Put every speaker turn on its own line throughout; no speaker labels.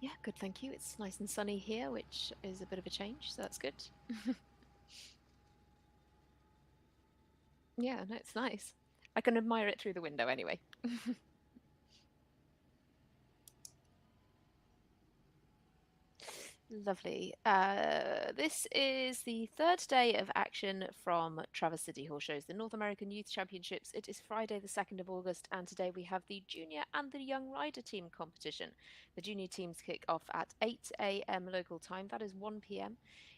Yeah, good, thank you. It's nice and sunny here, which is a bit of a change, so that's good. Yeah, no, it's nice. I can admire it through the window anyway. Lovely. This is the third day of action from Traverse City Horse Shows, the North American Youth Championships. It is Friday, the 2nd of August, and today we have the junior and the young rider team competition. The junior teams kick off at 8 a.m. local time, that is 1 p.m.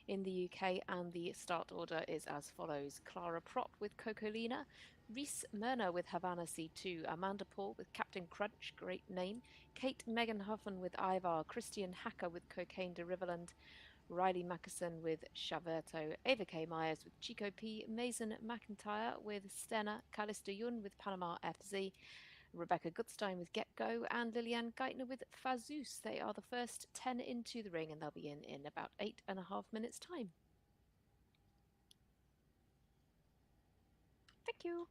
in the UK, and the start order is as follows: Clara Prop with Cocolina, Reese Myrna with Havana C2, Amanda Paul with Captain Crunch, great name, Kate Megan Huffman with Ivar, Christian Hacker with Cocaine de Riverland, Riley Mackerson with Chaverto, Ava K. Myers with Chico P, Mason McIntyre with Stena, Callista Yun with Panama FZ, Rebecca Gutstein with Get Go, and Lillian Geithner with Fazus. They are the first 10 into the ring, and they'll be in about 8.5 minutes' time. Thank you.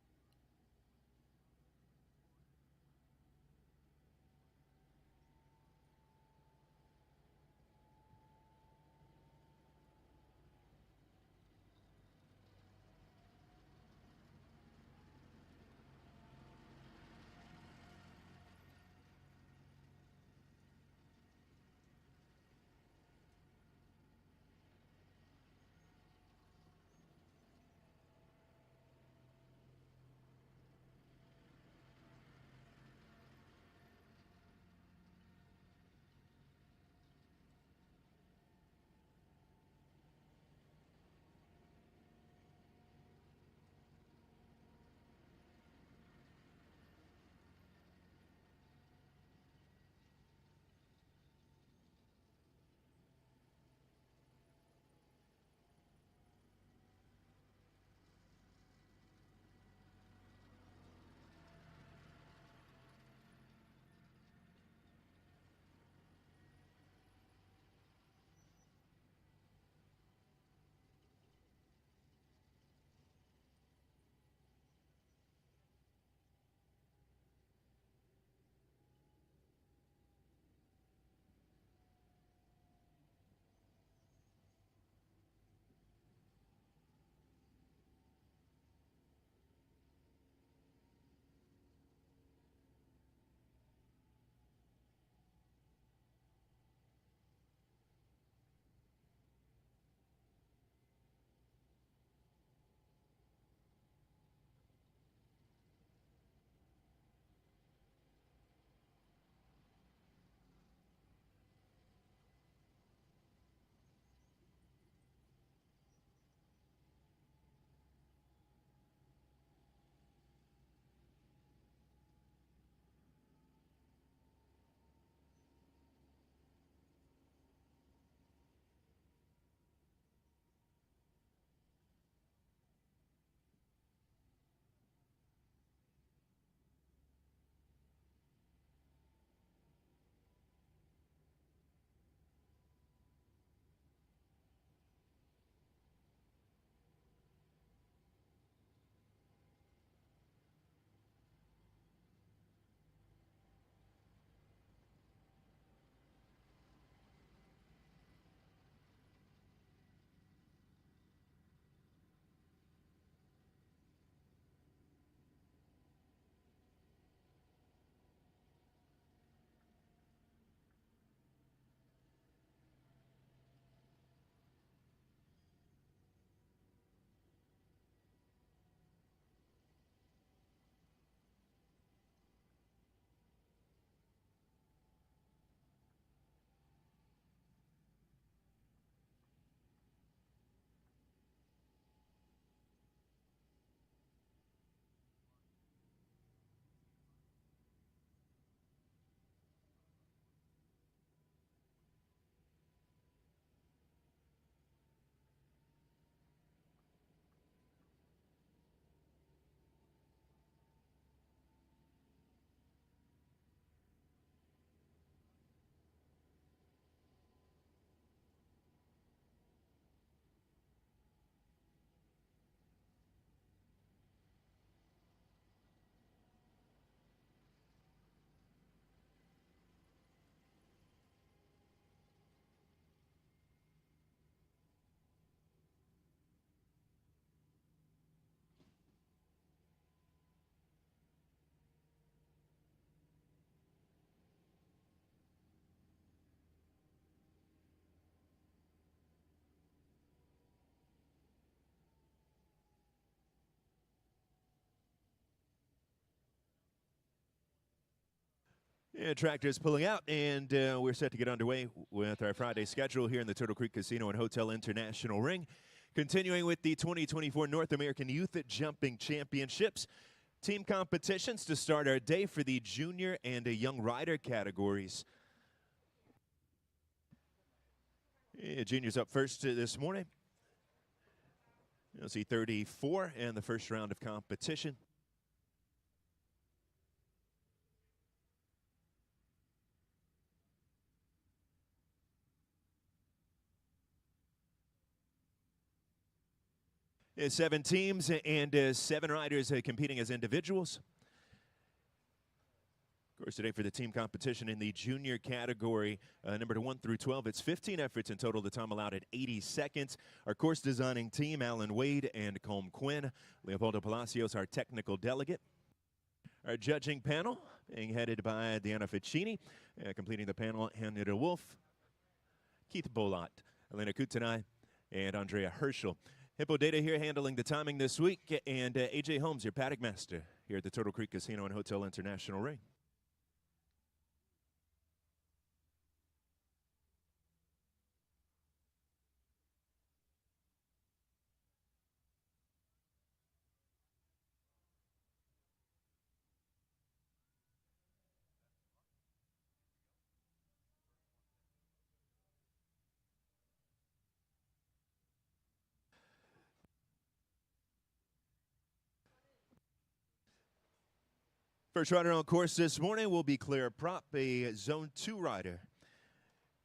Yeah, tractors pulling out, and we're set to get underway with our Friday schedule here in the Turtle Creek Casino and Hotel International Ring. Continuing with the 2024 North American Youth Jumping Championships. Team competitions to start our day for the junior and young rider categories. Yeah, juniors up first this morning. You'll see 34 in the first round of competition. Seven teams and 7 riders competing as individuals. Of course, today for the team competition in the junior category, numbered 1 through 12, it's 15 efforts in total. The time allowed at 80 seconds. Our course designing team, Alan Wade and Colm Quinn. Leopoldo Palacios, our technical delegate. Our judging panel being headed by Deanna Ficini. Completing the panel, Hannah Wolf, Keith Bolot, Elena Kutanai, and Andrea Herschel. Hippo Data here handling the timing this week, and AJ Holmes, your paddock master here at the Turtle Creek Casino and Hotel International Ring. First rider on course this morning will be Claire Prop, a Zone 2 rider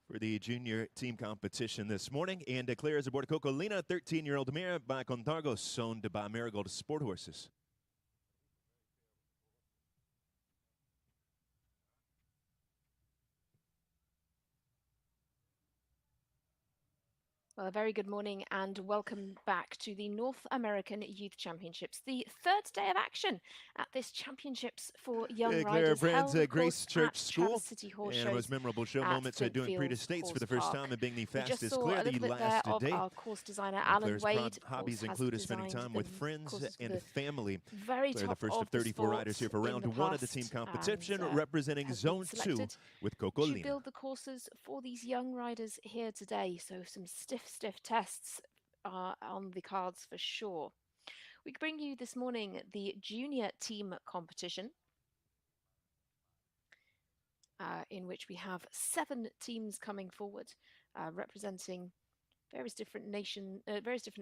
for the junior team competition this morning. And Claire is aboard Cocolina, 13-year-old mare by Contargos, owned by Marigold Sport Horses.
Well, a very good morning and welcome back to the North American Youth Championships, the third day of action at this championships for young
Claire
riders
Brand's
held,
Grace Church School,
City Horse
and the most memorable show moments doing Prix States for the first time and being the fastest. Claire, the last day.
Our course designer, Alan Wade.
Hobbies include spending time with friends and family. Claire, the first of 34 riders here for round 1 of the team competition, representing Zone 2 with Cocolina.
To build the courses for these young riders here today, so some stiff tests are on the cards for sure. We bring you this morning the junior team competition, in which we have 7 teams coming forward, representing various different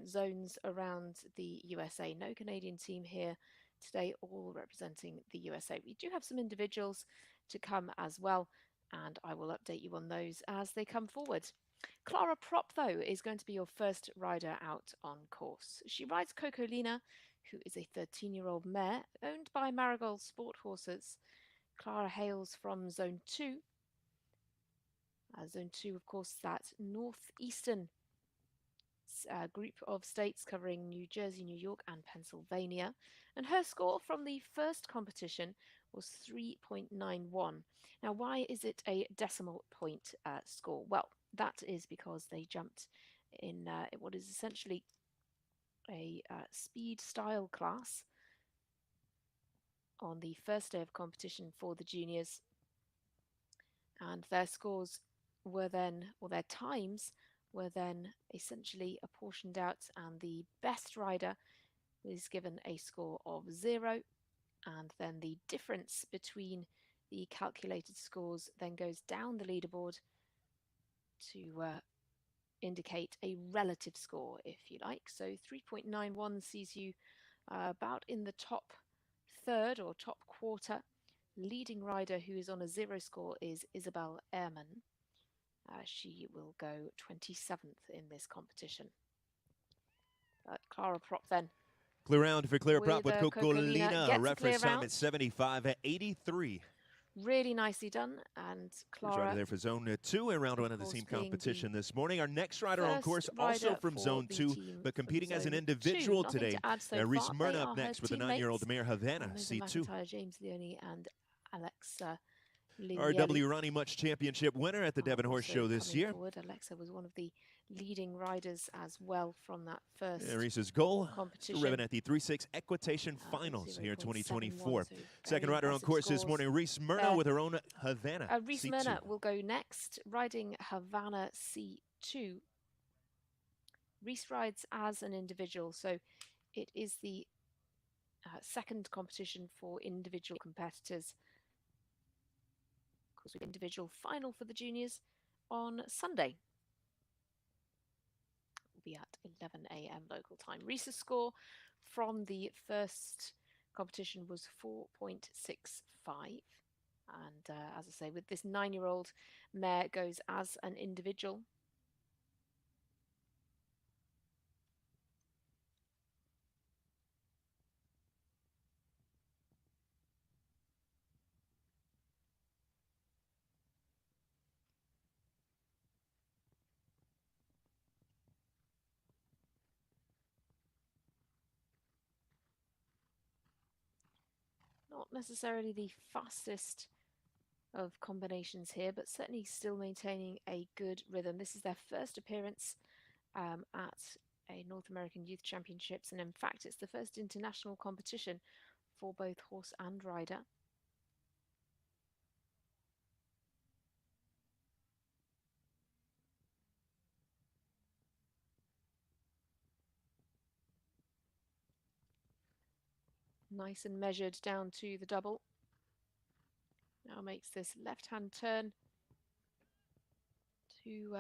zones around the USA. No Canadian team here today, all representing the USA. We do have some individuals to come as well, and I will update you on those as they come forward. Clara Prop, though, is going to be your first rider out on course. She rides Cocolina, who is a 13-year-old mare owned by Marigold Sport Horses. Clara hails from Zone 2. Zone 2, of course, that northeastern group of states covering New Jersey, New York, and Pennsylvania. And her score from the first competition was 3.91. Now, why is it a decimal point score? Well, that is because they jumped in what is essentially a speed style class on the first day of competition for the juniors, and their scores were then, or their times were then essentially apportioned out, and the best rider was given a score of 0, and then the difference between the calculated scores then goes down the leaderboard to indicate a relative score, if you like. So 3.91 sees you about in the top third or top quarter. Leading rider who is on a 0 score is Isabel Ehrman. She will go 27th in this competition. Clara Prop then.
Clear round for Clara Prop with Cocolina. Reference time at 75.83.
Really nicely done, and Clara
rider there for Zone 2 in round 1 of the team competition this morning. Our next rider on course, also from Zone 2, but competing as an individual today. Reese Myrna up next with the 9-year-old mare Havana, C2.
James Leone and Alexa
RW Ronnie Much Championship winner at the Devon Horse Show this year.
Alexa was one of the leading riders as well from that first
Reese's goal,
competition.
ribbon at the 3-6 Equitation Finals here in 2024.
So
Second rider on course this morning, Reese Myrna with her own Havana
Reese
C2.
Myrna will go next, riding Havana C2. Reese rides as an individual, so it is the second competition for individual competitors. Of course, we have individual final for the juniors on Sunday. It will be at 11 a.m. local time. Reese's score from the first competition was 4.65. And as I say, with this 9-year-old mare goes as an individual. Not necessarily the fastest of combinations here, but certainly still maintaining a good rhythm. This is their first appearance at a North American Youth Championships, and in fact it's the first international competition for both horse and rider. Nice and measured down to the double. Now makes this left-hand turn to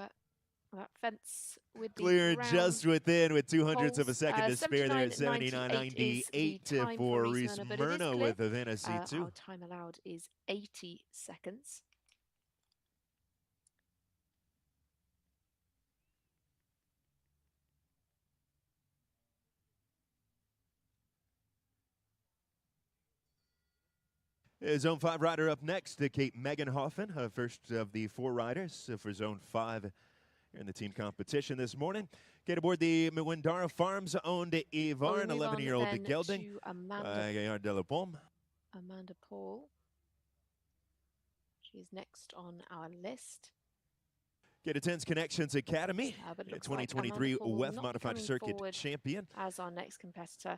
that fence with the
Clear just within with 2/100 of a second to spare there at
79.98
for Reese Myrna with Havana C2.
Our time allowed is 80 seconds.
Zone 5 rider up next, Kate Meganhofen, first of the 4 riders for Zone 5 in the team competition this morning. Kate aboard the Windara Farms owned Ivar, an 11-year-old gelding. Gaillard de la Pomme.
Amanda Paul. She is next on our list.
Kate attends Connections Academy, 2023 WEF Modified Circuit champion.
As our next competitor.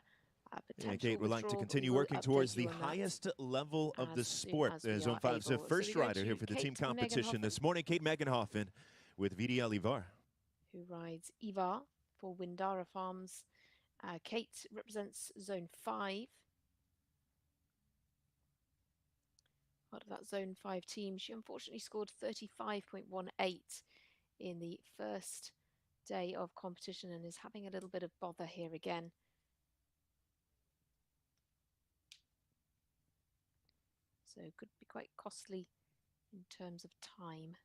Kate would like to continue working towards the highest level of the sport. Zone 5's first rider here for the team competition this morning, Kate Meganhofen with VDL Ivar.
Who rides Ivar for Windara Farms. Kate represents Zone 5. Part of that Zone 5 team. She unfortunately scored 35.18 in the first day of competition and is having a little bit of bother here again. So could be quite costly in terms of time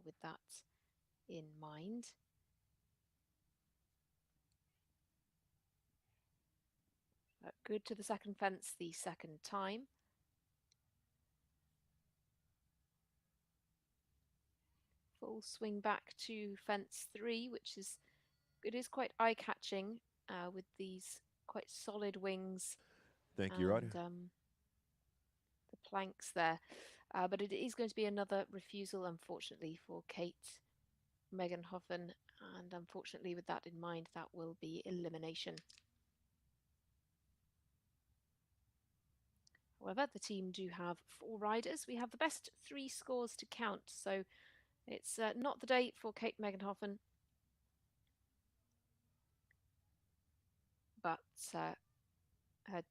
with that in mind. Good to the second fence the second time. Full swing back to fence 3, which is, it is quite eye-catching with these quite solid wings.
Thank you, Ryder.
The planks there. But it is going to be another refusal, unfortunately, for Kate Meganhofen. And unfortunately, with that in mind, that will be elimination. However, the team do have 4 riders. We have the best 3 scores to count. So it's not the day for Kate Meganhofen. But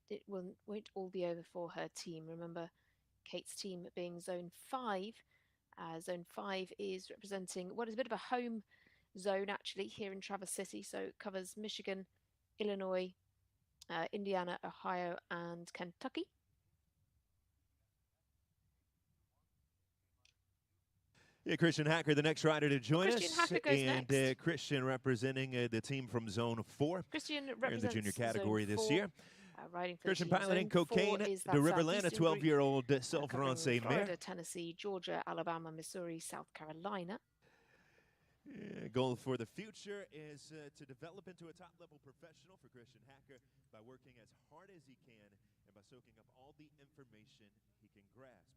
it won't all be over for her team. Remember, Kate's team being Zone 5. Zone 5 is representing what is a bit of a home zone, actually, here in Traverse City. So it covers Michigan, Illinois, Indiana, Ohio, and Kentucky.
Yeah, Christian Hacker, the next rider to join
Christian
us.
Hacker goes next.
Christian representing the team from Zone 4.
Christian
in the junior category this year.
Riding for
Christian piloting Cocaine, the Riverland, a 12-year-old self-run-say mare.
Florida, Tennessee, Georgia, Alabama, Missouri, South Carolina.
Goal for the future is to develop into a top-level professional for Christian Hacker by working as hard as he can and by soaking up all the information he can grasp.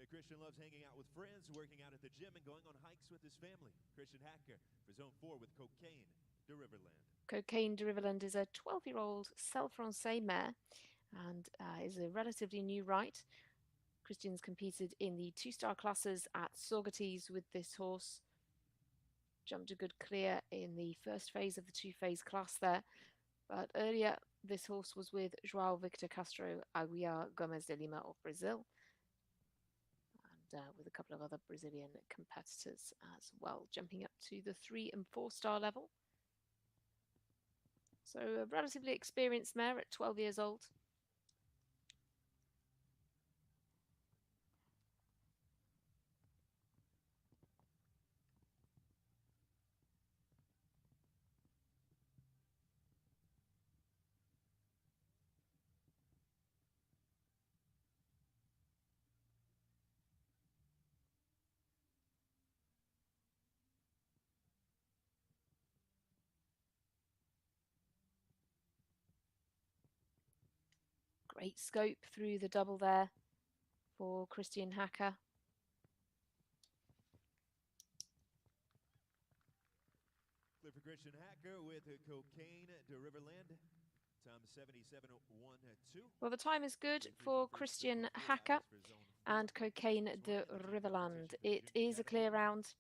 Christian loves hanging out with friends, working out at the gym, and going on hikes with his family. Christian Hacker for Zone 4 with Cocaine de Riverland.
Cocaine de Riverland is a 12-year-old Celle Francais mare and is a relatively new right. Christian's competed in the 2-star classes at Saugerties with this horse. Jumped a good clear in the first phase of the 2-phase class there. But earlier, this horse was with João Victor Castro Aguiar Gomes de Lima of Brazil, and with a couple of other Brazilian competitors as well, jumping up to the 3- and 4-star level. So a relatively experienced mare at 12 years old. Great scope through the double there for Christian Hacker.
Clear for Christian Hacker with Cocaine de Riverland. Time 77.12.
Well, the time is good for Christian Hacker and Cocaine de Riverland. It is a clear round.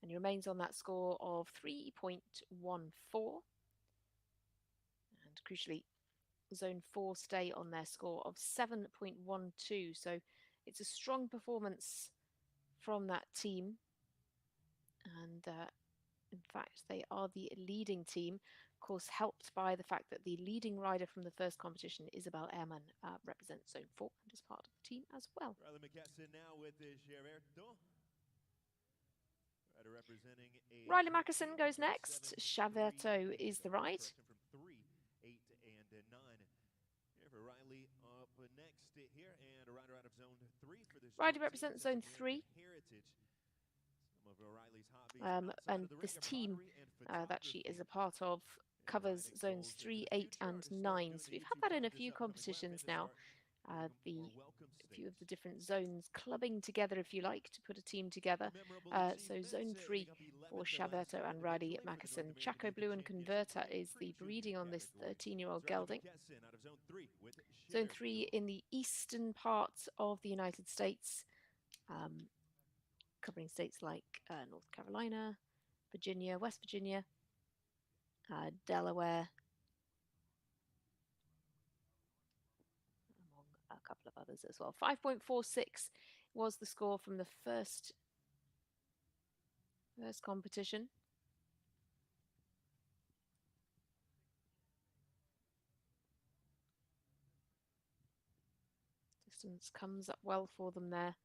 And he remains on that score of 3.14. And crucially, Zone 4 stay on their score of 7.12. So it's a strong performance from that team. And in fact, they are the leading team, of course, helped by the fact that the leading rider from the first competition, Isabel Ehrman, represents Zone 4 and is part of the team as well.
Riley McKesson now with Gerberto.
Riley Mackerson goes next. Chaverto is the ride.
From 3, 8, and 9. Here for Riley up next here, and a rider out of Zone 3 for this.
Riley represents Zone 3.
Heritage. Some of Riley's hobbies
and this team that she is a part of covers Zones 3, 8, and 9. So we've had that in a few competitions now. A few of the different zones clubbing together, if you like, to put a team together. So Zone 3 for Chaberto and Riley Mackerson. Chaco Blue and Converter is the breeding on this 13-year-old gelding. Zone 3 in the eastern part of the United States, covering states like North Carolina, Virginia, West Virginia, Delaware, a couple of others as well. 5.46 was the score from the first competition. Distance comes up well for them there.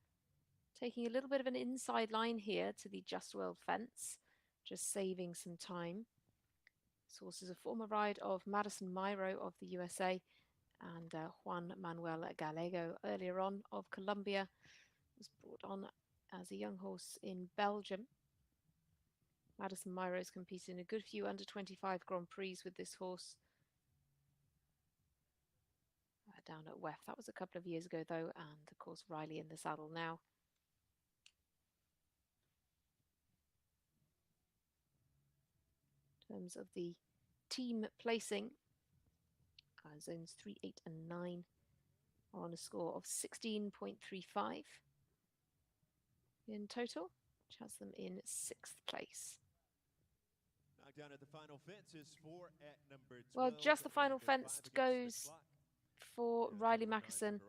Taking a little bit of an inside line here to the Just World fence, just saving some time. This horse is a former ride of Madison Myro of the USA and Juan Manuel Gallego earlier on of Colombia. Was brought on as a young horse in Belgium. Madison Myro has competed in a good few under 25 Grand Prix with this horse. Down at WEF. That was a couple of years ago though, and of course Riley in the saddle now. In terms of the team placing, zones 3, 8, and 9 are on a score of 16.35 in total, which has them in 6th place.
Knockdown at the final fence is 4 at number 12.
Well, just the final fence goes for Riley Mackerson,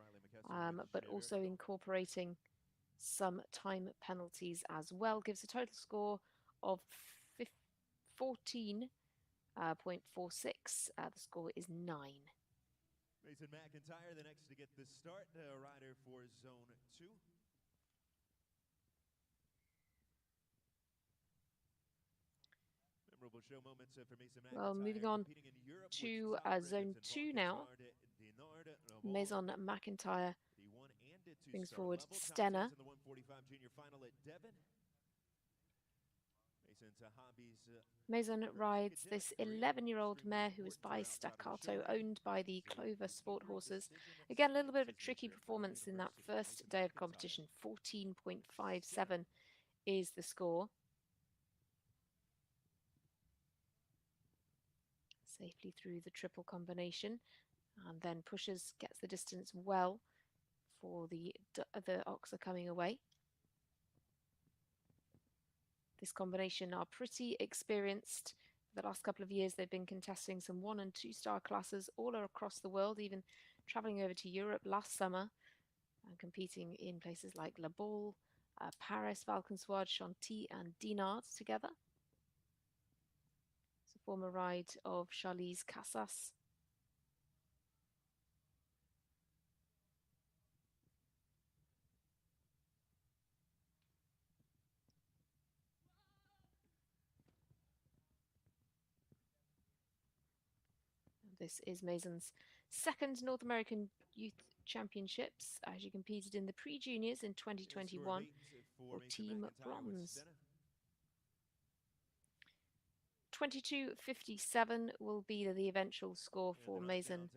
but also incorporating some time penalties as well. Gives a total score of 14.46. The score is 9.
Mason McIntyre, the next to get the start, rider for Zone 2. Memorable show moments for Mason McIntyre.
Well, moving on to Zone 2 now. Mason McIntyre brings forward Stenner. Mason rides this 11-year-old mare who is by Staccato, owned by the Clover Sport Horses. Again, a little bit of a tricky performance in that first day of competition. 14.57 is the score. Safely through the triple combination, and then pushes, gets the distance well for the oxer coming away. This combination are pretty experienced. For the last couple of years, they've been contesting some 1- and 2-star classes all across the world, even traveling over to Europe last summer and competing in places like La Baule, Paris, Valkensoid, Chantilly and Dinard together. It's a former ride of Charlize Cassas. This is Mason's second North American Youth Championships, as she competed in the pre-juniors in 2021 for Team Bronze. 22.57 will be the eventual score for Mason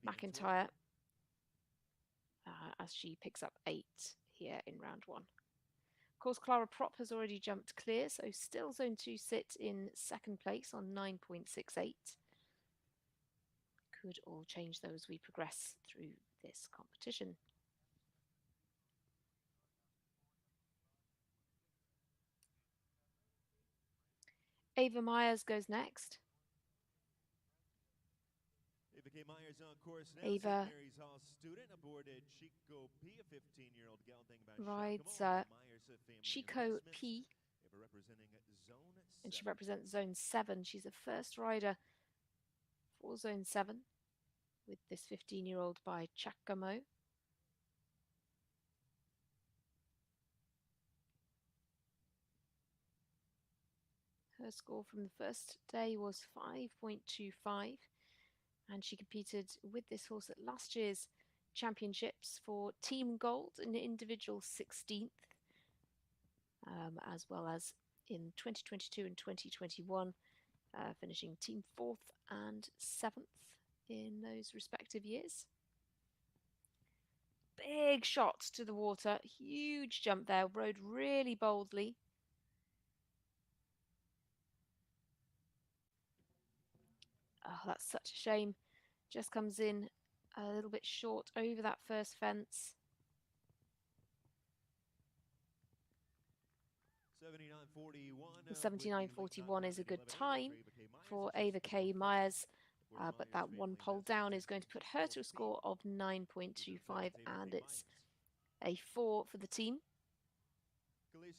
McIntyre as she picks up 8 here in round 1. Of course, Clara Prop has already jumped clear, so still Zone 2 sit in second place on 9.68. Could all change though as we progress through this competition. Ava Myers goes next.
Ava K. Myers on course now.
Ava
St. Mary's Hall student aboard Chico P, a 15-year-old gelding by
rides
Myers family
Chico P,
Ava representing Zone 7.
and she represents Zone 7. She's a first rider for Zone 7 with this 15-year-old by Chacamo. Her score from the first day was 5.25, and she competed with this horse at last year's championships for Team Gold, an individual 16th, as well as in 2022 and 2021, finishing Team 4th and 7th in those respective years. Big shot to the water, huge jump there, rode really boldly. Oh, that's such a shame. Just comes in a little bit short over that first fence. 79.41 is a good time for Ava K. Myers, but that one pole down is going to put her to a score of 9.25, and it's a 4 for the team. They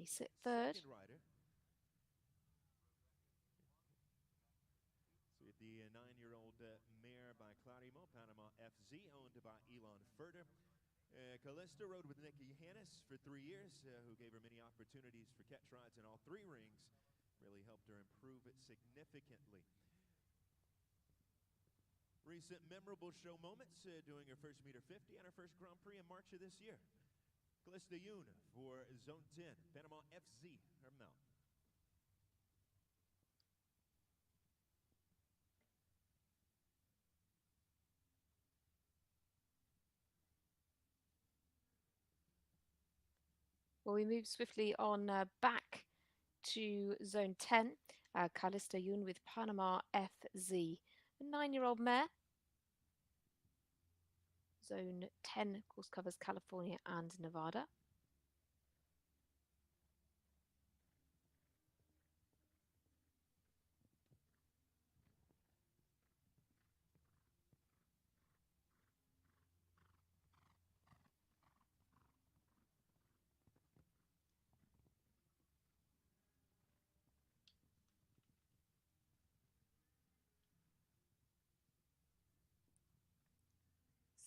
sit third.
The 9-year-old mare by Clarimo, Panama FZ, owned by Elon Furter. Callista rode with Nikki Hannes for 3 years, who gave her many opportunities for catch rides in all 3 rings. Really helped her improve it significantly. Recent memorable show moments, doing her first meter 50 and her first Grand Prix in March of this year. Callista Yoon for Zone 10, Panama FZ, her mount.
Well, we move swiftly on back to Zone 10. Callista Yoon with Panama FZ, a 9-year-old mare. Zone 10, of course, covers California and Nevada.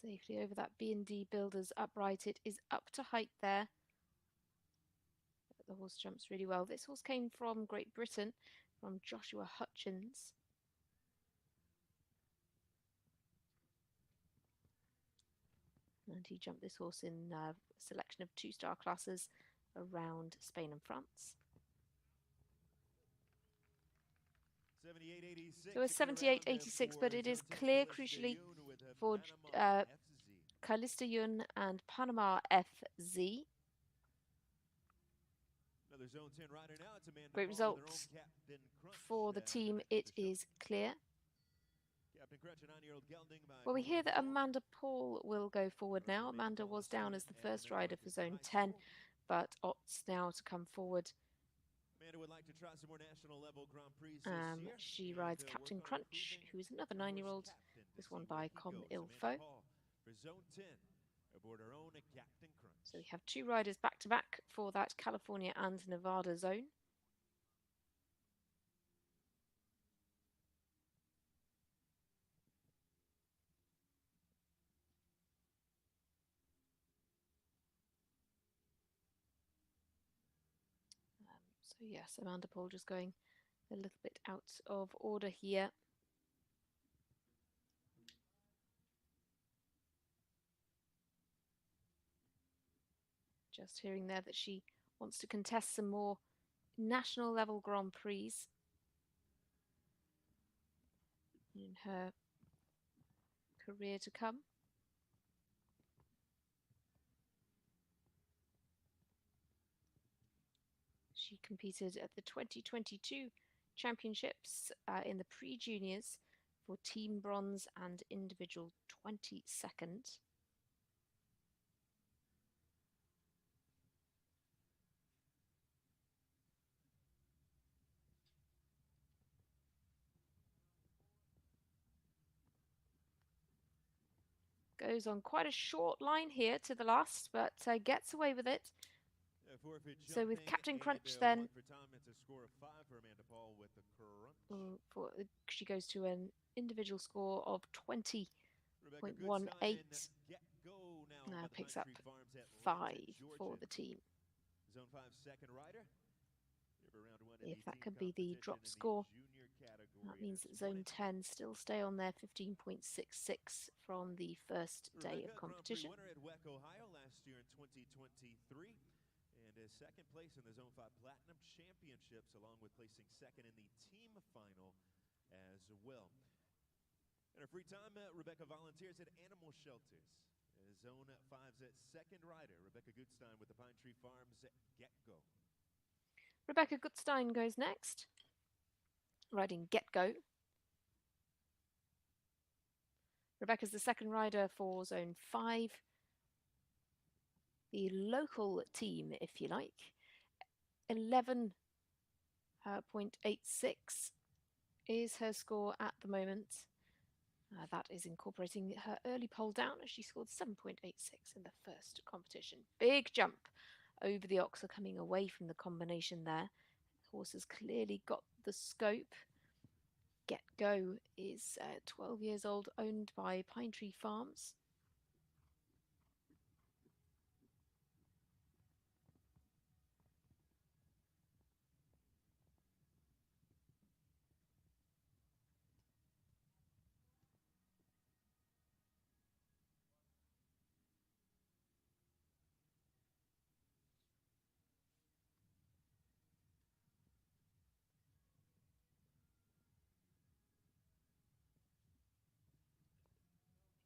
Safely over that B&D Builders upright. It is up to height there. The horse jumps really well. This horse came from Great Britain, from Joshua Hutchins. And he jumped this horse in a selection of 2-star classes around Spain and France.
78.86.
So it's 78.86, but it is clear crucially for Calista Yun and Panama FZ.
Another Zone 10 rider now. It's Amanda
Great
Paul with her
result
own Captain Crunch
for the team. It is clear.
Captain Crunch, a 9-year-old gelding by
Well, we hear that
Paul.
Amanda Paul will go forward now. Amanda was down as the first rider for Zone 10, but opts now to come forward.
Amanda would like to try some more national level Grand Prix this year.
She rides Captain Crunch, who is another 9-year-old. This one by Com Il Faut.
For Zone 10, aboard her own Captain Crunch.
So we have two riders back to back for that California and Nevada zone. So yes, Amanda Paul just going a little bit out of order here. Just hearing there that she wants to contest some more national level Grand Prix in her career to come. She competed at the 2022 championships in the pre-juniors for team bronze and individual 22nd. Goes on quite a short line here to the last, but gets away with it. So with Captain Crunch then, she goes to an individual score of 20.18. Now picks up 5 for the team.
Zone 5 second rider.
If that could be the drop score, that means that Zone 10 still stay on there, 15.66 from the first day of competition.
Winner at WEC, Ohio last year in 2023, and is second place in the Zone 5 Platinum Championships, along with placing second in the team final as well. In her free time, Rebecca volunteers at animal shelters. Zone 5's second rider, Rebecca Gutstein with the Pine Tree Farms Get Go.
Rebecca Gutstein goes next, riding Get Go. Rebecca's the second rider for Zone 5. The local team, if you like. 11.86 is her score at the moment. That is incorporating her early pole down as she scored 7.86 in the first competition. Big jump over the oxer coming away from the combination there. The horse has clearly got the scope. Get Go is 12 years old, owned by Pine Tree Farms.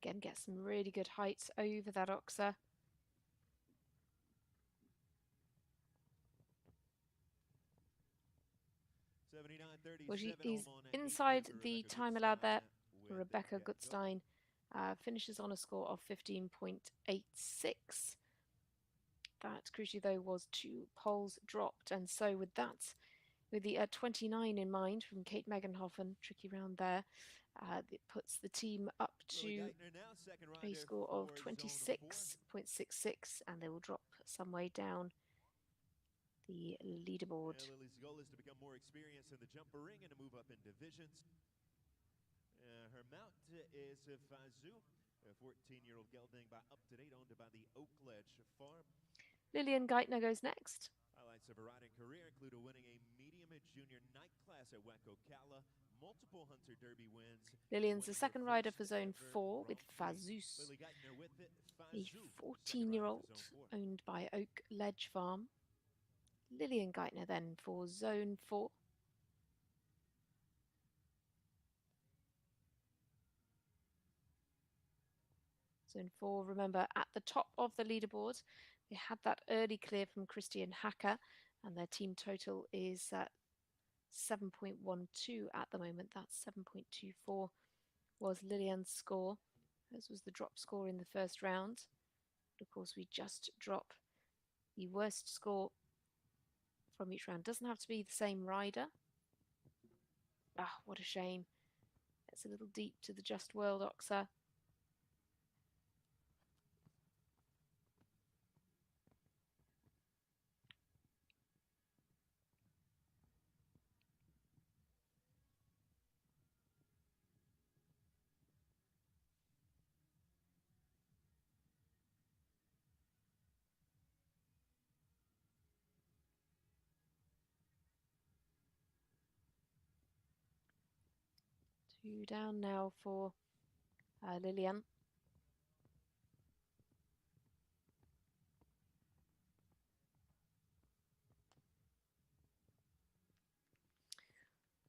Again, get some really good height over that oxer. Well, she is inside the time allowed there. Rebecca Gutstein finishes on a score of 15.86. That, crucially though, was 2 poles dropped, and so with that, with the 29 in mind from Kate Megenhofen, tricky round there, it puts the team up to a score of 26.66, and they will drop some way down the leaderboard.
Lily's goal is to become more experienced in the jumper ring and to move up in divisions. Her mount is Fazou, a 14-year-old gelding by Up to Date, owned by the Oakledge Farm.
Lillian Geithner goes next.
Highlights of her riding career include winning a medium junior night class at WEC Ocala, multiple Hunter Derby wins.
Lillian's the second rider for Zone 4 with Fazus, a 14-year-old owned by Oakledge Farm. Lillian Geithner then for Zone 4. Zone 4, remember, at the top of the leaderboard, they had that early clear from Christian Hacker, and their team total is at 7.12 at the moment. That's 7.24 was Lillian's score. This was the drop score in the first round. But of course, we just drop the worst score from each round. Doesn't have to be the same rider. Ah, what a shame. It's a little deep to the Just World Oxer. Two down now for Lillian.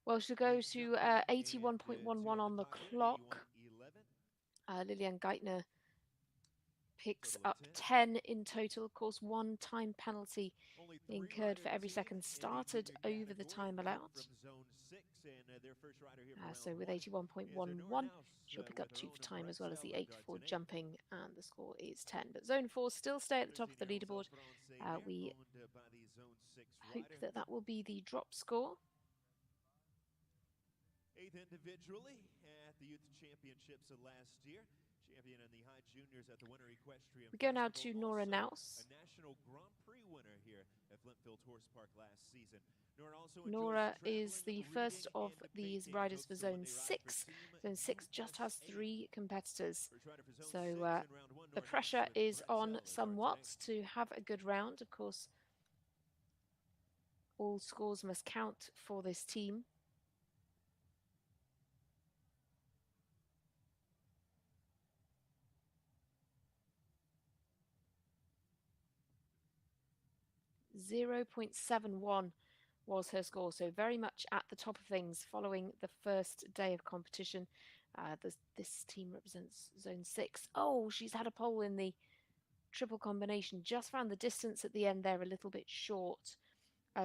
Well, she'll go to 81.11 on the clock. Lillian Geithner picks up 10 in total. Of course, one time penalty incurred for every second started over the time allowed. So with 81.11, she'll pick up 2 for time as well as the 8 for jumping, and the score is 10. But Zone 4 still stay at the top of the leaderboard. We hope that that will be the drop score.
8th individually at the Youth Championships of last year. Champion in the high juniors at the Winter Equestrian
We go now to
Festival.
Nora
Also
Naus.
a National Grand Prix winner here at Flintfield Horse Park last season.
Nora is the first of these riders for Zone 6. Zone 6 just has 3 competitors. So the pressure is on somewhat to have a good round. Of course, all scores must count for this team. .71 was her score, so very much at the top of things following the first day of competition. This team represents Zone 6. Oh, she's had a pole in the triple combination, just found the distance at the end there a little bit short.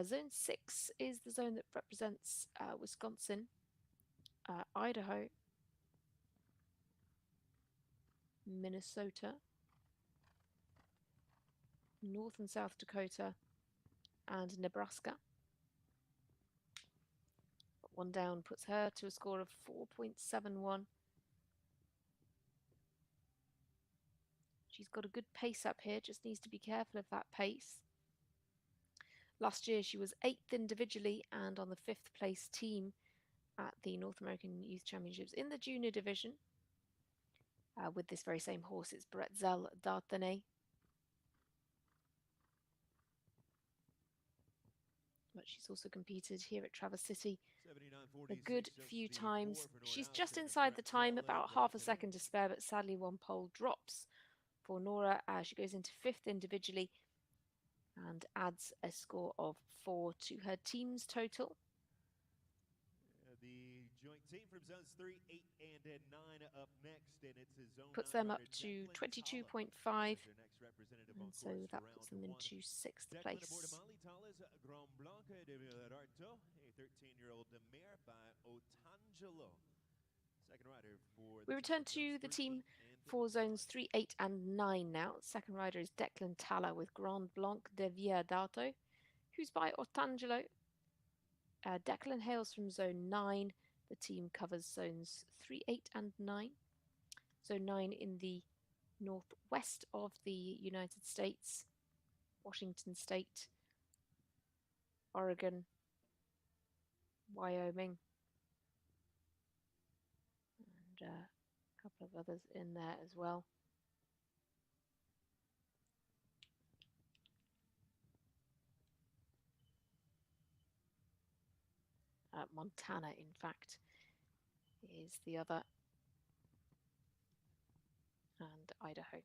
Zone 6 is the zone that represents Wisconsin, Idaho, Minnesota, North and South Dakota, and Nebraska. One down puts her to a score of 4.71. She's got a good pace up here, just needs to be careful of that pace. Last year she was 8th individually and on the 5th place team at the North American Youth Championships in the junior division. With this very same horse, it's Bretzel Dartanay. But she's also competed here at Traverse City a good few times. She's just inside the time, about half a second to spare, but sadly one pole drops for Nora. She goes into 5th individually and adds a score of 4 to her team's total.
The joint team from zones 3, 8, and 9 up next, and it's his own
puts them up to 22.5, and so that puts them into 6th place. A 13-year-old mare by Otangelo. Second rider for we return to the team for zones 3, 8, and 9 now. Second rider is Declan Talla with Grand Blanc de Viadato, who's by Otangelo. Declan hails from zone 9. The team covers zones 3, 8, and 9. Zone 9 in the northwest of the United States, Washington State, Oregon, Wyoming, and a couple of others in there as well. Montana, in fact, is the other, and Idaho.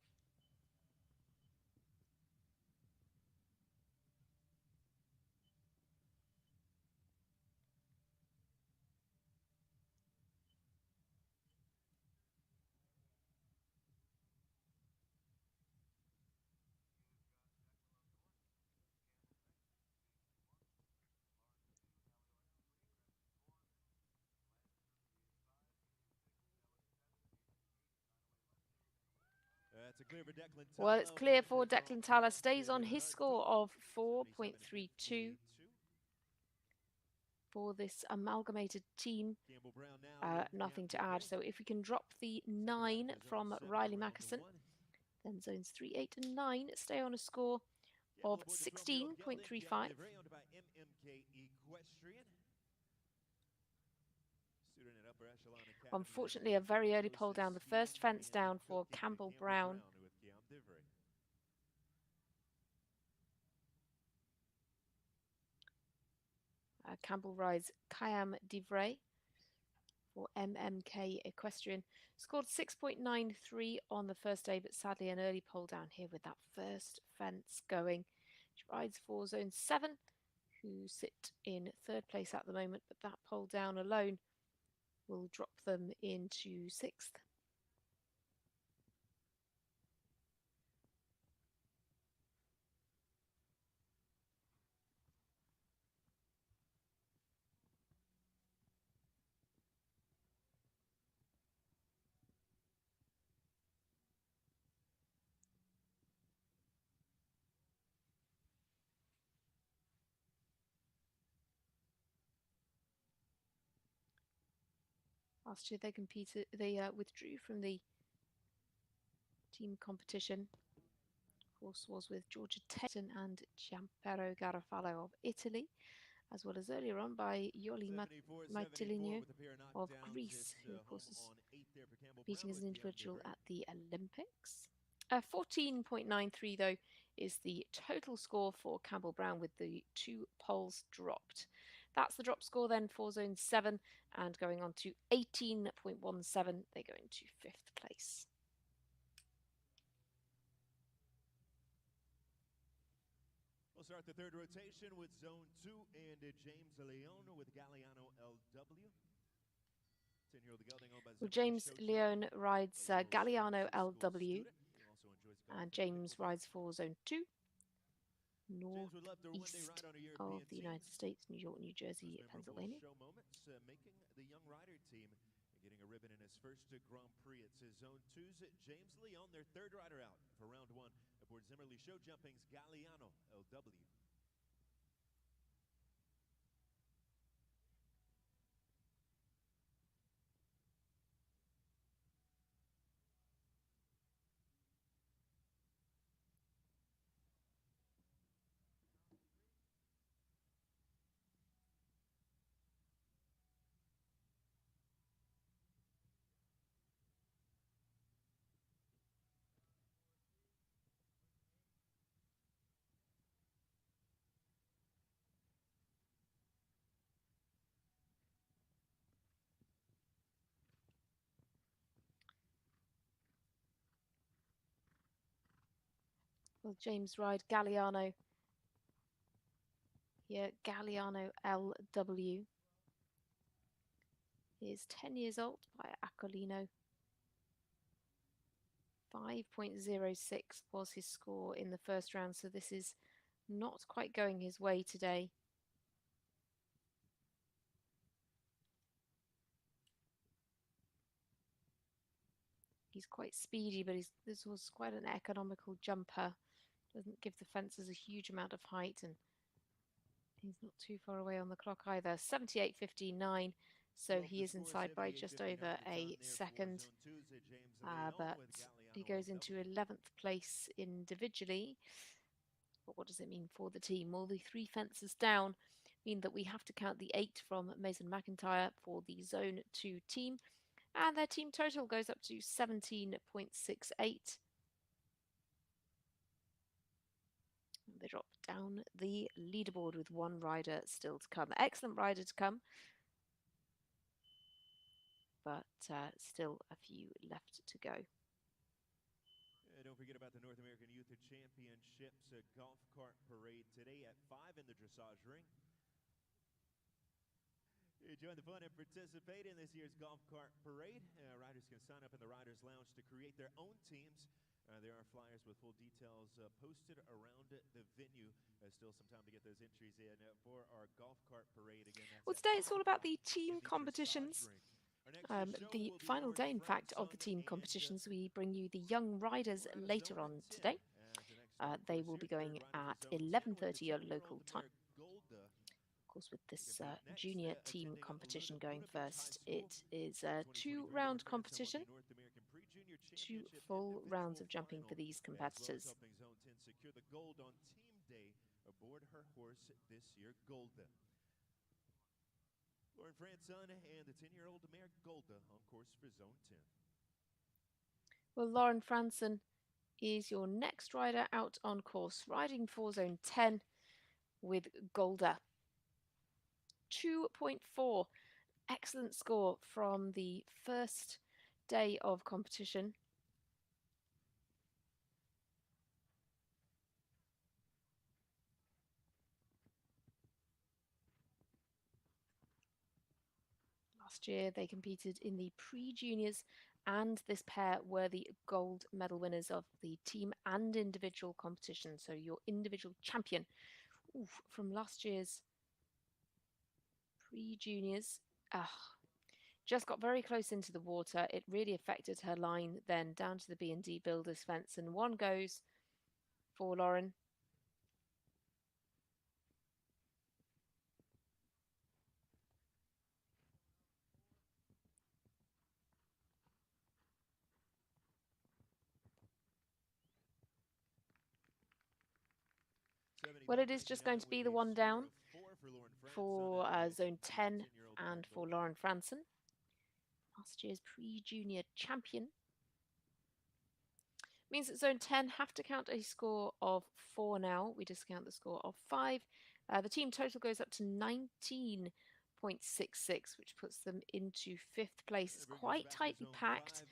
Well, it's clear for Declan Talla, stays on his score of 4.32 for this amalgamated team. Nothing to add. So if we can drop the 9 from Riley Mackison, then zones 3, 8 and 9 stay on a score of 16.35. Unfortunately, a very early pole down. The first fence down for Campbell Brown. Campbell rides Kayam Divray for MMK Equestrian. Scored 6.93 on the first day, but sadly an early pole down here with that first fence going. She rides for zone 7, who sit in third place at the moment, but that pole down alone will drop them into 6th. Last year they withdrew from the team competition. Of course, was with Georgia Tayton and Giampero Garofalo of Italy, as well as earlier on by Yoli Maitilinho of Greece, who of course is competing as an individual at the Olympics. 14.93 though is the total score for Campbell Brown, with the 2 poles dropped. That's the drop score then for zone 7, and going on to 18.17, they go into 5th place.
We'll start the third rotation with zone 2 and James Leone with Galliano LW.
Well, James Leone rides Galliano LW, and James rides for zone 2, northeast of the United States, New York, New Jersey, Pennsylvania.
Making the young rider team getting a ribbon in his first Grand Prix. It's his zone 2's James Leone, their third rider out for round 1 aboard Zimmerly Show Jumping's Galliano LW.
Well, James ride Galliano here, Galliano LW. He is 10 years old by Acolino. 5.06 was his score in the first round, so this is not quite going his way today. He's quite speedy, but this was quite an economical jumper. Doesn't give the fences a huge amount of height, and he's not too far away on the clock either. 78.59, so he is inside by just over a second. But he goes into 11th place individually. But what does it mean for the team? Well, the 3 fences down mean that we have to count the 8 from Mason McIntyre for the Zone 2 team, and their team total goes up to 17.68. They drop down the leaderboard with 1 rider still to come. Excellent rider to come, but still a few left to go.
Don't forget about the North American Youth Championships golf cart parade today at 5 in the dressage ring. Join the fun and participate in this year's golf cart parade. Riders can sign up in the Riders Lounge to create their own teams. There are flyers with full details posted around the venue. Still some time to get those entries in for our golf cart parade. Again,
well, today it's all about the team competitions. The final day, in fact, of the team competitions, we bring you the young riders later on today. They will be going at 11:30 your local time. Of course, with this junior team competition going first, it is a two-round competition, 2 full rounds of jumping for these competitors.
Secure the gold on team day aboard her horse this year, Golda. Lauren Franson and the 10-year-old mare Golda on course for Zone 10.
Well, Lauren Franson is your next rider out on course, riding for Zone 10 with Golda. 2.4, excellent score from the first day of competition. Last year they competed in the pre-juniors, and this pair were the gold medal winners of the team and individual competition. So your individual champion from last year's pre-juniors. Just got very close into the water. It really affected her line then down to the B&D Builders fence, and one goes for Lauren. Well, it is just going to be the one down for Zone 10 and for Lauren Franson, last year's pre-junior champion. Means that Zone 10 have to count a score of 4 now. We discount the score of 5. The team total goes up to 19.66, which puts them into 5th place. It's quite tightly packed,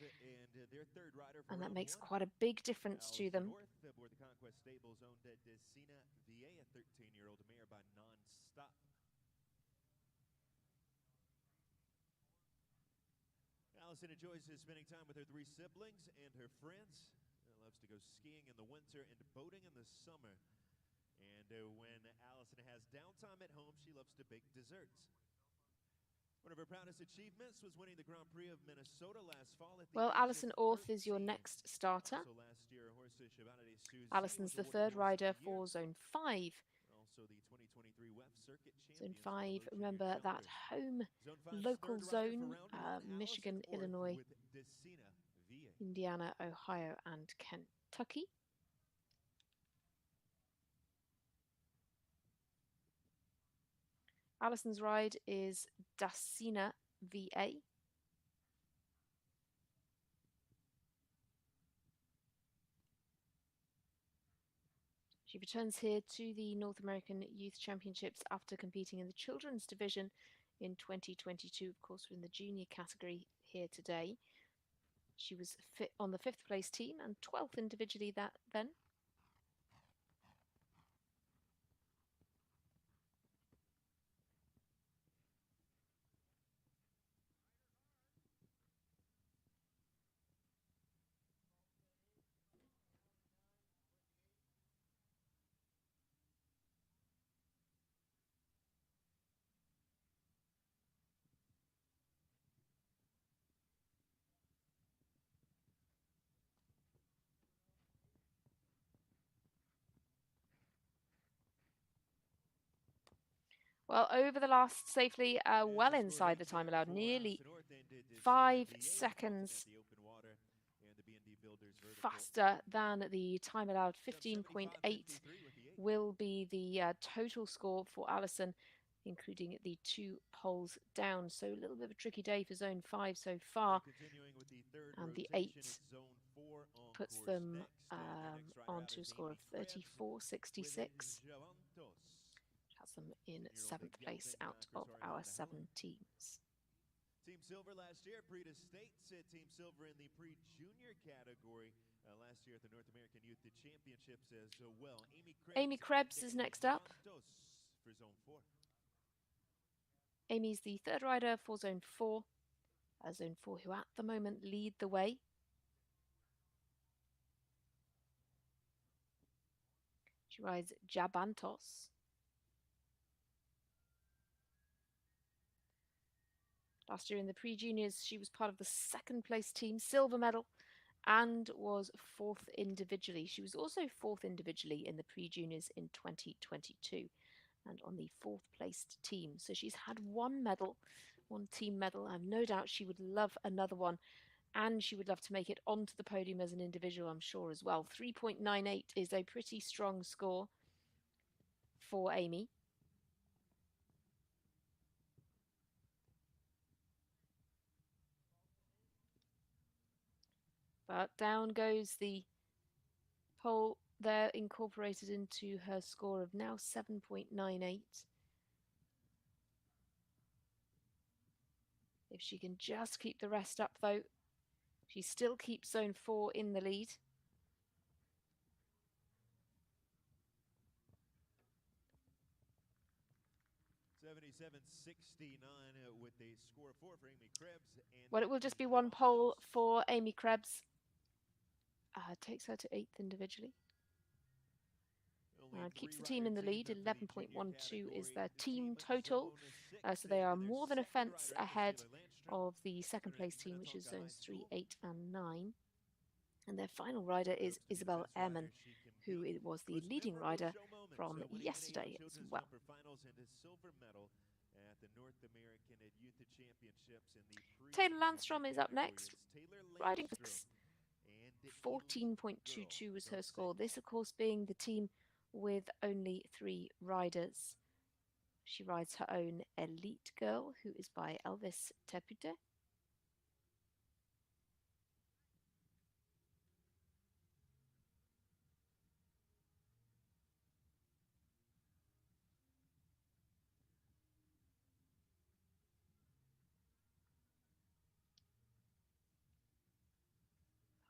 and that makes quite a big difference to them.
Allison enjoys spending time with her 3 siblings and her friends. Loves to go skiing in the winter and boating in the summer. And when Allison has downtime at home, she loves to bake desserts. One of her proudest achievements was winning the Grand Prix of Minnesota last fall.
Well, Alison Orth is your next starter. Alison's the 3rd rider for Zone 5. Zone 5, remember that home local zone, Michigan, Illinois, Indiana, Ohio, and Kentucky. Alison's ride is Dassina VA. She returns here to the North American Youth Championships after competing in the children's division in 2022. Of course, we're in the junior category here today. She was on the 5th place team and 12th individually then. Well, over the last safely, well inside the time allowed, nearly 5 seconds faster than the time allowed. 15.8 will be the total score for Allison, including the 2 poles down. So a little bit of a tricky day for Zone 5 so far. And the 8 puts them onto a score of 34.66. Has them in 7th place out of our 7 teams.
Team Silver last year, Prix de States. Team Silver in the pre-junior category last year at the North American Youth Championships as well.
Amy Krebs is next up.
For Zone 4.
Amy's the 3rd rider for Zone 4. Zone 4 who at the moment lead the way. She rides Jabantos. Last year in the pre-juniors, she was part of the second place team, silver medal, and was fourth individually. She was also fourth individually in the pre-juniors in 2022 and on the fourth placed team. So she's had one medal, one team medal. I have no doubt she would love another one, and she would love to make it onto the podium as an individual, I'm sure, as well. 3.98 is a pretty strong score for Amy. But down goes the pole there, incorporated into her score of now 7.98. If she can just keep the rest up, though, she still keeps zone 4 in the lead.
With a score of 4 for Amy Krebs.
Well, it will just be one pole for Amy Krebs. Takes her to 8th individually. Keeps the team in the lead. 11.12 is their team total. So they are more than a fence ahead of the second place team, which is zones 3, 8, and 9. And their final rider is Isabel Ehrman, who was the leading rider from yesterday as well. Taylor Landstrom is up next, riding for 14.22 was her score. This, of course, being the team with only 3 riders. She rides her own Elite Girl, who is by Elvis Tepute.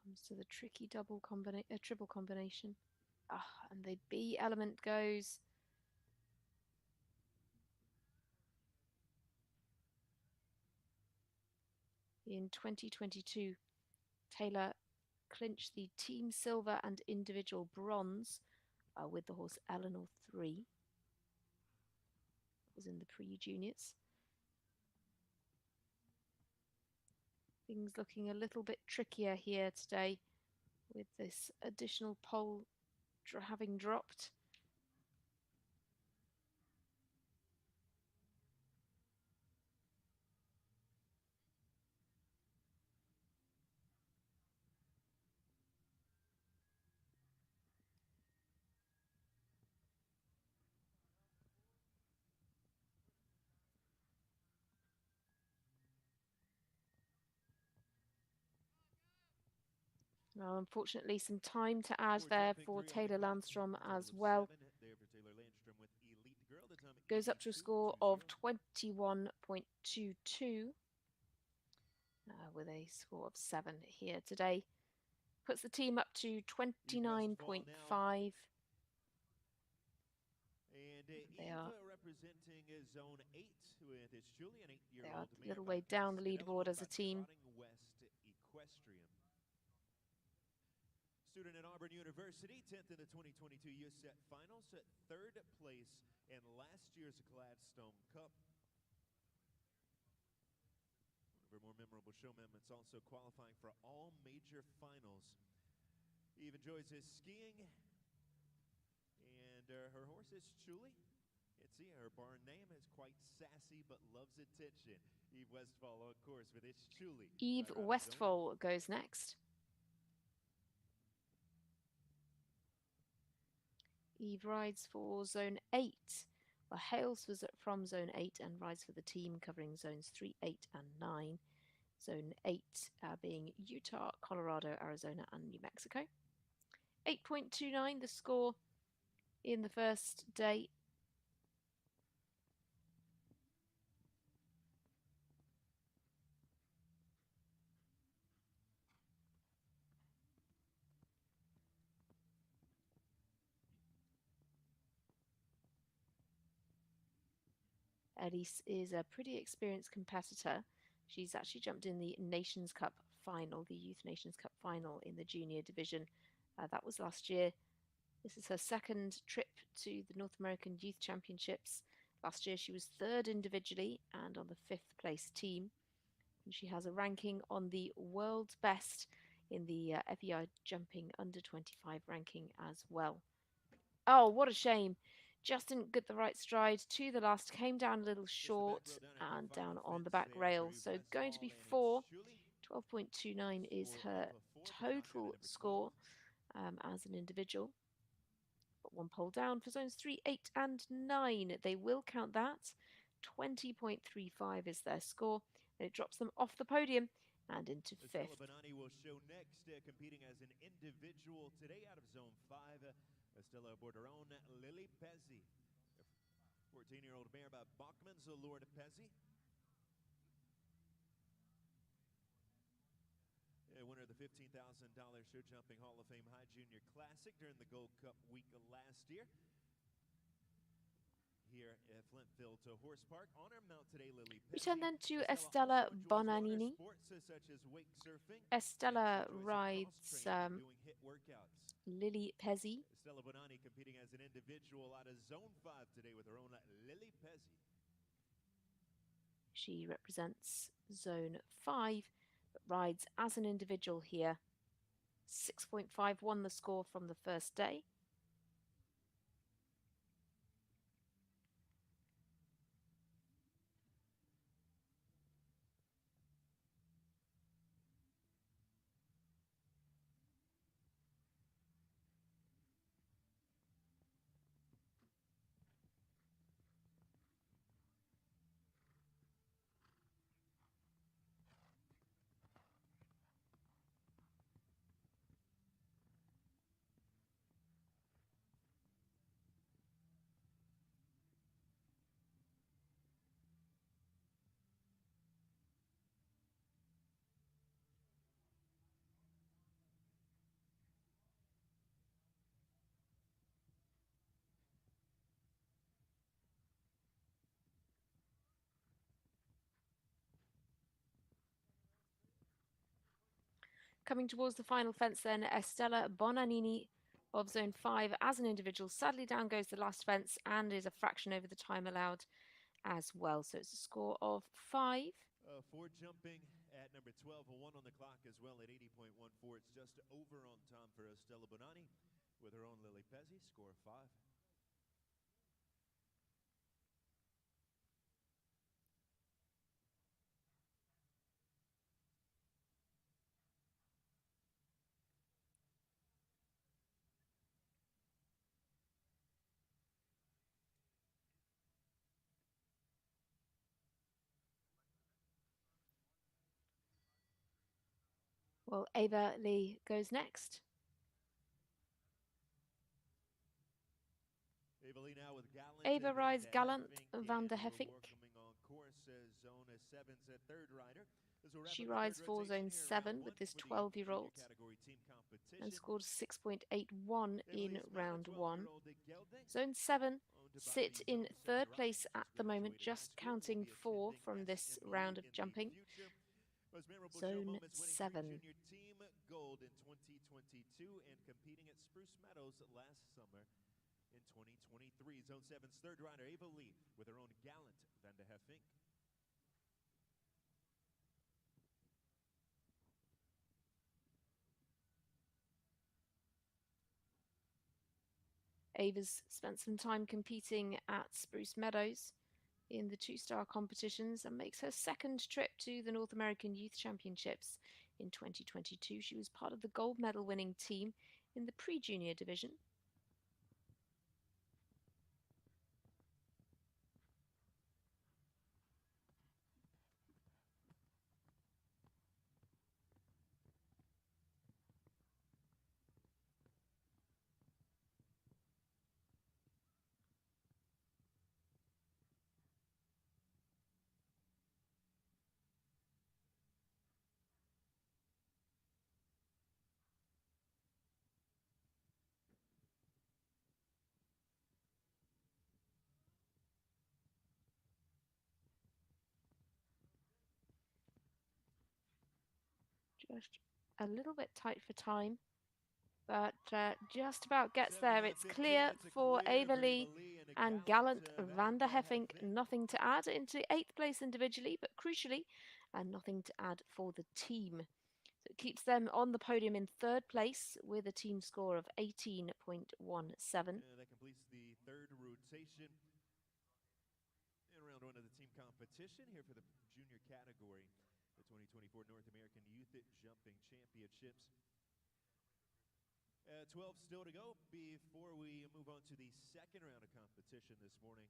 Comes to the tricky triple combination. And the B element goes. In 2022, Taylor clinched the team silver and individual bronze with the horse Eleanor 3. It was in the pre-juniors. Things looking a little bit trickier here today with this additional pole having dropped. Well, unfortunately, some time to add there for Taylor Landstrom as well. Goes up to a score of 21.22 with a score of 7 here today. Puts the team up to 29.5. They are a little way down the leaderboard as a team.
Student at Auburn University, 10th in the 2022 USET Finals, at 3rd place in last year's Gladstone Cup. One of her more memorable show moments, also qualifying for all major finals. Eve enjoys his skiing, and her horse is Julie. Her barn name is quite sassy, but loves attention. Eve Westfall on course with It's Julie.
Eve Westfall goes next. Eve rides for zone 8. Well, hails from zone 8 and rides for the team covering zones 3, 8, and 9. Zone 8 being Utah, Colorado, Arizona, and New Mexico. 8.29 the score in the first day. Elise is a pretty experienced competitor. She's actually jumped in the Nations Cup final, the Youth Nations Cup final in the junior division. That was last year. This is her second trip to the North American Youth Championships. Last year she was 3rd individually and on the 5th place team. And she has a ranking on the world's best in the FEI jumping under 25 ranking as well. Oh, what a shame. Just didn't get the right stride to the last, came down a little short and down on the back rail. So going to be 4. 12.29 is her total score as an individual. But one pole down for zones 3, 8 and 9. They will count that. 20.35 is their score. And it drops them off the podium and into 5th.
Estella Bonani will show next, competing as an individual today out of zone 5. Estella Borderon, Lily Pezzi. 14-year-old mare by Bachman's Lord Pezzi. Winner of the $15,000 Show Jumping Hall of Fame High Junior Classic during the Gold Cup week last year. Here at Flintville to Horse Park. On her mount today, Lily Pezzi.
Return then to Estella Bonanini. Estella rides Lily Pezzi.
Estella Bonani competing as an individual out of Zone 5 today with her own Lily Pezzi.
She represents Zone 5, but rides as an individual here. 6.51 the score from the first day. Coming towards the final fence then, Estella Bonanini of Zone 5 as an individual. Sadly, down goes the last fence and is a fraction over the time allowed as well. So it's a score of 5.
4 jumping at number 12, a 1 on the clock as well at 80.14. It's just over on time for Estella Bonani with her own Lily Pezzi, score 5.
Well, Ava Lee goes next. Ava rides Gallant Van der Heffink. She rides for Zone 7 with this 12-year-old and scored 6.81 in round 1. Zone 7 sit in 3rd place at the moment, just counting 4 from this round of jumping. Zone 7.
Junior team gold in 2022 and competing at Spruce Meadows last summer in 2023. Zone 7's third rider, Ava Lee, with her own Gallant Van der Heffink.
Ava's spent some time competing at Spruce Meadows in the 2-star competitions and makes her second trip to the North American Youth Championships in 2022. She was part of the gold medal winning team in the pre-junior division. Just a little bit tight for time, but just about gets there. It's clear for Ava Lee and Gallant Van der Heffink. Nothing to add into 8th place individually, but crucially and nothing to add for the team. So it keeps them on the podium in third place with a team score of 18.17.
That completes the third rotation in round one of the team competition here for the junior category, the 2024 North American Youth Jumping Championships. 12 still to go before we move on to the second round of competition this morning.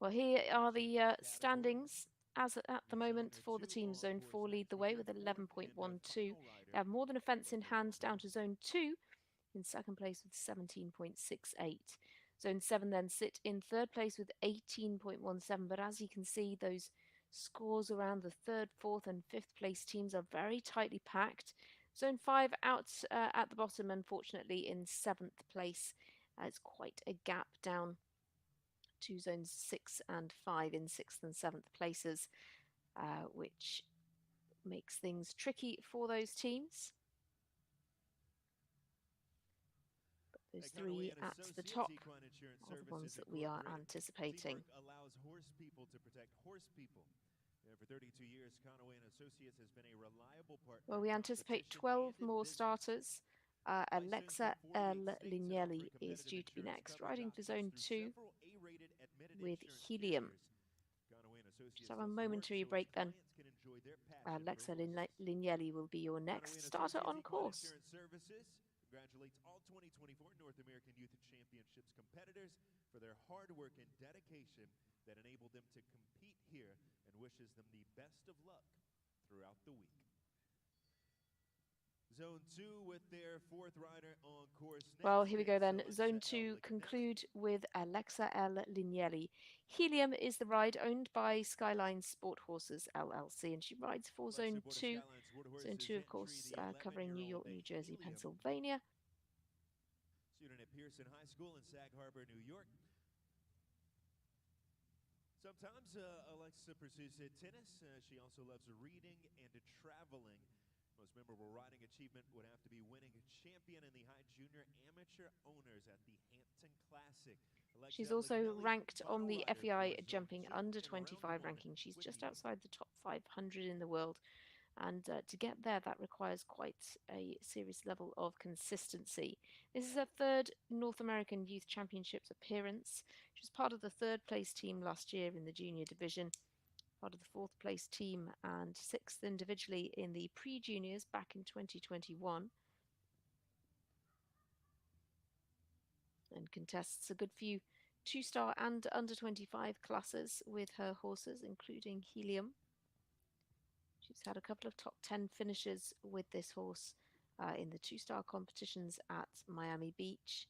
Well, here are the standings as at the moment for the teams. Zone 4 lead the way with 11.12. They have more than a fence in hand down to Zone 2 in second place with 17.68. Zone 7 then sit in third place with 18.17, but as you can see, those scores around the third, fourth and fifth place teams are very tightly packed. Zone 5 out at the bottom, unfortunately, in seventh place. It's quite a gap down to zones 6 and 5 in sixth and seventh places, which makes things tricky for those teams. Those three at the top are the ones that we are anticipating.
Allows horse people to protect horse people. For 32 years, Conaway & Associates has been a reliable partner.
Well, we anticipate 12 more starters. Alexa L. Lignelli is due to be next, riding for Zone 2 with Helium. Just have a momentary break then. Alexa Lignelli will be your next starter on course.
Congratulates all 2024 North American Youth Championships competitors for their hard work and dedication that enabled them to compete here, and wishes them the best of luck throughout the week. Zone 2 with their fourth rider on course next.
Well, here we go then. Zone 2 conclude with Alexa L. Lignelli. Helium is the ride owned by Skyline Sport Horses LLC, and she rides for Zone 2. Zone 2, of course, covering New York, New Jersey, Pennsylvania.
Student at Pearson High School in Sag Harbor, New York. Sometimes Alexa pursues tennis. She also loves reading and traveling. Most memorable riding achievement would have to be winning champion in the high junior amateur owners at the Hampton Classic.
She's also ranked on the FEI jumping under 25 ranking. She's just outside the top 500 in the world. And to get there, that requires quite a serious level of consistency. This is her third North American Youth Championships appearance. She was part of the third place team last year in the junior division, part of the fourth place team, and sixth individually in the pre-juniors back in 2021. And contests a good few two-star and under 25 classes with her horses, including Helium. She's had a couple of top 10 finishes with this horse in the two-star competitions at Miami Beach,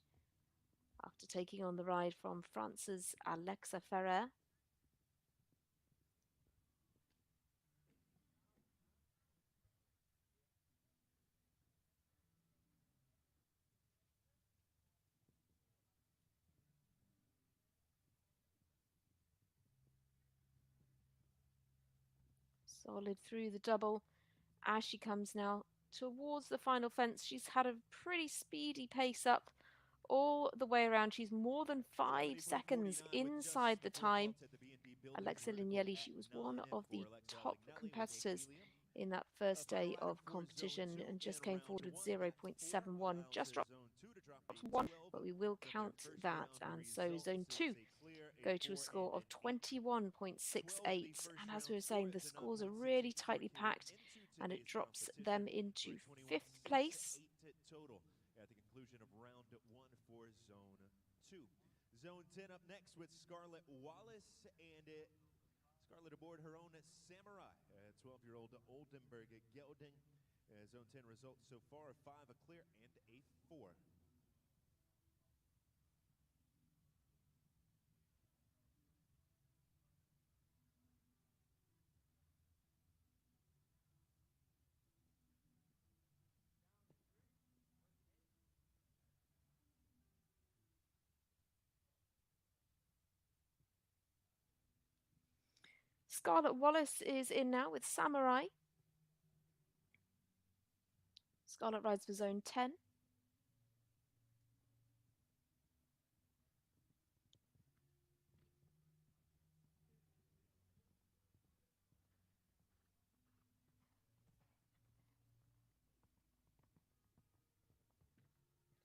after taking on the ride from France's Alexa Ferrer. Solid through the double as she comes now towards the final fence. She's had a pretty speedy pace up all the way around. She's more than 5 seconds inside the time. Alexa Lignelli, she was one of the top competitors in that first day of competition and just came forward with 0.71, just dropped 1, but we will count that. And so Zone 2 go to a score of 21.68. And as we were saying, the scores are really tightly packed, and it drops them into fifth place.
Total at the conclusion of round 1 for Zone 2. Zone 10 up next with Scarlett Wallace, and Scarlett aboard her own Samurai, 12-year-old Oldenburg gelding. Zone 10 results so far: 5 a clear and a 4.
Scarlett Wallace is in now with Samurai. Scarlett rides for Zone 10.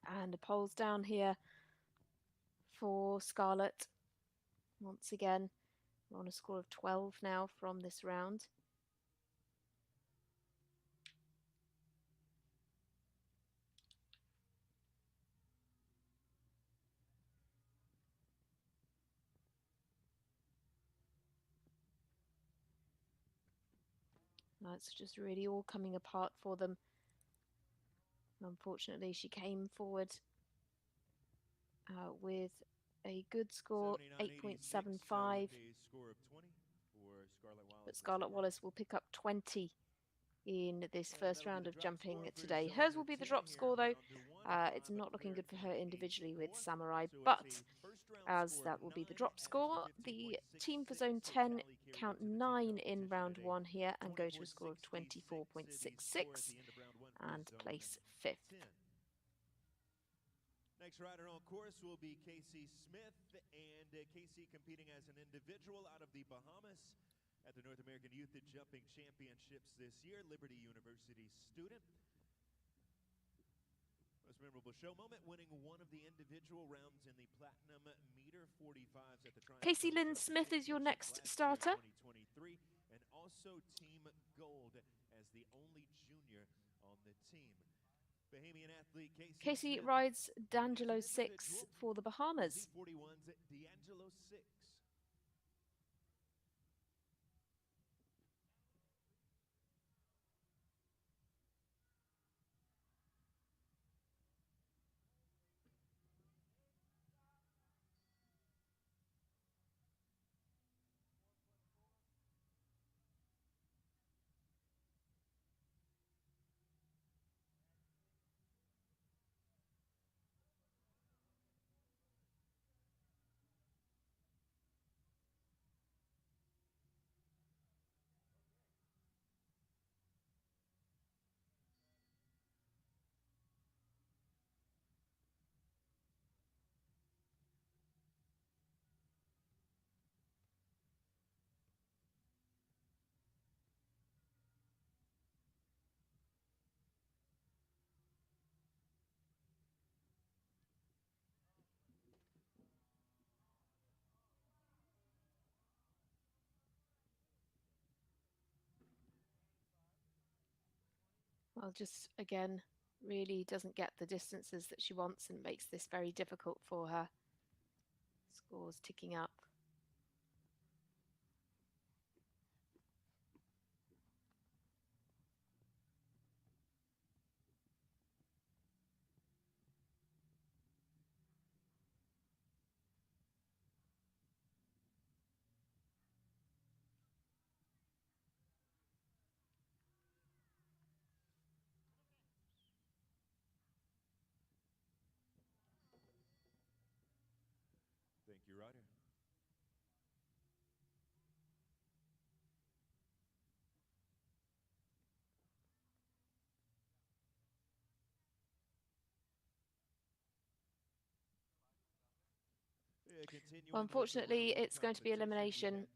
And the poles down here for Scarlett. Once again, we're on a score of 12 now from this round. It's just really all coming apart for them. Unfortunately, she came forward with a good score, 8.75. But Scarlett Wallace will pick up 20 in this first round of jumping today. Hers will be the drop score, though. It's not looking good for her individually with Samurai, but as that will be the drop score, the team for Zone 10 count 9 in round 1 here and go to a score of 24.66 and place 5th.
Next rider on course will be Casey Smith, and Casey competing as an individual out of the Bahamas at the North American Youth Jumping Championships this year. Liberty University student. Most memorable show moment, winning one of the individual rounds in the Platinum Meter 45s at the
Casey Lynn Smith is your next starter.
2023, and also Team Gold as the only junior on the team. Bahamian athlete
Casey rides D'Angelo 6 for the Bahamas.
41's D'Angelo 6.
Well, just again, really doesn't get the distances that she wants and makes this very difficult for her. Scores ticking up.
Thank you, rider.
Well, unfortunately, it's going to be elimination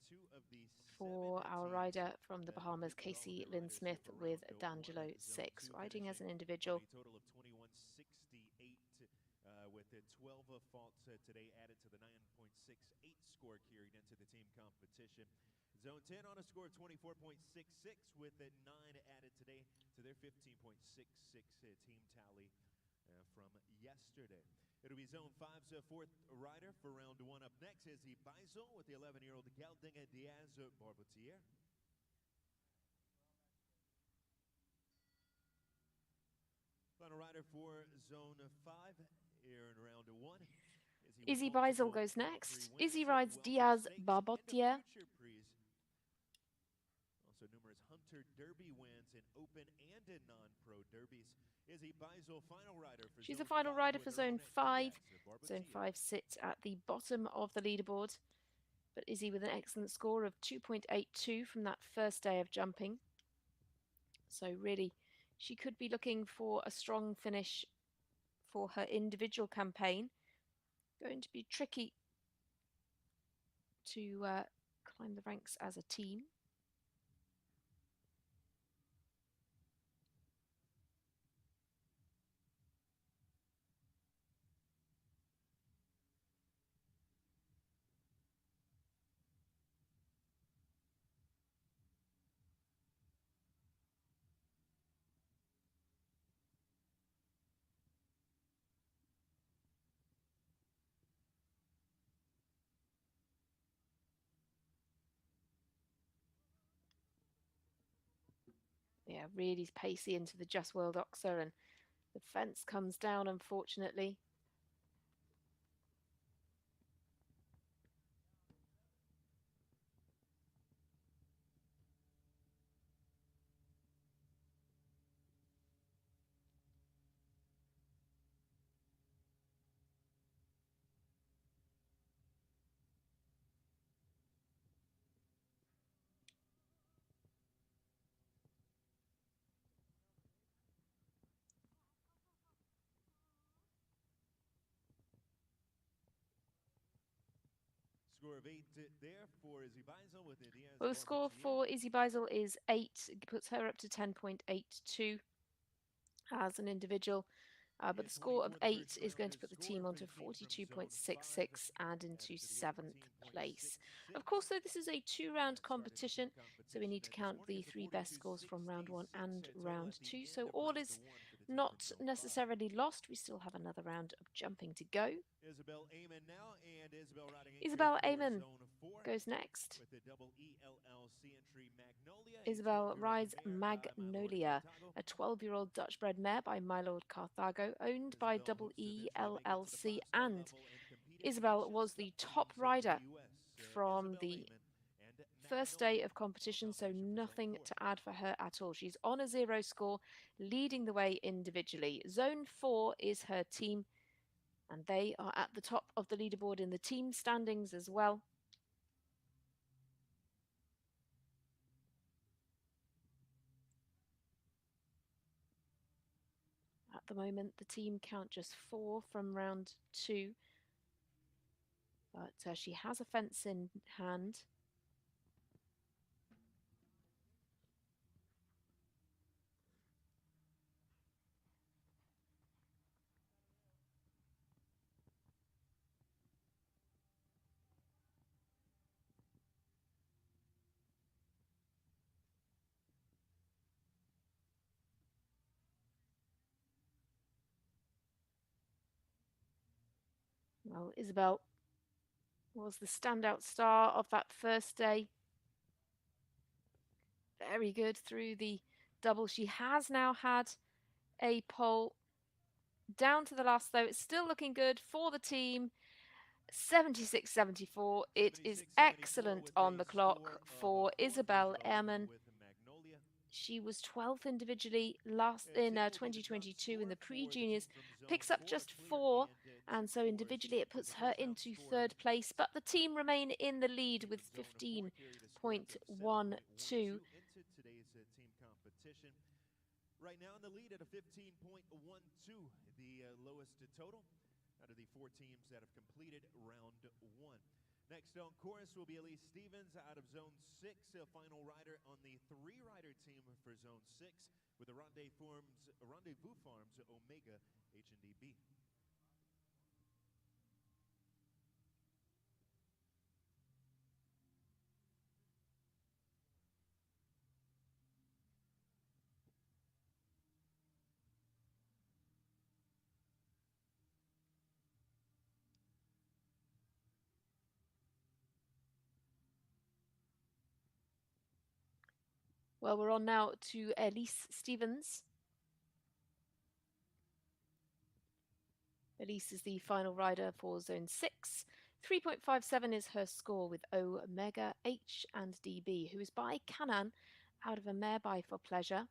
for our rider from the Bahamas, Casey Lynn Smith, with D'Angelo 6, riding as an individual.
A total of 2168 with 12 faults today added to the 9.68 score carried into the team competition. Zone 10 on a score of 24.66 with 9 added today to their 15.66 team tally from yesterday. It'll be Zone 5's fourth rider for round 1. Up next is the Beisel with the 11-year-old Galdinga Diaz Barbotier. Final rider for Zone 5 here in round 1.
Izzy Beisel goes next. Izzy rides Diaz Barbotier.
Also numerous Hunter Derby wins in open and in non-pro derbies. Izzy Beisel, final rider for
She's
Zone
the final
5
rider for Zone 5. Zone 5 sits at the bottom of the leaderboard. But Izzy with an excellent score of 2.82 from that first day of jumping. So really, she could be looking for a strong finish for her individual campaign. Going to be tricky to climb the ranks as a team. Yeah, really pacey into the Just World Oxer, and the fence comes down, unfortunately.
Score of 8 there for Izzy Beisel with Diaz.
Well, the score for Izzy Beisel is 8, puts her up to 10.82 as an individual. But the score of 8 is going to put the team onto 42.66 and into 7th place. Of course, though, this is a 2-round competition, so we need to count the 3 best scores from round 1 and round 2. So all is not necessarily lost. We still have another round of jumping to go.
Isabel Amon now, and Isabel riding
Isabel Amon goes next.
with the double ELLC entry Magnolia.
Isabel rides Magnolia, a 12-year-old Dutch-bred mare by My Lord Carthago, owned by double ELLC, and Isabel was the top rider from the first day of competition, so nothing to add for her at all. She's on a 0 score, leading the way individually. Zone 4 is her team, and they are at the top of the leaderboard in the team standings as well. At the moment, the team count just 4 from round 2, but she has a fence in hand. Well, Isabel was the standout star of that first day. Very good through the double. She has now had a pole down to the last, though. It's still looking good for the team. 76.74. It is excellent on the clock for Isabel Ehrman. She was 12th individually last in 2022 in the pre-juniors, picks up just 4, and so individually it puts her into 3rd place, but the team remain in the lead with 15.12.
Right now in the lead at a 15.12, the lowest total out of the 4 teams that have completed round 1. Next on course will be Elise Stevens out of Zone 6, final rider on the 3-rider team for Zone 6 with the Rendezvous Farms Omega H&DB.
Well, we're on now to Elise Stevens. Elise is the final rider for Zone 6. 3.57 is her score with Omega H and DB, who is by Canan out of a mare by For Pleasure.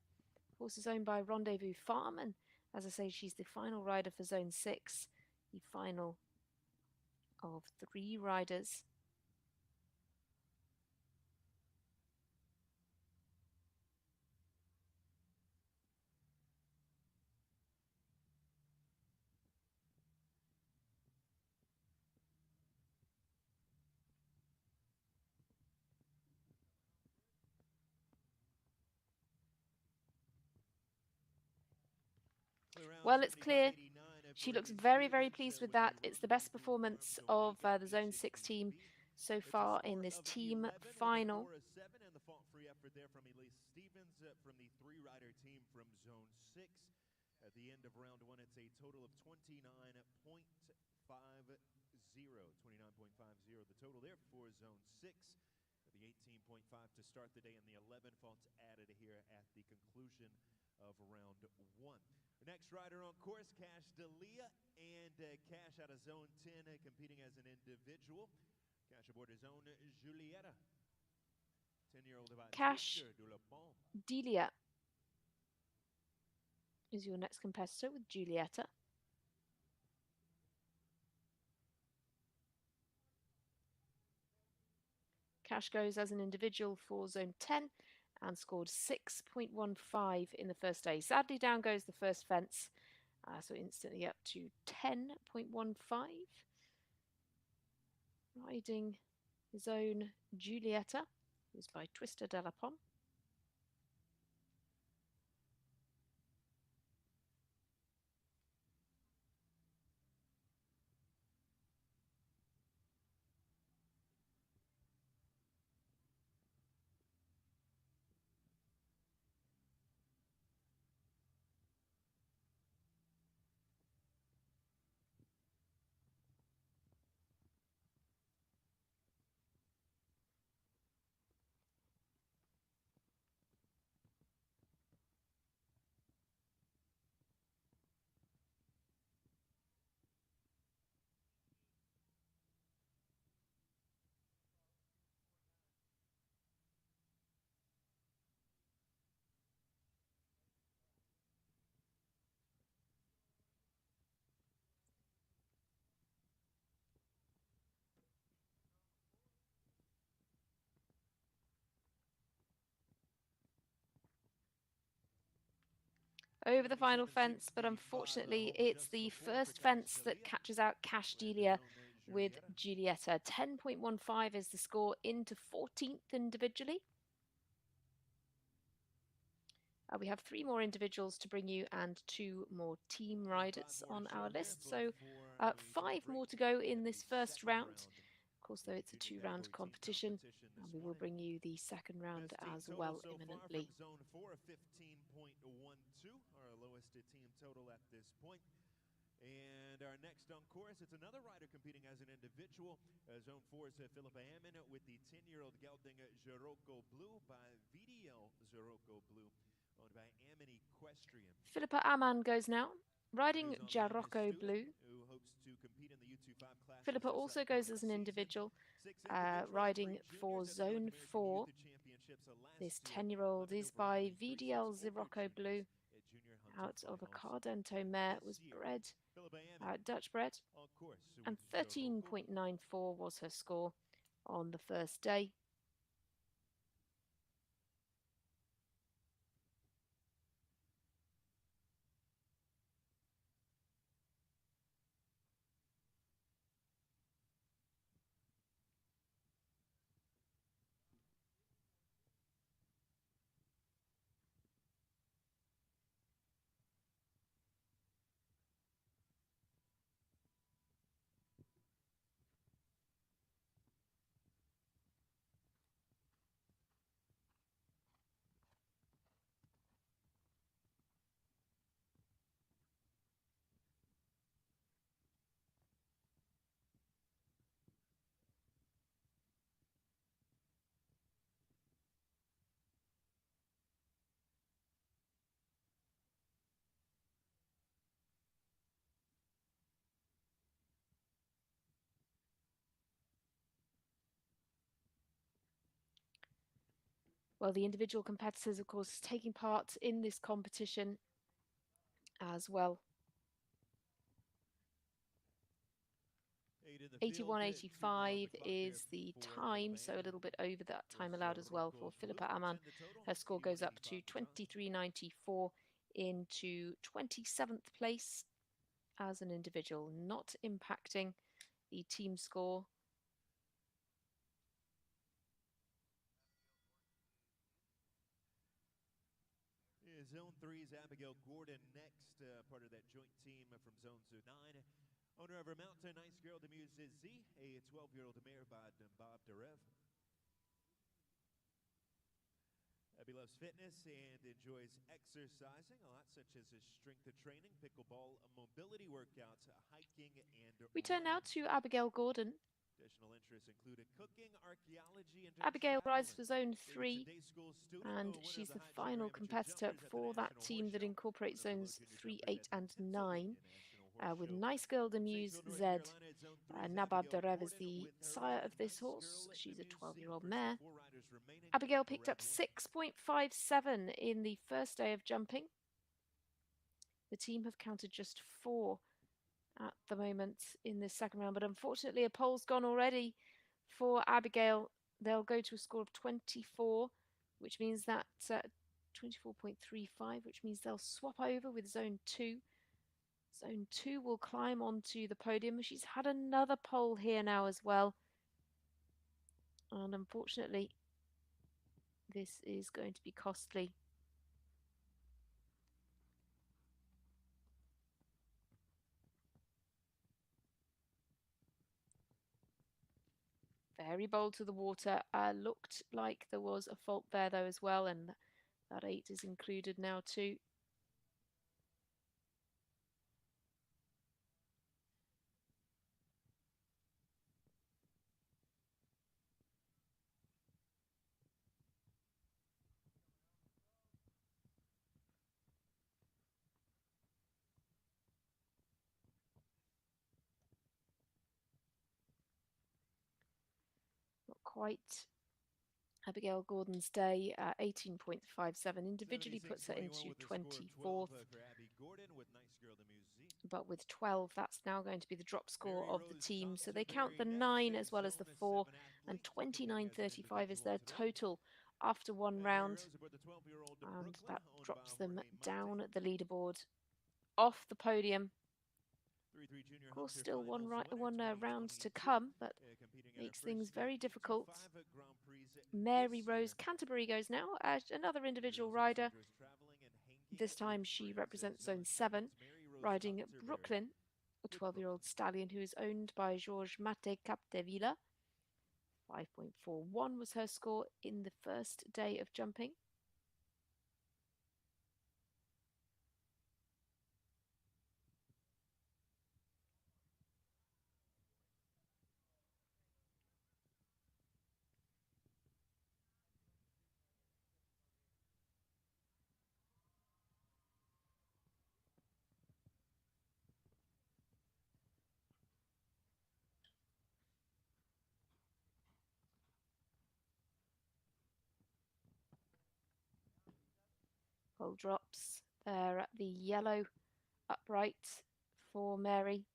Horse is owned by Rendezvous Farm, and as I say, she's the final rider for Zone 6, the final of 3 riders. Well, it's clear she looks very, very pleased with that. It's the best performance of the Zone 6 team so far in this team final.
And the fault-free effort there from Elise Stevens from the 3-rider team from Zone 6. At the end of round 1, it's a total of 29.50. 29.50 the total there for Zone 6. The The 18.5 to start the day and the 11 faults added here at the conclusion of round one. Our next rider on course, Cash D'Elia and Cash out of zone 10 competing as an individual. Cash aboard his own Julietta. 10-year-old about
Cash
Twister de la Bombe.
Delia is your next competitor with Julietta. Cash goes as an individual for zone 10 and scored 6.15 in the first day. Sadly, down goes the first fence, so instantly up to 10.15. Riding his own Julietta, who's by Twister de la Pomme. Over the final fence, but unfortunately it's the first fence that catches out Cash Delia with Julietta. 10.15 is the score into 14th individually. We have 3 more individuals to bring you and 2 more team riders on our list. So 5 more to go in this first round. Of course, though, it's a 2-round competition, and we will bring you the second round as well imminently.
From zone 4, 15.12, our lowest team total at this point. And our next on course, it's another rider competing as an individual. Zone 4 is Philippa Ammon with the 10-year-old gelding Girocco Blue by VDL Girocco Blue, owned by Ammon Equestrian.
Philippa Ammon goes now, riding Girocco Blue.
Who hopes to compete in the U25 class.
Philippa also goes as an individual, riding for Zone 4. This 10-year-old is by VDL Girocco Blue, out of a Cardento mare, was bred, Dutch bred, and 13.94 was her score on the first day. Well, the individual competitors, of course, taking part in this competition as well. 81.85 is the time, so a little bit over that time allowed as well for Philippa Ammon. Her score goes up to 23.94 into 27th place as an individual, not impacting the team score.
Zone 3's Abigail Gordon next, part of that joint team from Zone 9. Owner of her Mountain Nice Girl de Muse Z, a 12-year-old mare by Bob Derev. Abby loves fitness and enjoys exercising a lot, such as strength training, pickleball, mobility workouts, hiking, and
we turn now to Abigail Gordon.
Additional interests include
Abigail rides for zone 3, and she's the final competitor for that team that incorporates zones 3, 8, and 9. With Nice Girl de Muse Z. Nabab Darev is the sire of this horse. She's a 12-year-old mare. Abigail picked up 6.57 in the first day of jumping. The team have counted just 4 at the moment in this second round, but unfortunately a pole's gone already for Abigail. They'll go to a score of 24, which means that 24.35, which means they'll swap over with zone 2. Zone 2 will climb onto the podium. She's had another pole here now as well, and unfortunately this is going to be costly. Very bold to the water. Looked like there was a fault there though as well, and that 8 is included now too. Not quite Abigail Gordon's day. 18.57 individually puts her into 24th. But with 12, that's now going to be the drop score of the team. So they count the 9 as well as the 4, and 29.35 is their total after one round. And that drops them down the leaderboard, off the podium. Of course, still one round to come, but makes things very difficult. Mary Rose Canterbury goes now as another individual rider. This time she represents Zone 7, riding Brooklyn, a 12-year-old stallion who is owned by Georges Mate Capdevila. 5.41 was her score in the first day of jumping. Pole drops there at the yellow upright for Mary.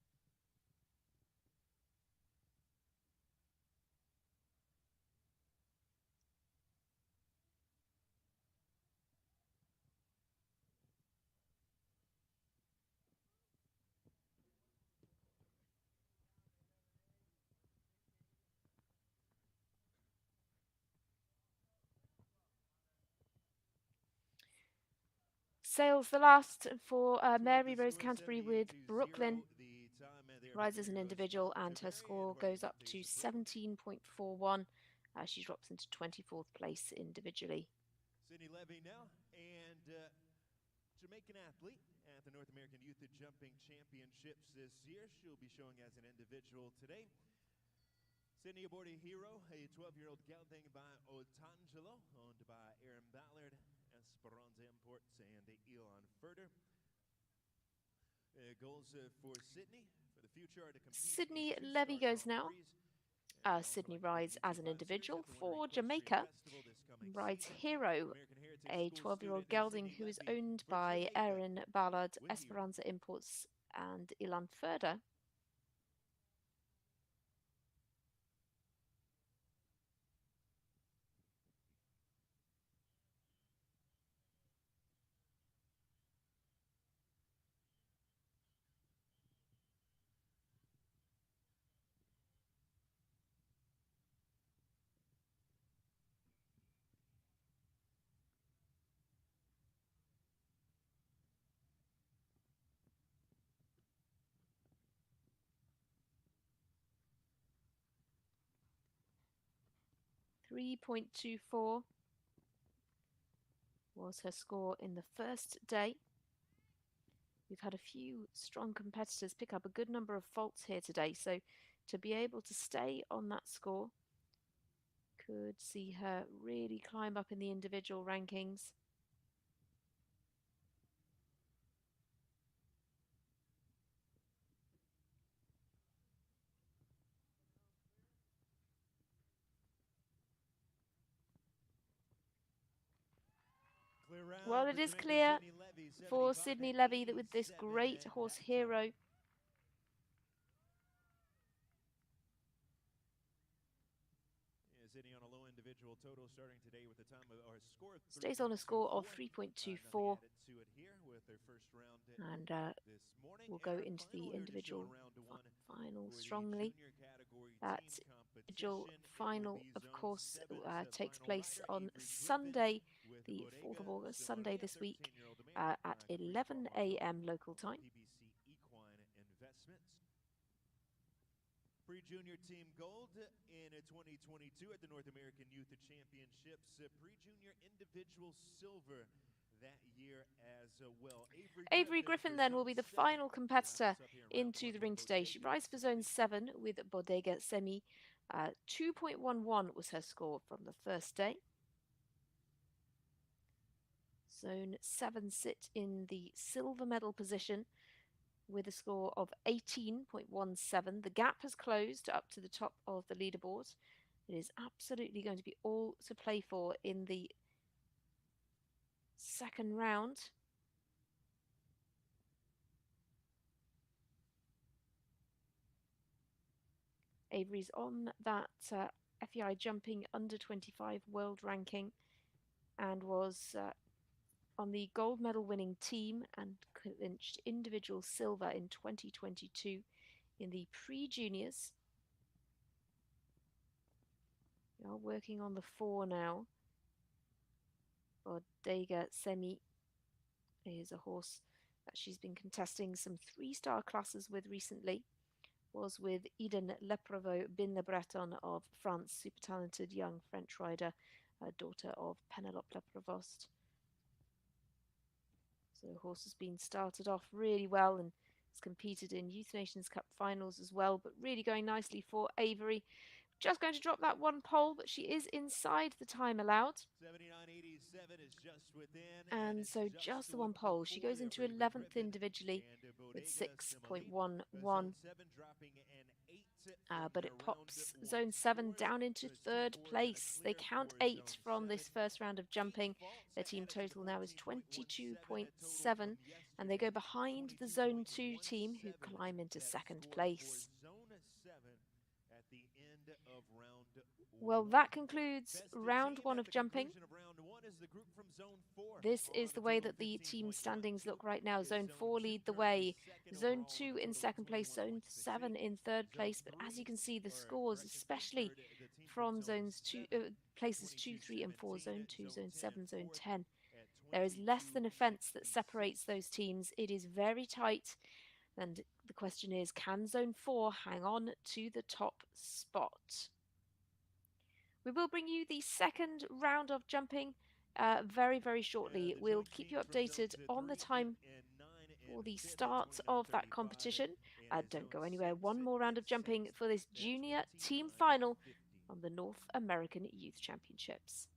Sails the last for Mary Rose Canterbury with Brooklyn. Rides as an individual, and her score goes up to 17.41. She drops into 24th place individually.
Sydney Levy now, and Jamaican athlete at the North American Youth Jumping Championships this year. She'll be showing as an individual today. Sydney aboard a Hero, a 12-year-old gelding by Otangelo, owned by Aaron Ballard, Esperanza Imports, and Elon Furter. Goals for Sydney for the future are to compete.
Sydney Levy goes now. Sydney rides as an individual for Jamaica. Rides Hero, a 12-year-old gelding who is owned by Aaron Ballard, Esperanza Imports, and Elon Furter. .24 was her score in the first day. We've had a few strong competitors pick up a good number of faults here today, so to be able to stay on that score Could see her really climb up in the individual rankings. Well, it is clear for Sydney Levy that with this great horse Hero.
Sitting on a low individual total starting today with a time of, or a score of
Stays on a score of 3.24. And we'll go into the individual final strongly. That individual final, of course, takes place on Sunday, the 4th of August, Sunday this week, at 11 a.m. local time.
Pre-junior team gold in 2022 at the North American Youth Championships. Pre-junior individual silver that year as well.
Avery Griffin then will be the final competitor into the ring today. She rides for zone 7 with Bodega Semi. 2.11 was her score from the first day. Zone 7 sit in the silver medal position with a score of 18.17. The gap has closed up to the top of the leaderboard. It is absolutely going to be all to play for in the second round. Avery's on that FEI jumping under 25 world ranking and was on the gold medal winning team and clinched individual silver in 2022 in the pre-juniors. We are working on the 4 now. Bodega Semi is a horse that she's been contesting some 3-star classes with recently. Was with Eden Lepreveau Bin Le Breton of France, super talented young French rider, daughter of Penelope Leprevost. So the horse has been started off really well and has competed in Youth Nations Cup finals as well, but really going nicely for Avery. Just going to drop that one pole, but she is inside the time allowed.
79.87 is just within.
And so just the one pole. She goes into 11th individually with 6.11. But it pops zone 7 down into 3rd place. They count 8 from this first round of jumping. Their team total now is 22.7, and they go behind the zone 2 team, who climb into 2nd place. Well, that concludes round 1 of jumping. This is the way that the team standings look right now. Zone 4 lead the way. Zone 2 in 2nd place. Zone 7 in 3rd place. But as you can see, the scores, especially from zones 2, places 2, 3, and 4, Zone 2, Zone 7, Zone 10, there is less than a fence that separates those teams. It is very tight. And the question is, can Zone 4 hang on to the top spot? We will bring you the second round of jumping very, very shortly. We'll keep you updated on the time for the start of that competition. Don't go anywhere. One more round of jumping for this junior team final on the North American Youth Championships.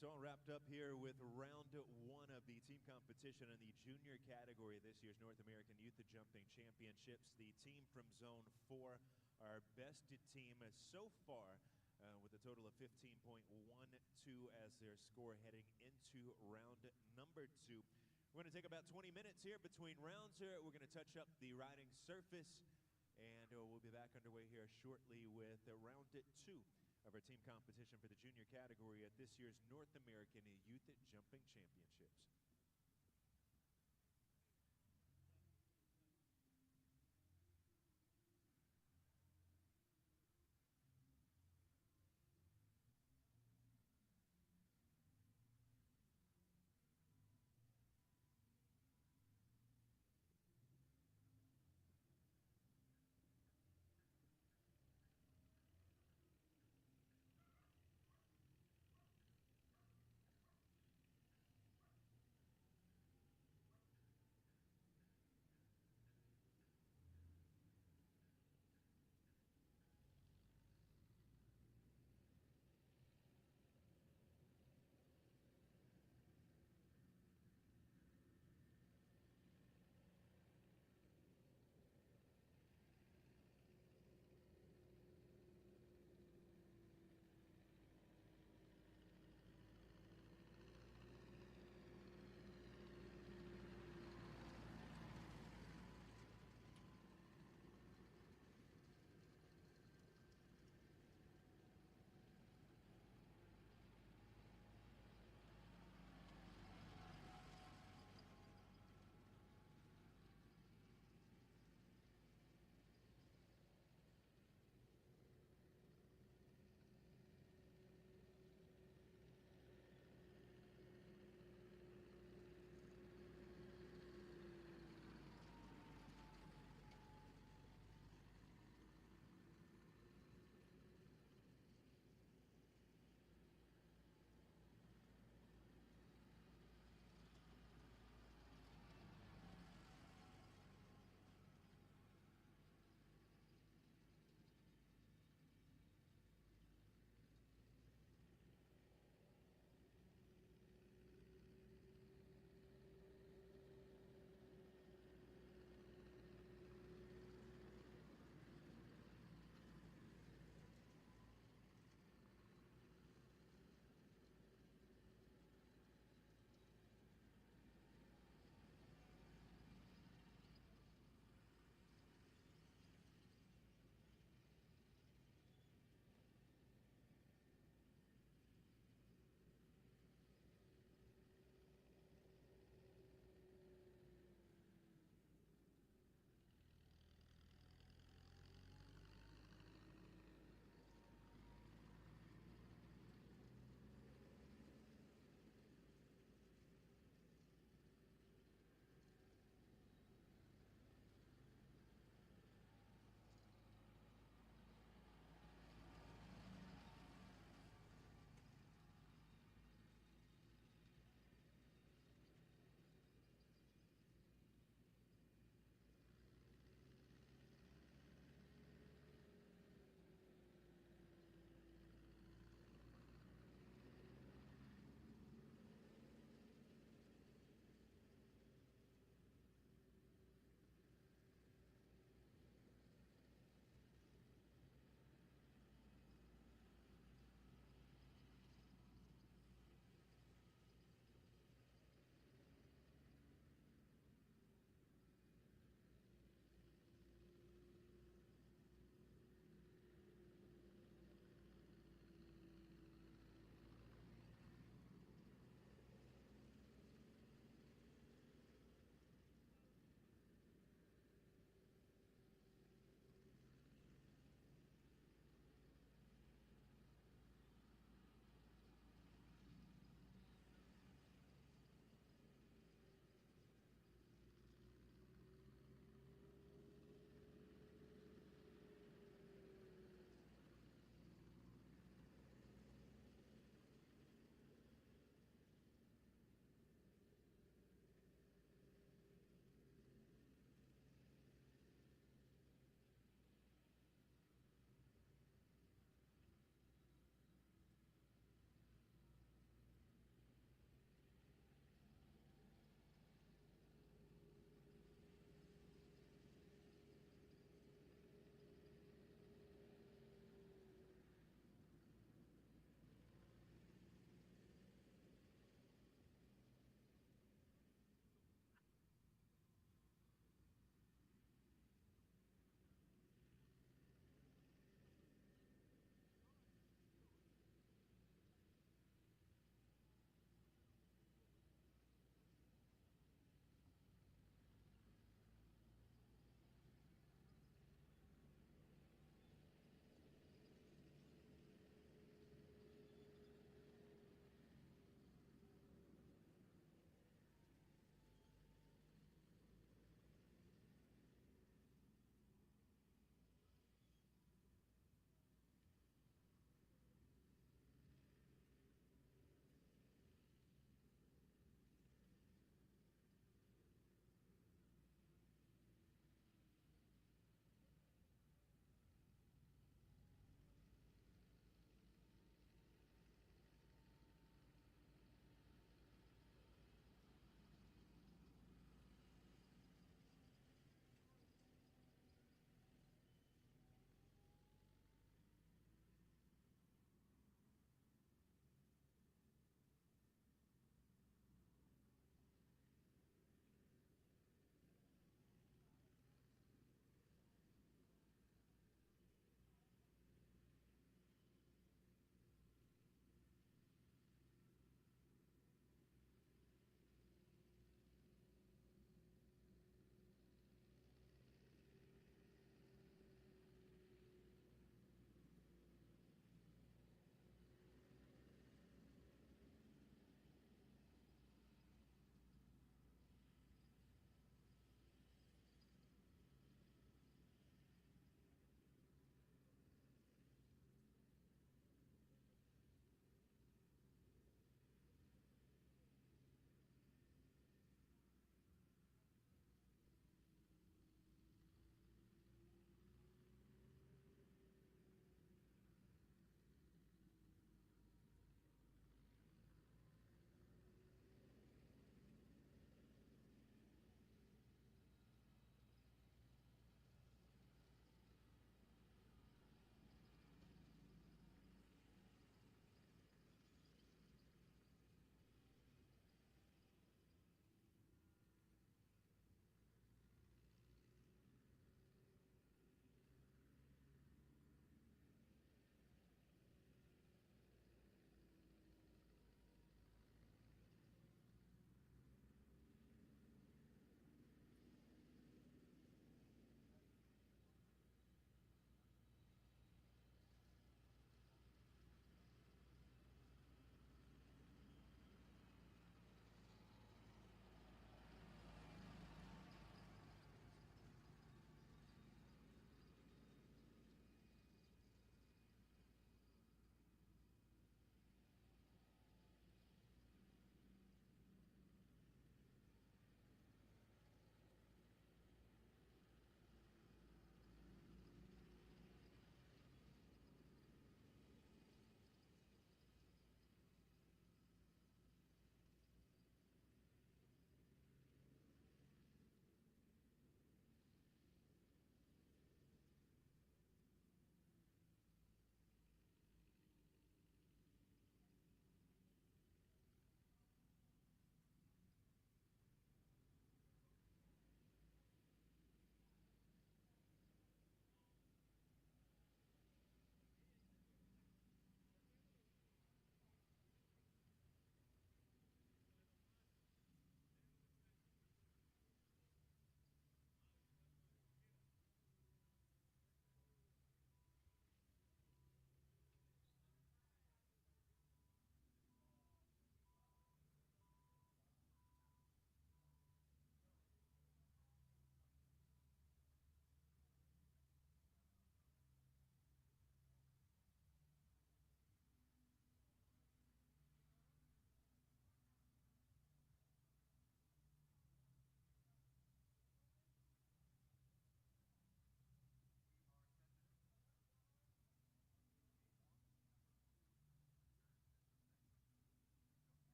It's all wrapped up here with round 1 of the team competition in the junior category this year's North American Youth Jumping Championships. The team from Zone 4, our best team so far, with a total of 15.12 as their score heading into round number 2. We're going to take about 20 minutes here between rounds here. We're going to touch up the riding surface, and we'll be back underway here shortly with round 2 of our team competition for the junior category at this year's North American Youth Jumping Championships.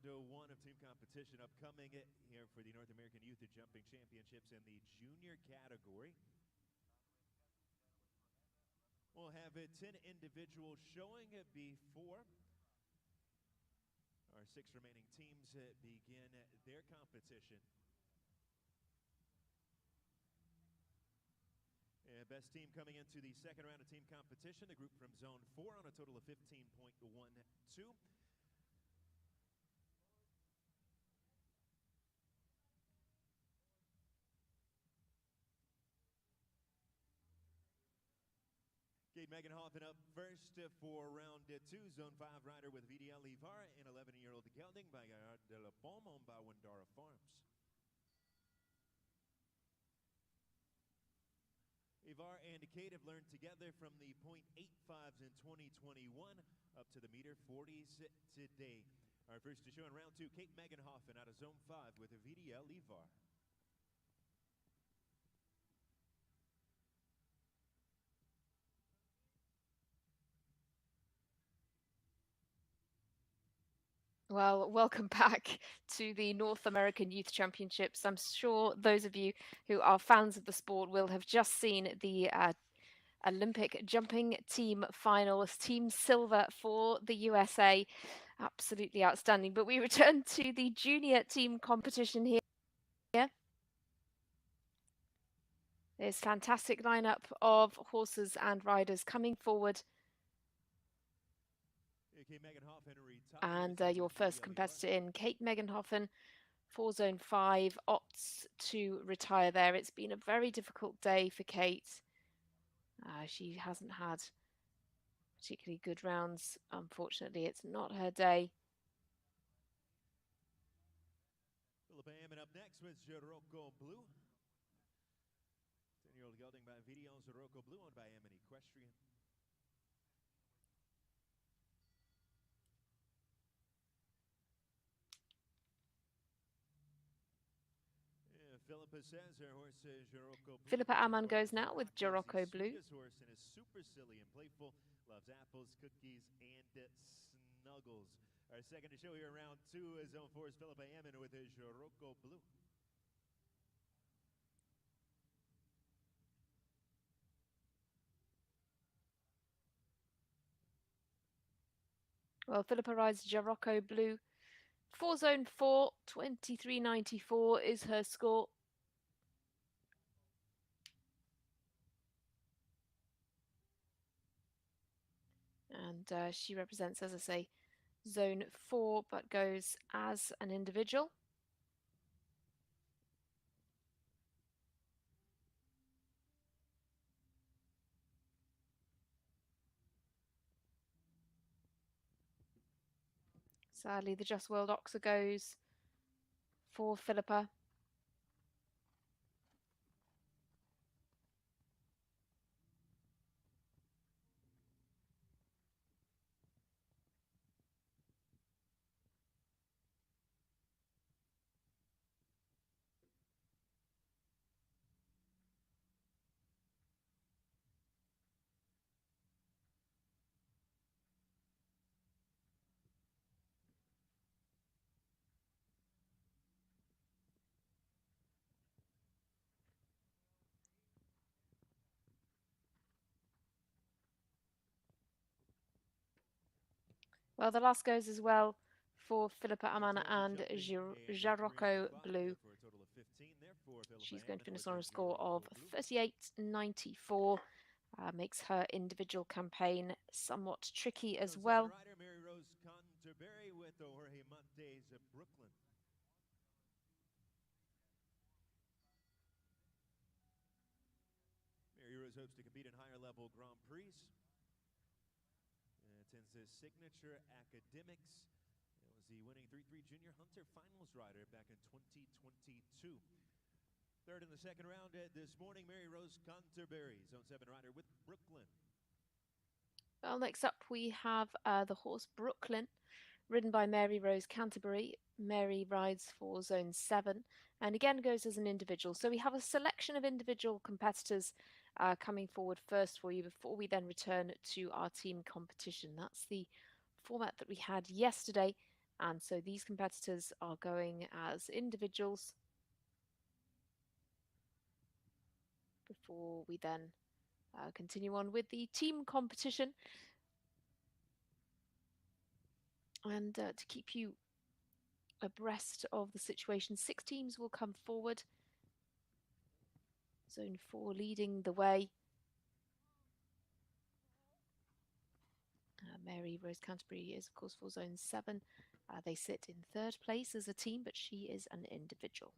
one of team competition upcoming here for the North American Youth Jumping Championships in the junior category. We'll have 10 individuals showing before our 6 remaining teams begin their competition. Best team coming into the second round of team competition, the group from Zone 4 on a total of 15.12. Kate Meganhoffen up first for round 2. Zone 5 rider with VDL Ivar and 11-year-old gelding by Gerard de la Pomme owned by Wandara Farms. Ivar and Kate have learned together from the .85s in 2021 up to the meter 40s today. Our first to show in round 2, Kate Meganhoffen out of Zone 5 with a VDL Ivar.
Well, welcome back to the North American Youth Championships. I'm sure those of you who are fans of the sport will have just seen the Olympic jumping team finals, Team Silver for the USA. Absolutely outstanding. But we return to the junior team competition here. There's a fantastic lineup of horses and riders coming forward. And your first competitor in, Kate Meganhoffen, for Zone 5, opts to retire there. It's been a very difficult day for Kate. She hasn't had particularly good rounds. Unfortunately, it's not her day.
Philippa Ammon up next with Jiroko Blue. 10-year-old gelding by VDL Jiroko Blue owned by Ammon Equestrian. Philippa says her horse Jiroko Blue.
Philippa Ammon goes now with Jiroko Blue.
His horse and is super silly and playful. Loves apples, cookies, and snuggles. Our second to show here in round 2 is Zone 4's Philippa Ammon with his Jiroko Blue.
Well, Philippa rides Jiroko Blue. For Zone 4, 23.94 is her score. And she represents, as I say, Zone 4, but goes as an individual. Sadly, the Just World Oxer goes for Philippa. Well, the last goes as well for Philippa Ammon and Jiroko Blue. She's going to finish on a score of 38.94. Makes her individual campaign somewhat tricky as well.
Mary Rose Canterbury with Jorge Montes of Brooklyn. Mary Rose hopes to compete in higher level Grand Prix. Attends his signature academics. It was the winning 3-3 Junior Hunter Finals rider back in 2022. Third in the second round this morning, Mary Rose Canterbury, Zone 7 rider with Brooklyn.
Well, next up we have the horse Brooklyn, ridden by Mary Rose Canterbury. Mary rides for Zone 7 and again goes as an individual. So we have a selection of individual competitors coming forward first for you before we then return to our team competition. That's the format that we had yesterday, And so these competitors are going as individuals before we then continue on with the team competition. And to keep you abreast of the situation, 6 teams will come forward. Zone 4 leading the way. Mary Rose Canterbury is, of course, for Zone 7. They sit in 3rd place as a team, but she is an individual.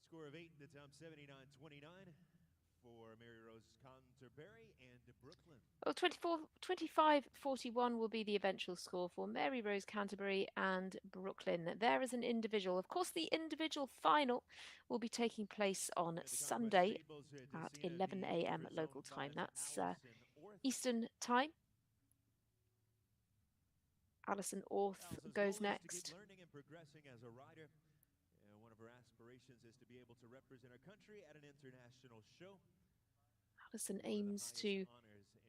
Score of 8 in the time, 79-29 for Mary Rose Canterbury and Brooklyn.
Well, 25-41 will be the eventual score for Mary Rose Canterbury and Brooklyn. There is an individual. Of course, the individual final will be taking place on Sunday at 11 a.m. local time. That's Eastern time. Alison Orth goes next.
Learning and progressing as a rider. One of her aspirations is to be able to represent her country at an international show.
Alison aims to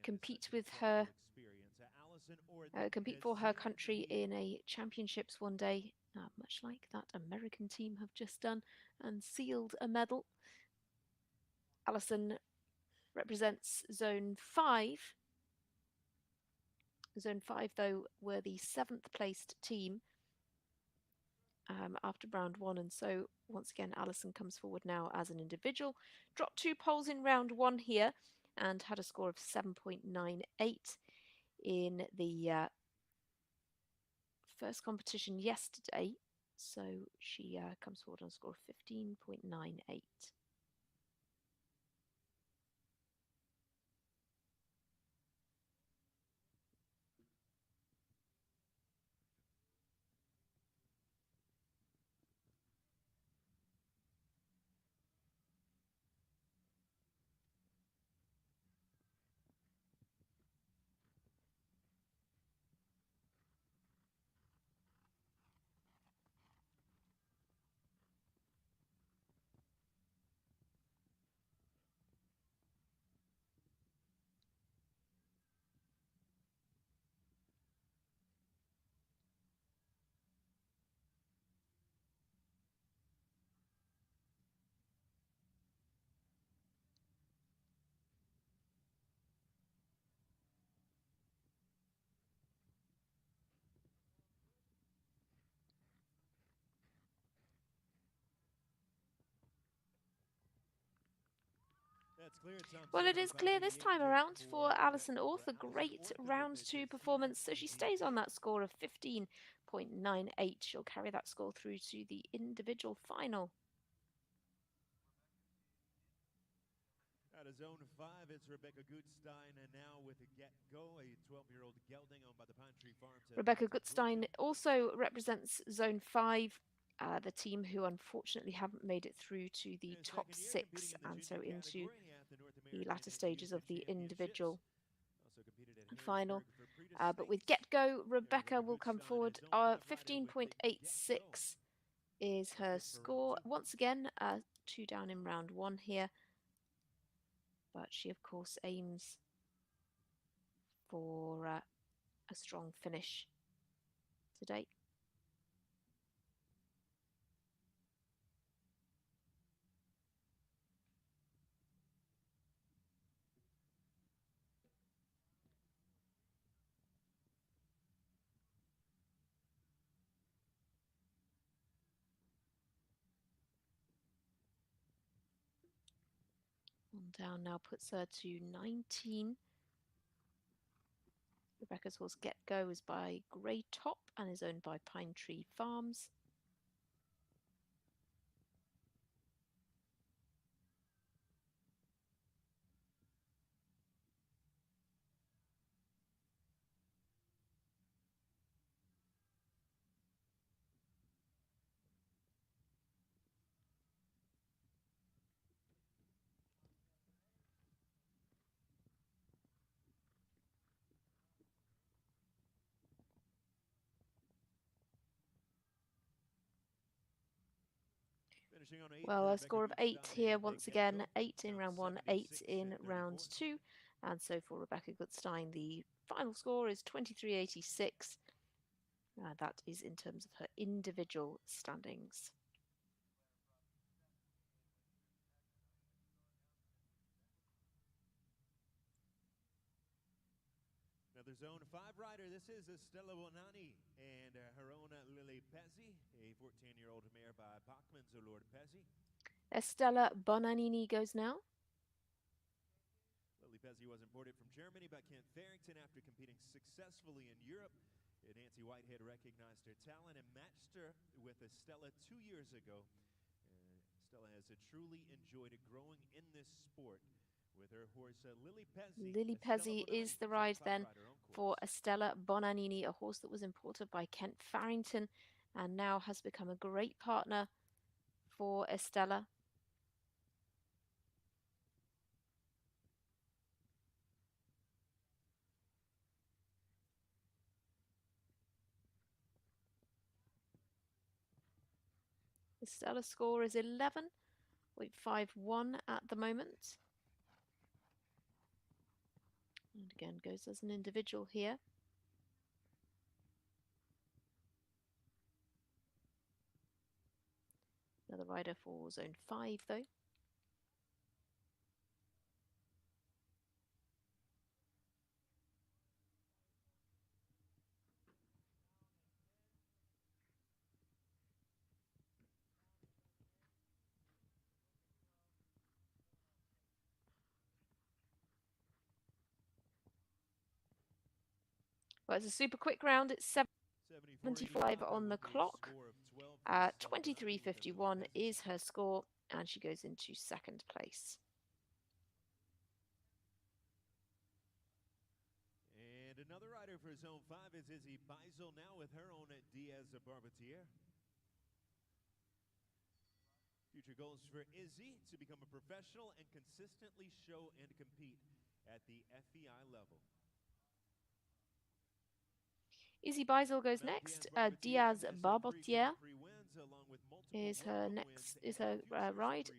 compete with her, compete for her country in a championships one day, much like that American team have just done and sealed a medal. Alison represents Zone 5. Zone 5, though, were the 7th placed team after round 1, and so once again Alison comes forward now as an individual. Dropped 2 poles in round 1 here and had a score of 7.98 in the first competition yesterday, so she comes forward on a score of 15.98. Well, it is clear this time around for Alison Orth, a great round 2 performance, so she stays on that score of 15.98. She'll carry that score through to the individual final.
Out of Zone 5, it's Rebecca Gutstein, and now with a Get Go, a 12-year-old gelding owned by the Pine Tree Farm.
Rebecca Gutstein also represents Zone 5, the team who unfortunately haven't made it through to the top 6 and so into the latter stages of the individual final. But with Get Go, Rebecca will come forward. 15.86 is her score. Once again, 2 down in round 1 here. But she, of course, aims for a strong finish today. On down now puts her to 19. Rebecca's horse Get Go is by Grey Top and is owned by Pine Tree Farms.
Finishing on 8
Well,
for
a
Rebecca
score of 8
Gutstein
here
and
once
Nick
again.
Getko.
8 in
Count
round 1, 8 in
76
round
34.
2. And so for Rebecca Gutstein, the final score is 23.86. That is in terms of her individual standings.
Another Zone 5 rider. This is Estella Bonani and her own Lily Pezzi, a 14-year-old mare by Bachman's Lord Pezzi.
Estella Bonanini goes now.
Lily Pezzi was imported from Germany by Kent Farrington after competing successfully in Europe. Nancy Whitehead recognized her talent and matched her with Estella 2 years ago. Estella has truly enjoyed growing in this sport with her horse Lily Pezzi.
Lily Pezzi is the ride then for Estella Bonanini, a horse that was imported by Kent Farrington and now has become a great partner for Estella. Estella's score is 11.51 at the moment. And again, goes as an individual here. Another rider for Zone 5, though. Well, it's a super quick round. It's 75 on the clock. 23.51 is her score, and she goes into second place.
And another rider for Zone 5 is Izzy Beisel, now with her own Diaz Barbatier. Future goals for Izzy to become a professional and consistently show and compete at the FEI level.
Izzy Beisel goes next. Diaz Barbotier is her ride.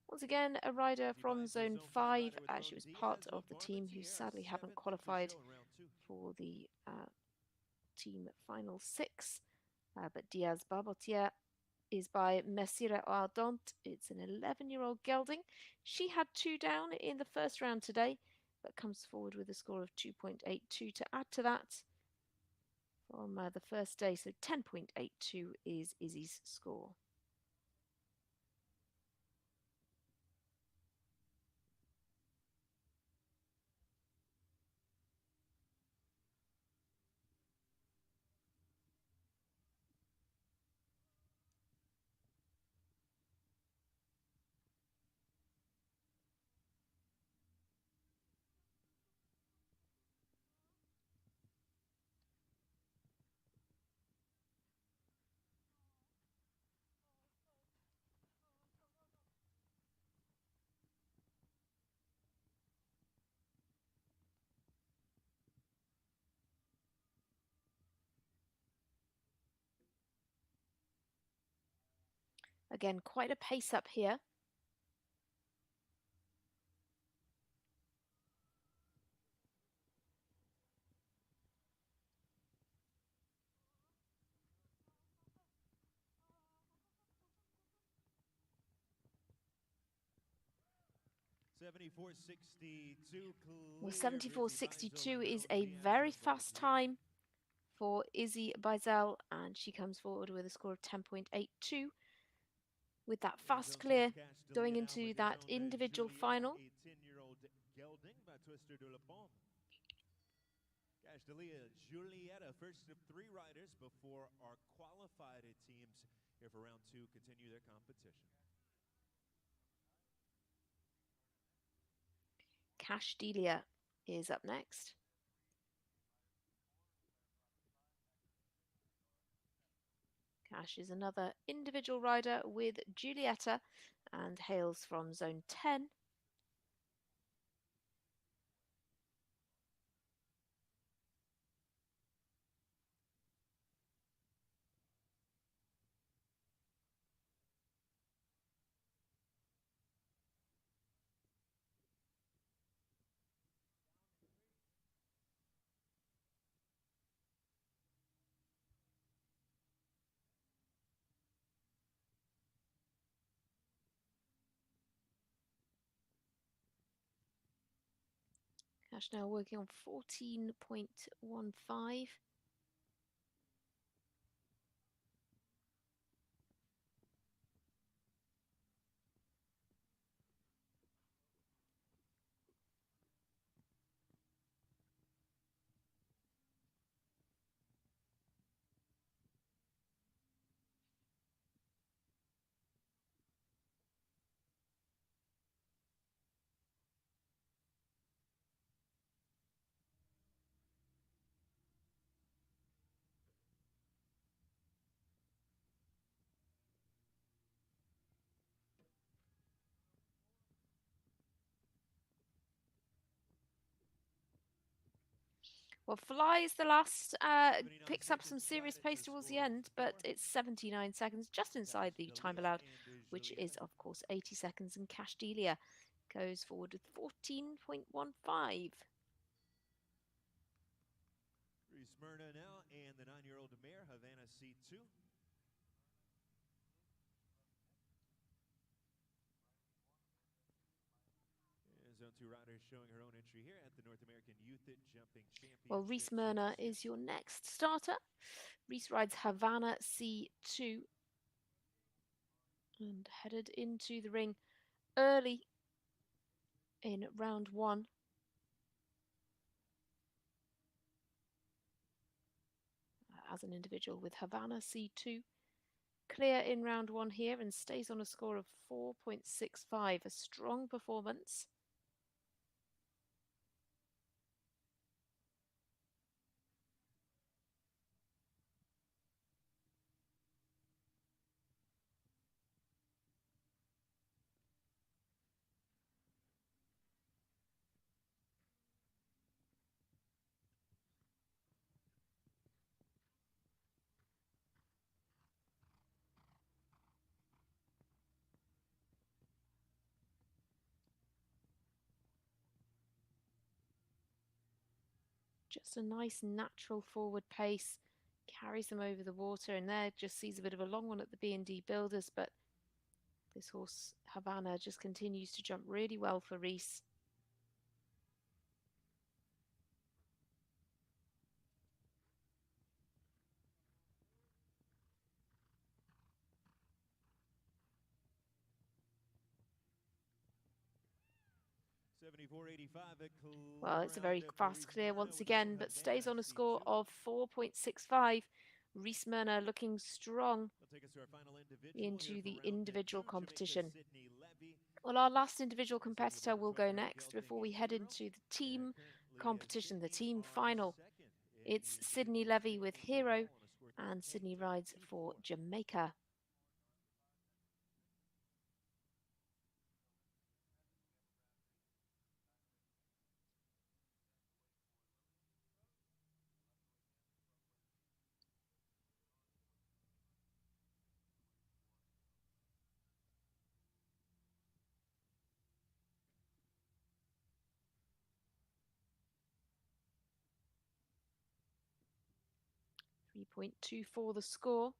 Once again, a rider from Zone 5. She was part of the team who sadly haven't qualified for the team final 6. But Diaz Barbotier is by Messire Ardent. It's an 11-year-old gelding. She had 2 down in the first round today, but comes forward with a score of 2.82 to add to that from the first day. So 10.82 is Izzy's score. Again, quite a pace up here. Well, 74.62 is a very fast time for Izzy Beisel, and she comes forward with a score of 10.82. With that fast clear going into that individual final.
Julietta, first of 3 riders before our qualified teams here for round 2 continue their competition.
Cash Delia is up next. Cash is another individual rider with Julietta and hails from Zone 10. Ash now working on 14.15. Well, flies the last, picks up some serious pace towards the end, but it's 79 seconds, just inside the time allowed, which is, of course, 80 seconds. And Cash Delia goes forward with 14.15.
Smyrna now, and the 9-year-old mare, Havana C2. Zone 2 rider showing her own entry here at the North American Youth Jumping Championship.
Well, Reese Myrna is your next starter. Reese rides Havana C2 and headed into the ring early in round 1. As an individual with Havana C2. Clear in round 1 here and stays on a score of 4.65. A strong performance. Just a nice natural forward pace, carries them over the water, and there just sees a bit of a long one at the B&D Builders, but this horse Havana just continues to jump really well for Reese. Well, it's a very fast clear once again, but stays on a score of 4.65. Reese Myrna looking strong into the individual competition. Well, our last individual competitor will go next before we head into the team competition, the team final. It's Sydney Levy with Hero, and Sydney rides for Jamaica. .24 the score.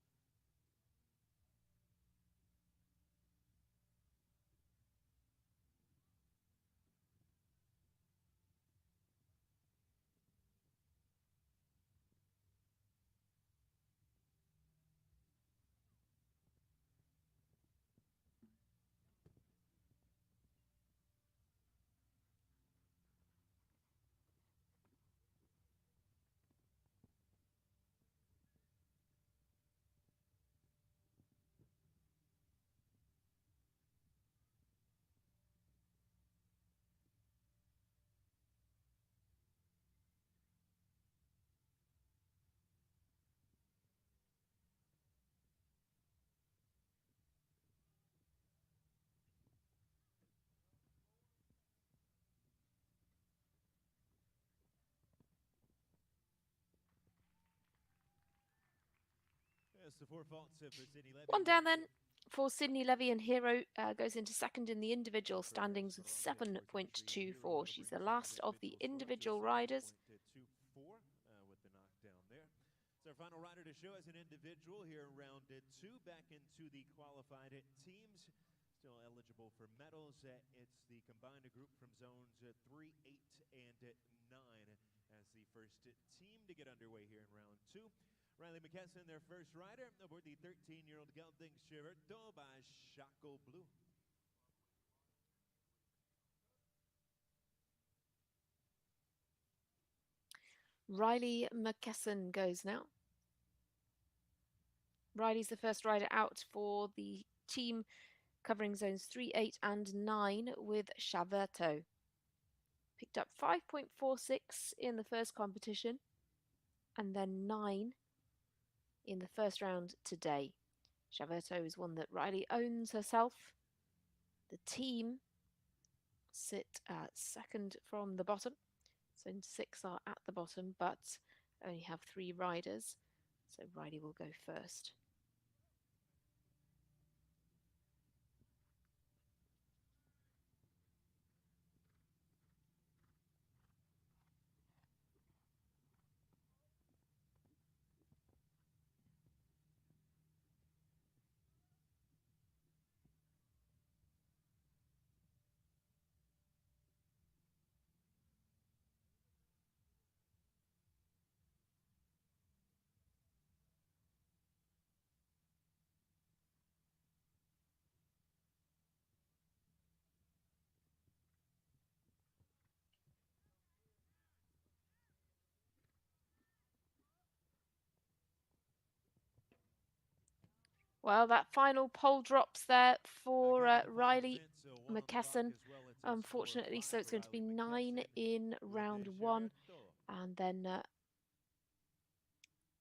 One down then for Sydney Levy, and Hero goes into second in the individual standings with 7.24. She's the last of the individual riders.
Our final rider to show as an individual here in round 2, back into the qualified teams. Still eligible for medals. It's the combined group from zones 3, 8, and 9 as the first team to get underway here in round 2. Riley McKesson, their first rider, aboard the 13-year-old gelding Chiverto by Chaco Blue.
Riley McKesson goes now. Riley's the first rider out for the team covering zones 3, 8 and 9 with Chaverto. Picked up 5.46 in the first competition and then 9 in the first round today. Chaverto is one that Riley owns herself. The team sit at second from the bottom. Zone 6 are at the bottom, but only have 3 riders. So Riley will go first. Well, that final pole drops there for Riley McKesson, unfortunately. So it's going to be 9 in round 1 and then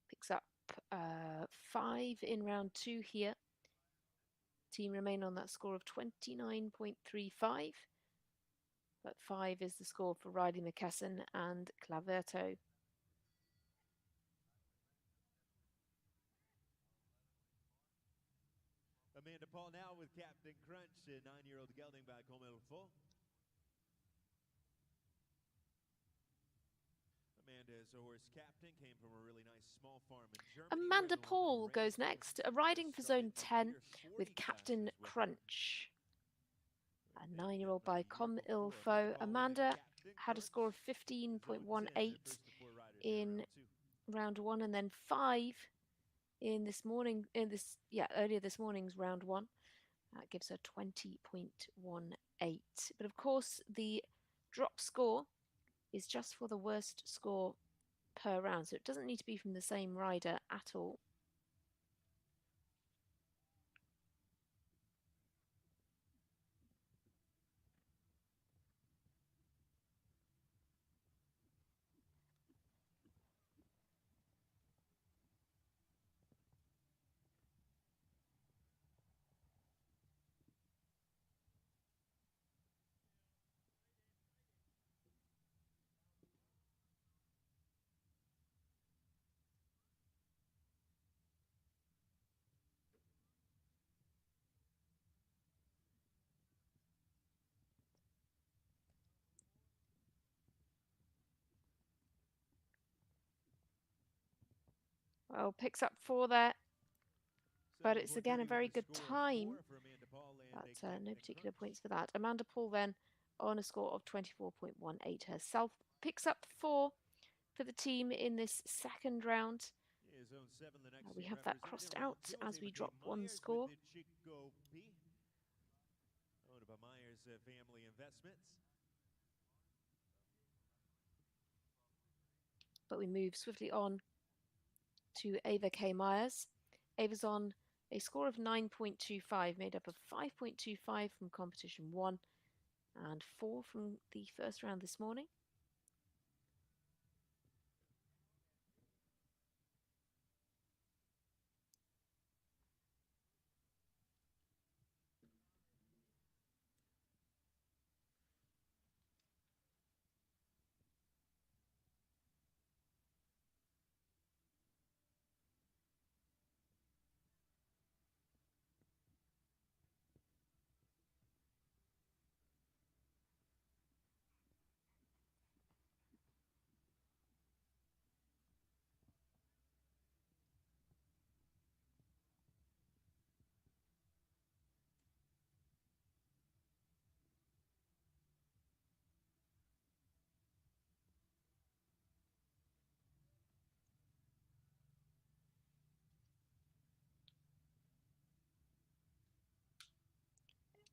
picks up 5 in round 2 here. Team remain on that score of 29.35. But 5 is the score for Riley McKesson and Claverto.
Amanda Paul now with Captain Crunch, a 9-year-old gelding by Comme Il Faut. Amanda is a horse captain, came from a really nice small farm in Germany.
Amanda Paul goes next, riding for zone 10 with Captain Crunch. A 9-year-old by Comme Il Faut. Amanda had a score of 15.18 in round 1 and then 5 in this morning, earlier this morning's round 1. That gives her 20.18. But of course, the drop score is just for the worst score per round, so it doesn't need to be from the same rider at all. Well, picks up 4 there, but it's again a very good time, but no particular points for that. Amanda Paul then on a score of 24.18 herself. Picks up 4 for the team in this second round. We have that crossed out as we drop 1 score.
Owned by Myers Family Investments.
But we move swiftly on to Ava K. Myers. Ava's on a score of 9.25, made up of 5.25 from competition 1 and 4 from the first round this morning.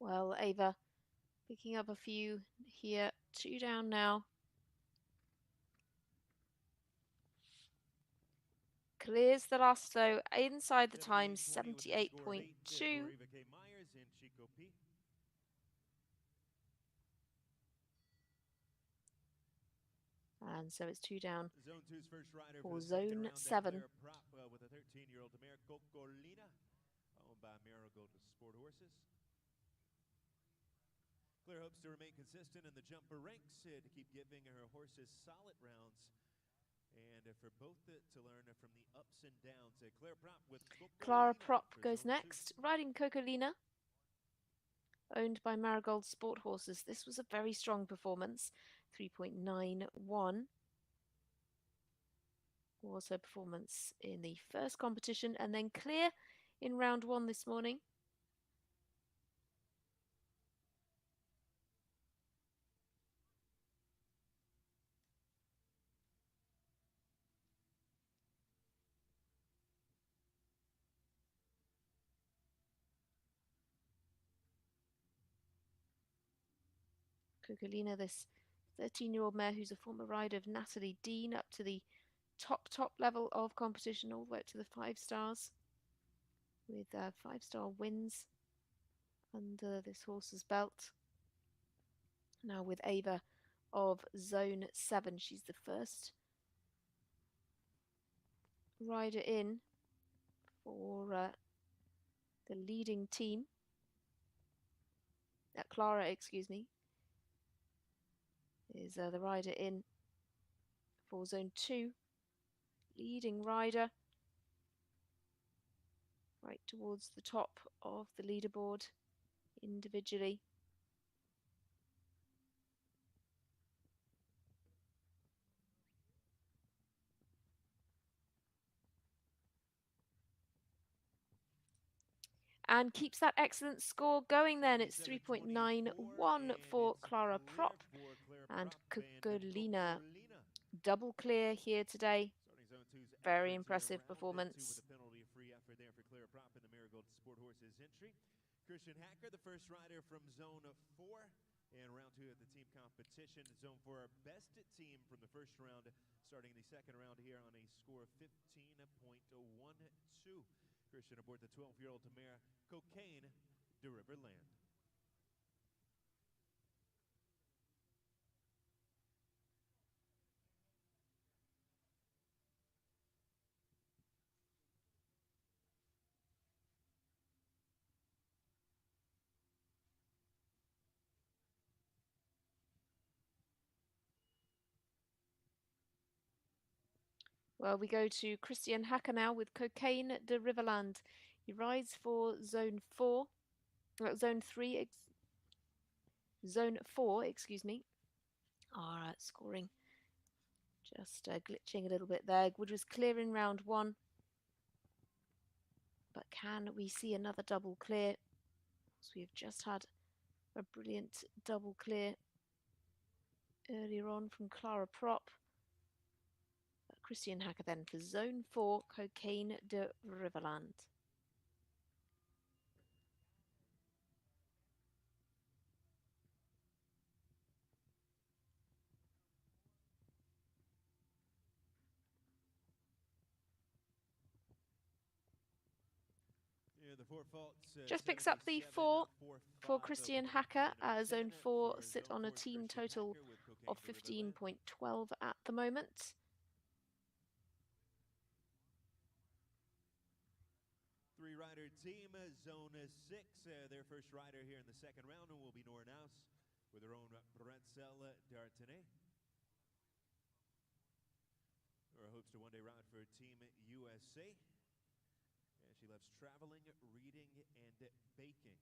Well, Ava picking up a few here. 2 down now. Clears the lasso inside the time, 78.2. And so it's 2 down
Zone 2's first rider
for
for the second
Zone
round,
7.
Clear Prop with a 13-year-old mare, Cocolina, owned by Marigold Sport Horses. Claire hopes to remain consistent in the jumper ranks to keep giving her horses solid rounds and for both to learn from the ups and downs. Claire Prop with
Clara
Cocolina
Prop
for
goes
Zone
next, riding Cocolina, owned by Marigold Sport Horses. This was a very strong performance, 3.91. Was her performance in the first competition, and then clear in round 1 this morning. Cocolina, this 13-year-old mare who's a former rider of Natalie Dean, up to the top level of competition, all the way up to the 5 stars, with 5-star wins under this horse's belt. Now with Ava of Zone 7, she's the first rider in for the leading team. Clara, excuse me, is the rider in for Zone 2. Leading rider right towards the top of the leaderboard individually. And keeps that excellent score going then. It's 3.91 for Clara Prop and Cocolina. Double clear here today. Very impressive performance.
With a penalty-free effort there for Clear Prop in the Marigold Sport Horses entry. Christian Hacker, the first rider from Zone 4. And round 2 of the team competition. Zone 4, best team from the first round, starting the second round here on a score of 15.12. Christian aboard the 12-year-old mare, Cocaine de Riverland.
Well, we go to Christian Hacker now with Cocaine de Riverland. He rides for Zone 4, Zone 3, Zone 4, excuse me. All right, scoring just glitching a little bit there. Wood was clear in round 1, but can we see another double clear? So we've just had a brilliant double clear earlier on from Clara Prop. Christian Hacker then for Zone 4, Cocaine de Riverland. Just picks up the 4 for Christian Hacker. Zone 4 sit on a team total of 15.12 at the moment.
Three-rider team, Zone 6. Their first rider here in the second round will be Nornaus with her own Bretzel d'Artenay. Or hopes to one day ride for Team USA. And she loves traveling, reading, and baking.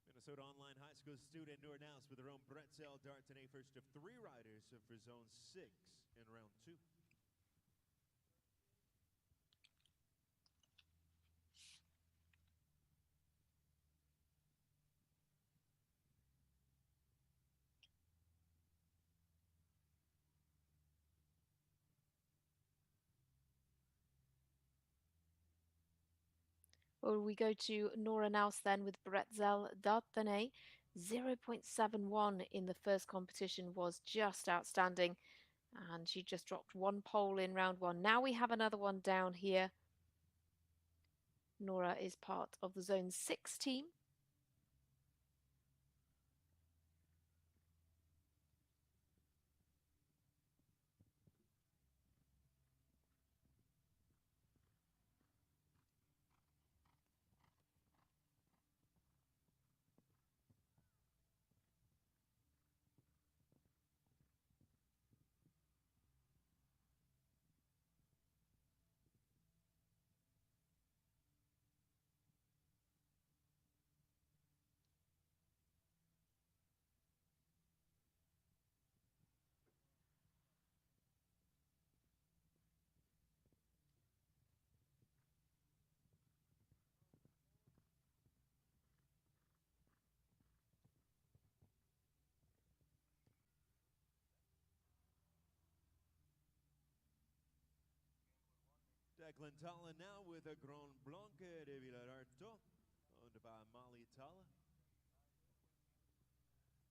Minnesota Online High School student Nornaus with her own Bretzel d'Artenay, first of 3 riders for Zone 6 in round 2.
Or we go to Nora Naus then with Bretzel Dartanay. 0.71 in the first competition was just outstanding. And she just dropped one pole in round one. Now we have another one down here. Nora is part of the Zone 6 team.
Declan Talla now with a Grand Blanc de Villararto, owned by Molly Talla.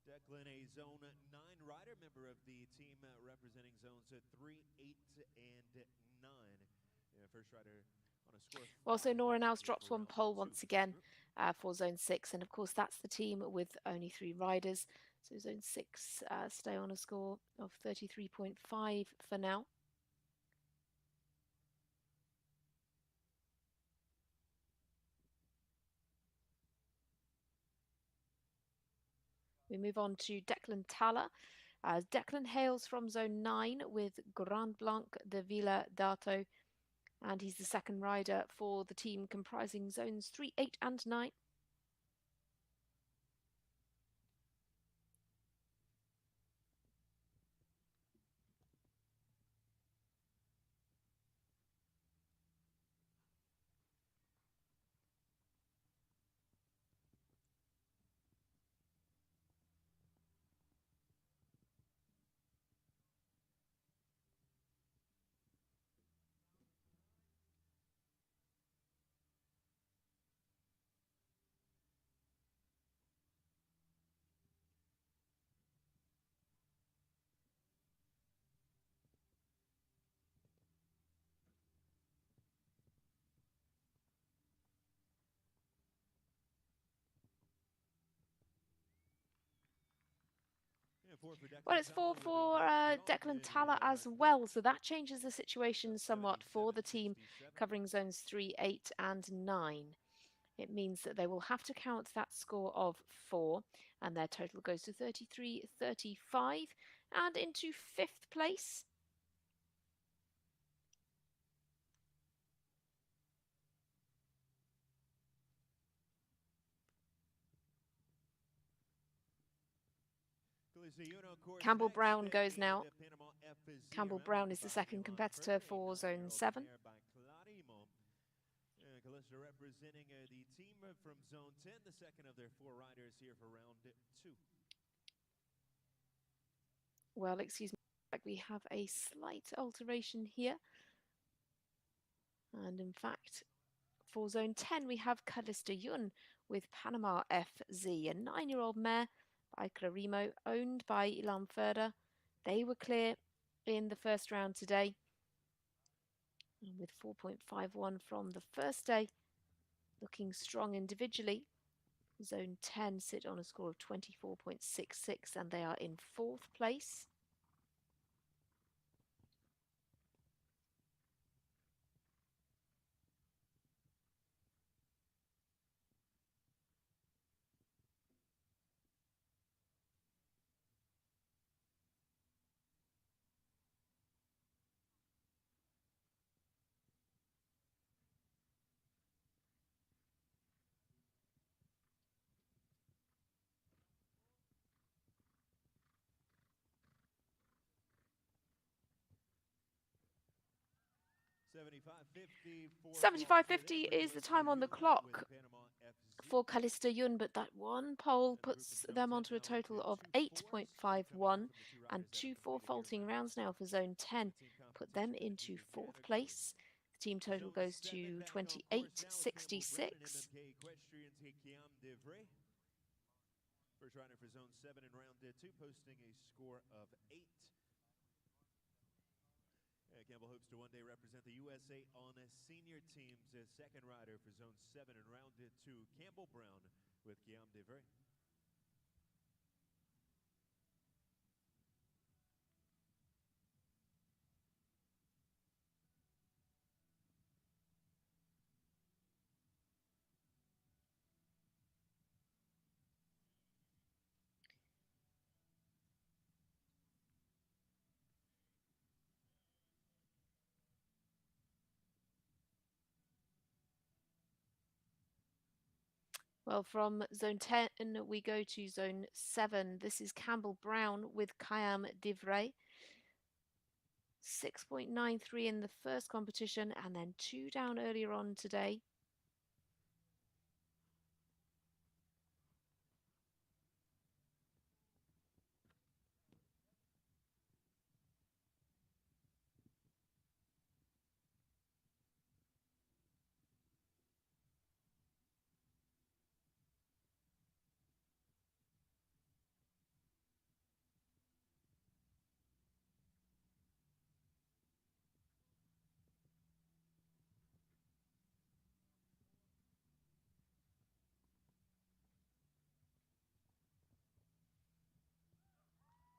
Declan, a Zone 9 rider, member of the team representing Zones 3, 8, and 9. First rider on a score of 5.
Well, so Nora Naus drops one pole
two
once again for Zone 6. And of course, that's the team with only 3 riders. So Zone 6 stay on a score of 33.5 for now. We move on to Declan Talla. Declan hails from Zone 9 with Grand Blanc de Villa Dato, and he's the second rider for the team comprising Zones 3, 8 and 9. Well, it's 4 for Declan Talla as well, so that changes the situation somewhat for the team covering Zones 3, 8 and 9. It means that they will have to count that score of 4, and their total goes to 33.35 and into 5th place. Campbell Brown goes now. Campbell Brown is the second competitor for Zone 7.
Calista representing the team from Zone 10, the second of their 4 riders here for round 2.
Well, excuse me, we have a slight alteration here. And in fact, for Zone 10, we have Calista Yun with Panama FZ, a 9-year-old mare by Clarimo, owned by Ilan Ferda. They were clear in the first round today, and with 4.51 from the first day, looking strong individually. Zone 10 sit on a score of 24.66, and they are in 4th place. $75.50 is the time on the clock for Calista Yun, but that one pole puts them onto a total of 8.51, and 2 4 faulting rounds now for Zone 10 put them into 4th place. Team total
Zone
goes
7
to
back on course now with Campbell Brown and
28.66.
MMK Equestrians Hikiam Devray. First rider for Zone 7 in round 2, posting a score of 8. Campbell hopes to one day represent the USA on a senior teams. Second rider for Zone 7 in round 2, Campbell Brown with Guillaume Devray.
Well, from zone 10, we go to zone 7. This is Campbell Brown with Kayam Divray. 6.93 in the first competition and then 2 down earlier on today.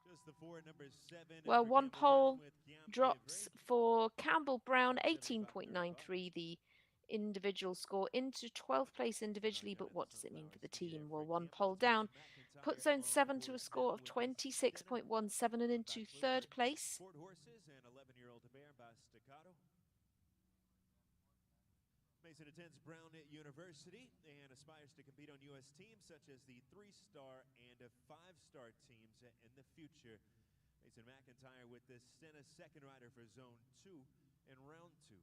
Just the 4, number 7
Well,
for
one
Campbell Brown
pole
with Guillaume
drops
Devray.
for Campbell Brown,
75
18.93 the individual score into 12th place individually, but what does it mean for the team? Well, one pole down puts zone 7 to a score of 26.17 and into 3rd place.
Ford horses and 11-year-old bear by Staccato. Mason attends Brown University and aspires to compete on U.S. teams such as the 3-star and 5-star teams in the future. Mason McIntyre with the Senna second rider for Zone 2 in round 2.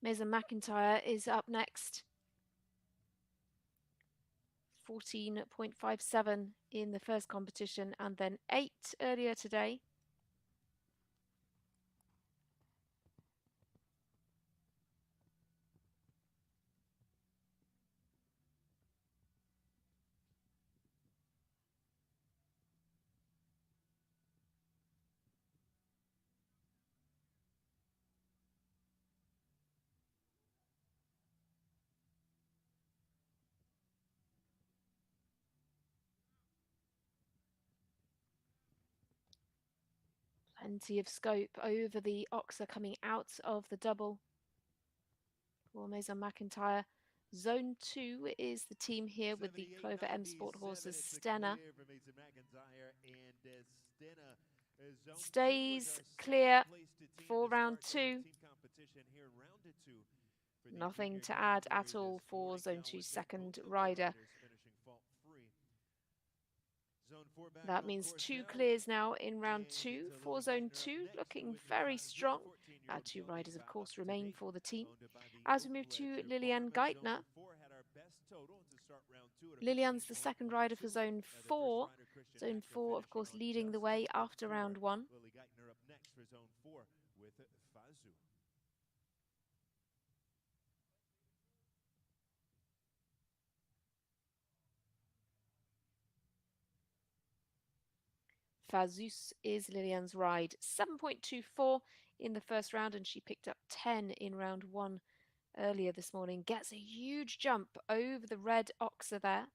Mason McIntyre is up next. 14.57 in the first competition and then 8 earlier today. Plenty of scope over the Oxer coming out of the double for Mason McIntyre. Zone 2 is the team here with the Clover M Sport horses Stenna. Stays clear for round 2. Nothing to add at all for Zone 2's second rider. That means 2 clears now in round 2 for Zone 2, looking very strong. 2 riders, of course, remain for the team. As we move to Lilian Geithner, Lilian's the second rider for Zone 4. Zone 4, of course, leading the way after round 1.
Lily Geithner up next for Zone 4 with Fazu.
Fazus is Lilian's ride. 7.24 in the first round, and she picked up 10 in round 1 earlier this morning. Gets a huge jump over the red Oxer there.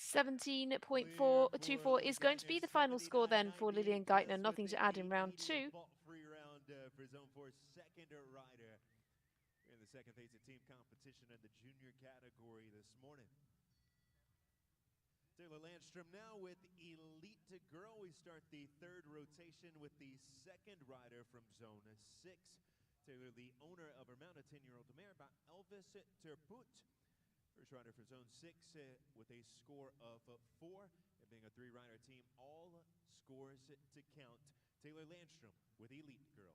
17.424 is going to be the final score then for Lillian Geithner. Nothing to add in round two.
Free round for Zone 4's second rider in the second phase of team competition in the junior category this morning. Taylor Landstrom now with Elite Girl. We start the third rotation with the second rider from Zone 6. Taylor, the owner of her mount, a 10-year-old mare by Elvis Terput. First rider for Zone 6 with a score of 4. And being a three-rider team, all scores to count. Taylor Landstrom with Elite Girl.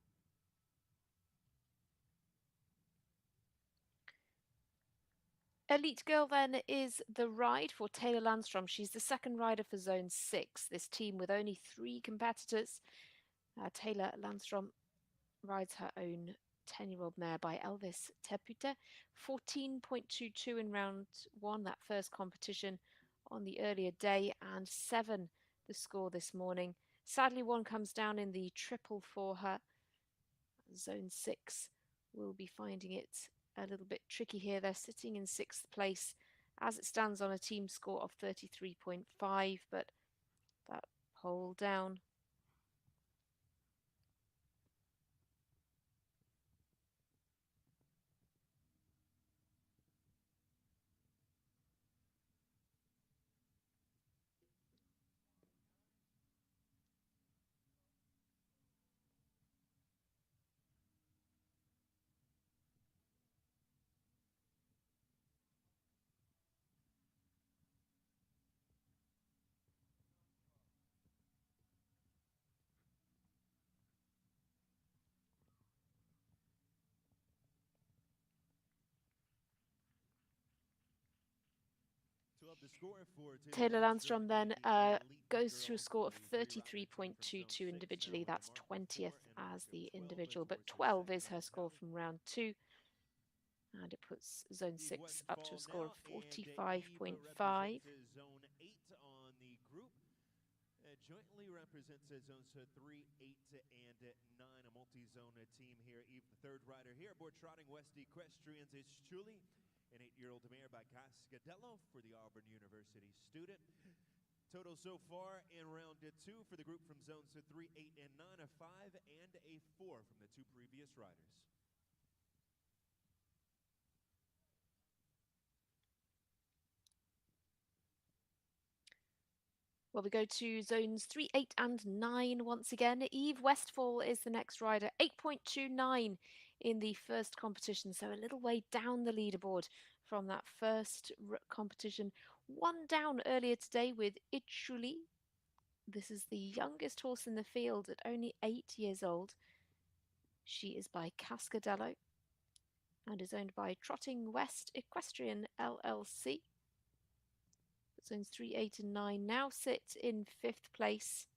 Elite Girl then is the ride for Taylor Landstrom. She's the second rider for Zone 6. This team with only 3 competitors. Taylor Landstrom rides her own 10-year-old mare by Elvis Terpute. 14.22 in round 1, that first competition on the earlier day, and 7 the score this morning. Sadly, 1 comes down in the triple for her. Zone 6 will be finding it a little bit tricky here. They're sitting in 6th place as it stands on a team score of 33.5, but that pole down. Taylor Landstrom then goes to a score of 33.22 individually. That's 20th as the individual, but 12 is her score from round 2. And it puts Zone 6 up to a score of 45.5.
Zone 8 on the group. Jointly represents Zones 3, 8, and 9, a multi-zone team here. Eve, the third rider here aboard Trotting West Equestrians, is truly an 8-year-old mare by Cascadello for the Auburn University student. Total so far in round 2 for the group from Zones 3, 8, and 9, a 5 and a 4 from the 2 previous riders.
Well, we go to zones 3, 8, and 9 once again. Eve Westfall is the next rider, 8.29 in the first competition, so a little way down the leaderboard from that first competition. 1 down earlier today with Itchuli. This is the youngest horse in the field at only 8 years old. She is by Cascadello and is owned by Trotting West Equestrian LLC. Zones 3, 8, and 9 now sit in 5th place.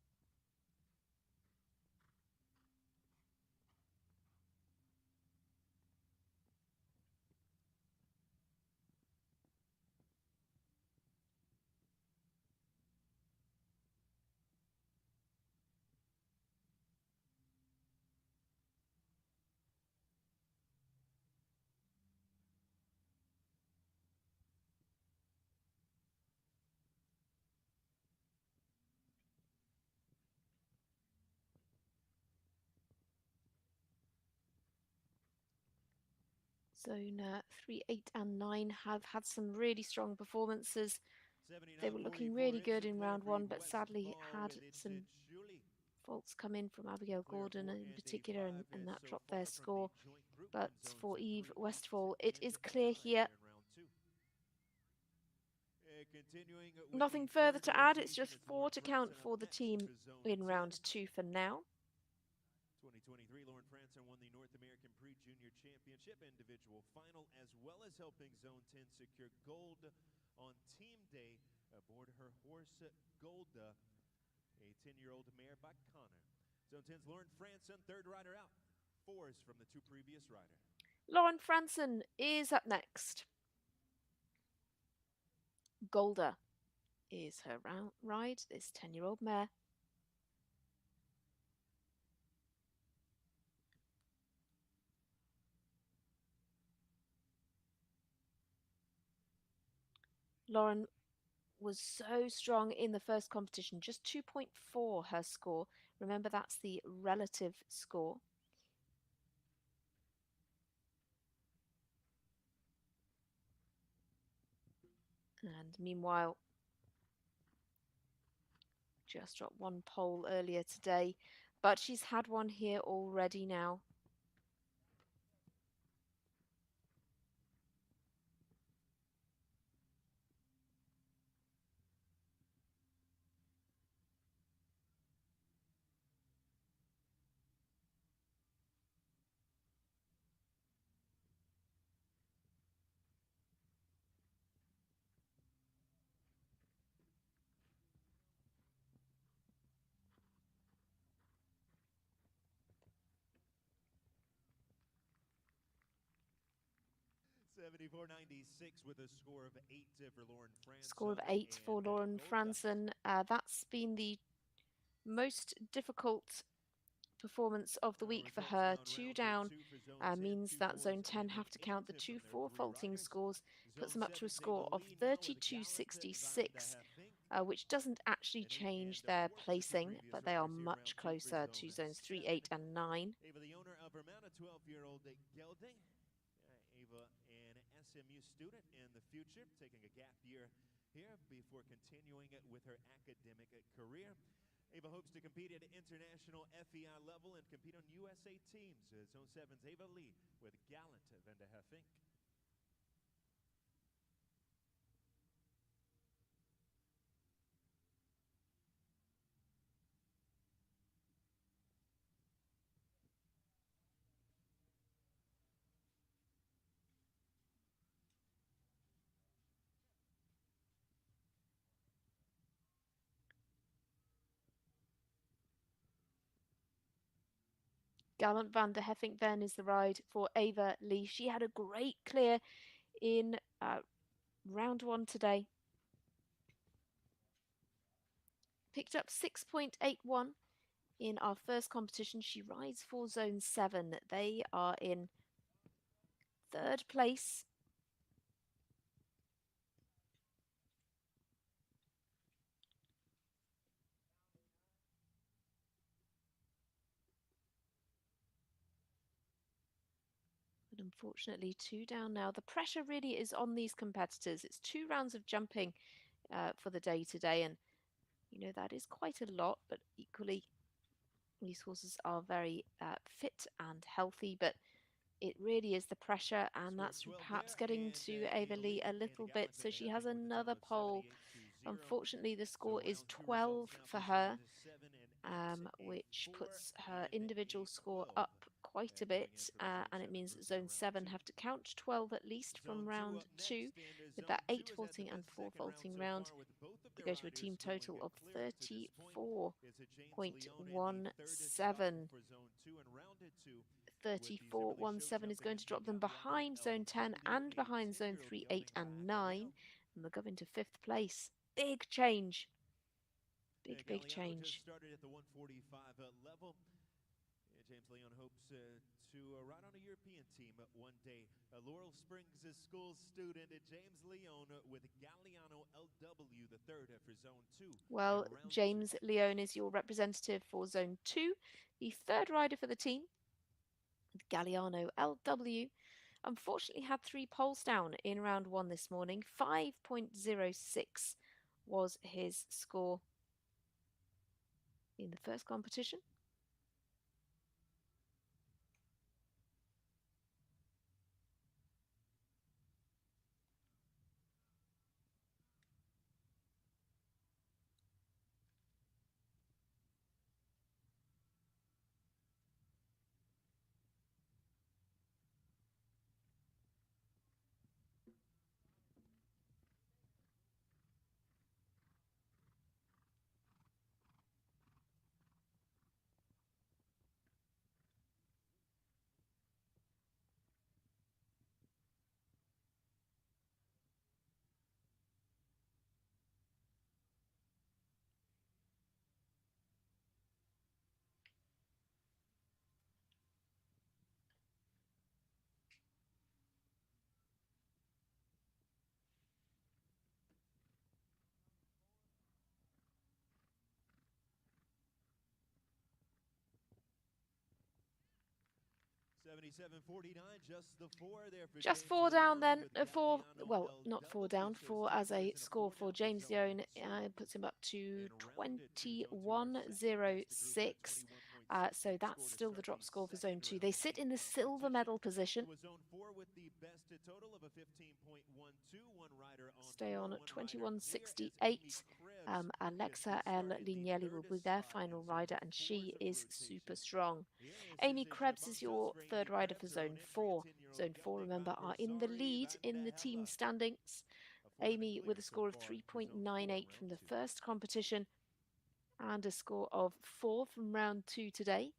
Zone 3, 8, and 9 have had some really strong performances. They were looking really good in round 1, but sadly had some faults come in from Abigail Gordon in particular, and that dropped their score. But for Eve Westfall, it is clear here. Nothing further to add. It's just 4 to count for the team in round 2 for now.
2023, Lauren Franson won the North American Pre-Junior Championship individual final, as well as helping Zone 10 secure gold on team day aboard her horse Golda, a 10-year-old mare by Connor. Zone 10's Lauren Franson, third rider out. 4s from the 2 previous riders.
Lauren Franson is up next. Golda is her ride, this 10-year-old mare. Lauren was so strong in the first competition, just 2.4 her score. Remember, that's the relative score. And meanwhile, just dropped one pole earlier today, but she's had one here already now.
.7496 with a score of 8 for Lauren
Score of
Franson
8 for
and
Lauren
Olga.
Franson. That's been the most difficult performance of the week for her. 2 down means that Zone 10 have to count the 2-4 faulting scores, puts them up to a score of 32.66, which doesn't actually change their placing, but they are much closer to zones 3, 8, and 9.
Ava, the owner of Hermana, 12-year-old gelding. Ava, an SMU student in the future, taking a gap year here before continuing with her academic career. Ava hopes to compete at international FEI level and compete on USA teams. Zone 7's Ava Lee with Gallant van de Heffink.
Gallant van de Heffink then is the ride for Ava Lee. She had a great clear in round 1 today. Picked up 6.81 in our first competition. She rides for Zone 7. They are in 3rd place. But unfortunately, 2 down now. The pressure really is on these competitors. It's 2 rounds of jumping for the day today, and you know that is quite a lot, but equally these horses are very fit and healthy, but it really is the pressure, and that's perhaps getting to Ava Lee a little bit. So she has another pole. Unfortunately, the score is 12 for her, which puts her individual score up quite a bit, and it means that Zone 7 have to count 12 at least from round 2. With that 8 faulting and 4 faulting round, they go to a team total of 34.17. 34.17 is going to drop them behind Zone 10 and behind Zone 3, 8, and 9, and they'll go into 5th place. Big change. Big change.
Started at the 145 level. James Leon hopes to ride on a European team one day. Laurel Springs School student James Leon with Galliano LW, the 3rd for Zone 2.
Well, James Leon is your representative for Zone 2, the 3rd rider for the team. Galliano LW unfortunately had 3 poles down in round 1 this morning. 5.06 was his score in the first competition.
77-49, just the four there for
Just
James
4 down
Leone
then,
with
four,
Gagliano
well,
held
not 4
double.
down,
Features
4 as a
Davis and a
score for
4-down base
James
element
Leone.
serve.
Puts him up to
And rounded to Zone 2 are second.
21-0-6.
That's the group at
So
21.66
that's
score to
still the
start
drop
the
score for Zone
second
2.
round
They
of
sit
team
in the silver medal
competition.
position.
It was Zone 4 with the best total of a 15.12. One rider on
Stay
four,
on at
one rider clear as Amy
21-68.
Krebs gets
Alexa
the
El
start in the
Lignelli will
third
be their
spot
final
in Zone
rider, and she
4's
is super
rotation.
strong.
Here is
Amy
Susan
Krebs is your
Jabantos for
third
Amy
rider for
Krebs. Our
Zone
entry
4.
10-year-old
Zone 4,
gelding
remember, are in the
Rosari
lead in the team
Vandahella.
standings.
A 4 and a
Amy
clear
with a
so
score of
far for Zone 4 in
3.98 from
round
the
2.
first competition and a score of 4 from round 2 today.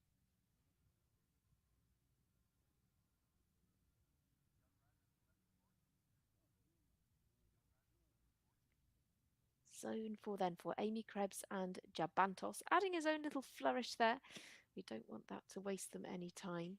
Zone 4 then for Amy Krebs and Jabantos, adding his own little flourish there. We don't want that to waste them any time.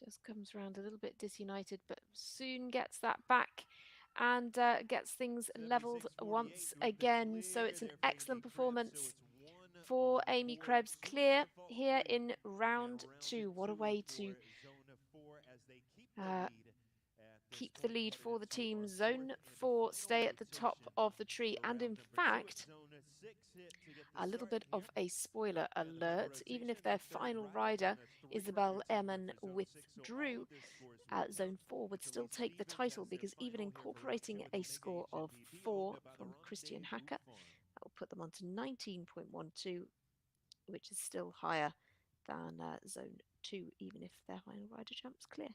Just comes around a little bit disunited, but soon gets that back and gets things leveled once again. So it's an excellent performance for Amy Krebs. Clear here in round 2. What a way to keep the lead for the team. Zone 4 stay at the top of the tree, and in fact, a little bit of a spoiler alert. Even if their final rider, Isabel Ehrman, withdrew, Zone 4 would still take the title, because even incorporating a score of 4 from Christian Hacker, that will put them on to 19.12, which is still higher than Zone 2, even if their final rider jumps clear.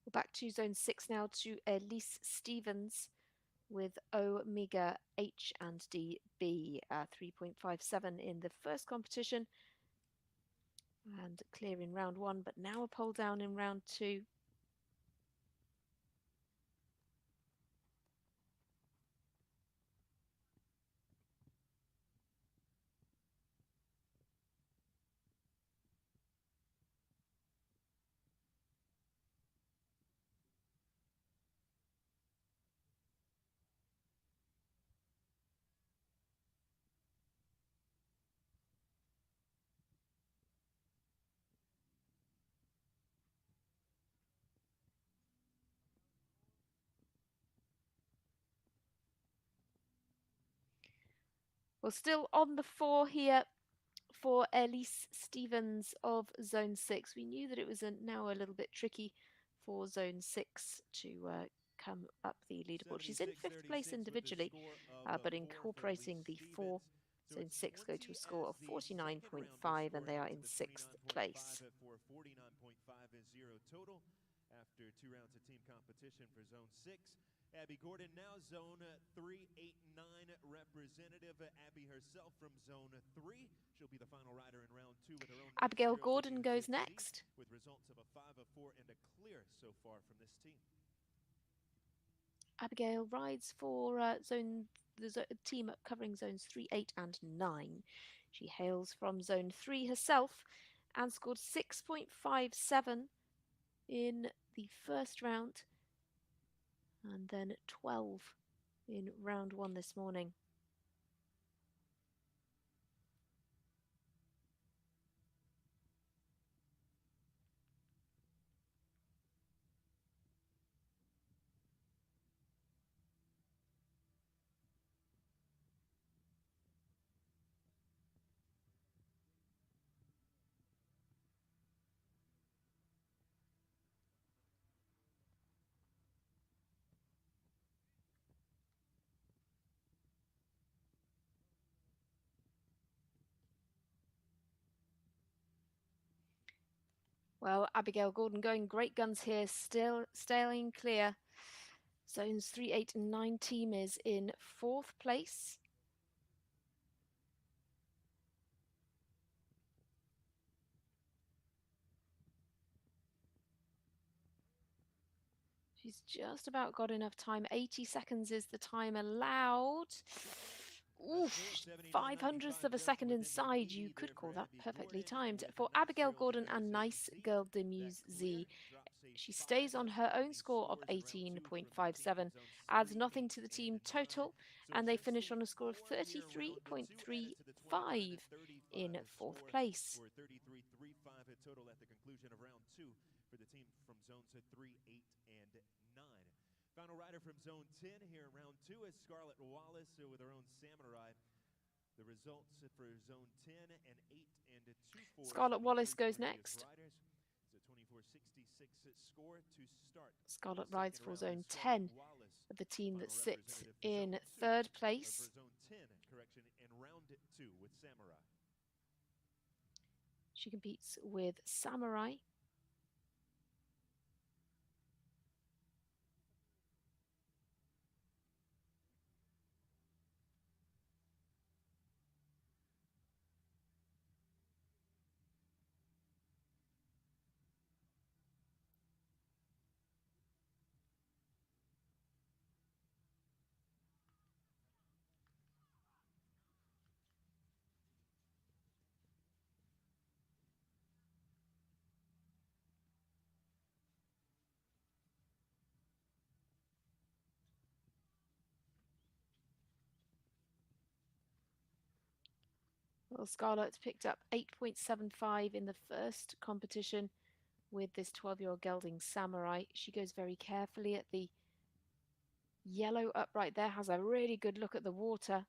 We're back to Zone 6 now, to Elise Stevens with Omega H and D B, 3.57 in the first competition and clear in round 1, but now a pole down in round 2. Well, still on the 4 here for Elise Stevens of Zone 6. We knew that it was now a little bit tricky for Zone 6 to come up the leaderboard. She's in 5th place individually, but incorporating the 4, Zone 6 go to a score of 49.5, and they are in 6th place.
For 49.5 is zero total after 2 rounds of team competition for Zone 6. Abby Gordon now Zone 389 representative. Abby herself from Zone 3. She'll be the final rider in round 2 with her own
Abigail Gordon goes next,
with results of a 5, a 4, and a clear so far from this team.
Abigail rides for the team covering zones 3, 8, and 9. She hails from Zone 3 herself and scored 6.57 in the first round, and then 12 in round 1 this morning. Well, Abigail Gordon going great guns here, still staying clear. Zones 3, 8 and 9 team is in 4th place. She's just about got enough time. 80 seconds is the time allowed. Oof, 500th of a second inside. You could call that perfectly timed. For Abigail Gordon and Nice Girl Demuse Z, she stays on her own score of 18.57, adds nothing to the team total, and they finish on a score of 33.35 in 4th place.
33.35 at total at the conclusion of round 2 for the team from zones 3, 8, and 9. Final rider from zone 10 here in round 2 is Scarlett Wallace with her own Samurai. The results for zone 10 and 8 and 2 4.
Scarlett Wallace goes next.
Riders. It's a 24.66 score to start.
Scarlett rides for zone 10, the team that sits in 3rd place.
Zone 10, correction, in round 2 with Samurai.
She competes with Samurai. Well, Scarlett picked up 8.75 in the first competition with this 12-year-old gelding Samurai. She goes very carefully at the yellow upright there, has a really good look at the water,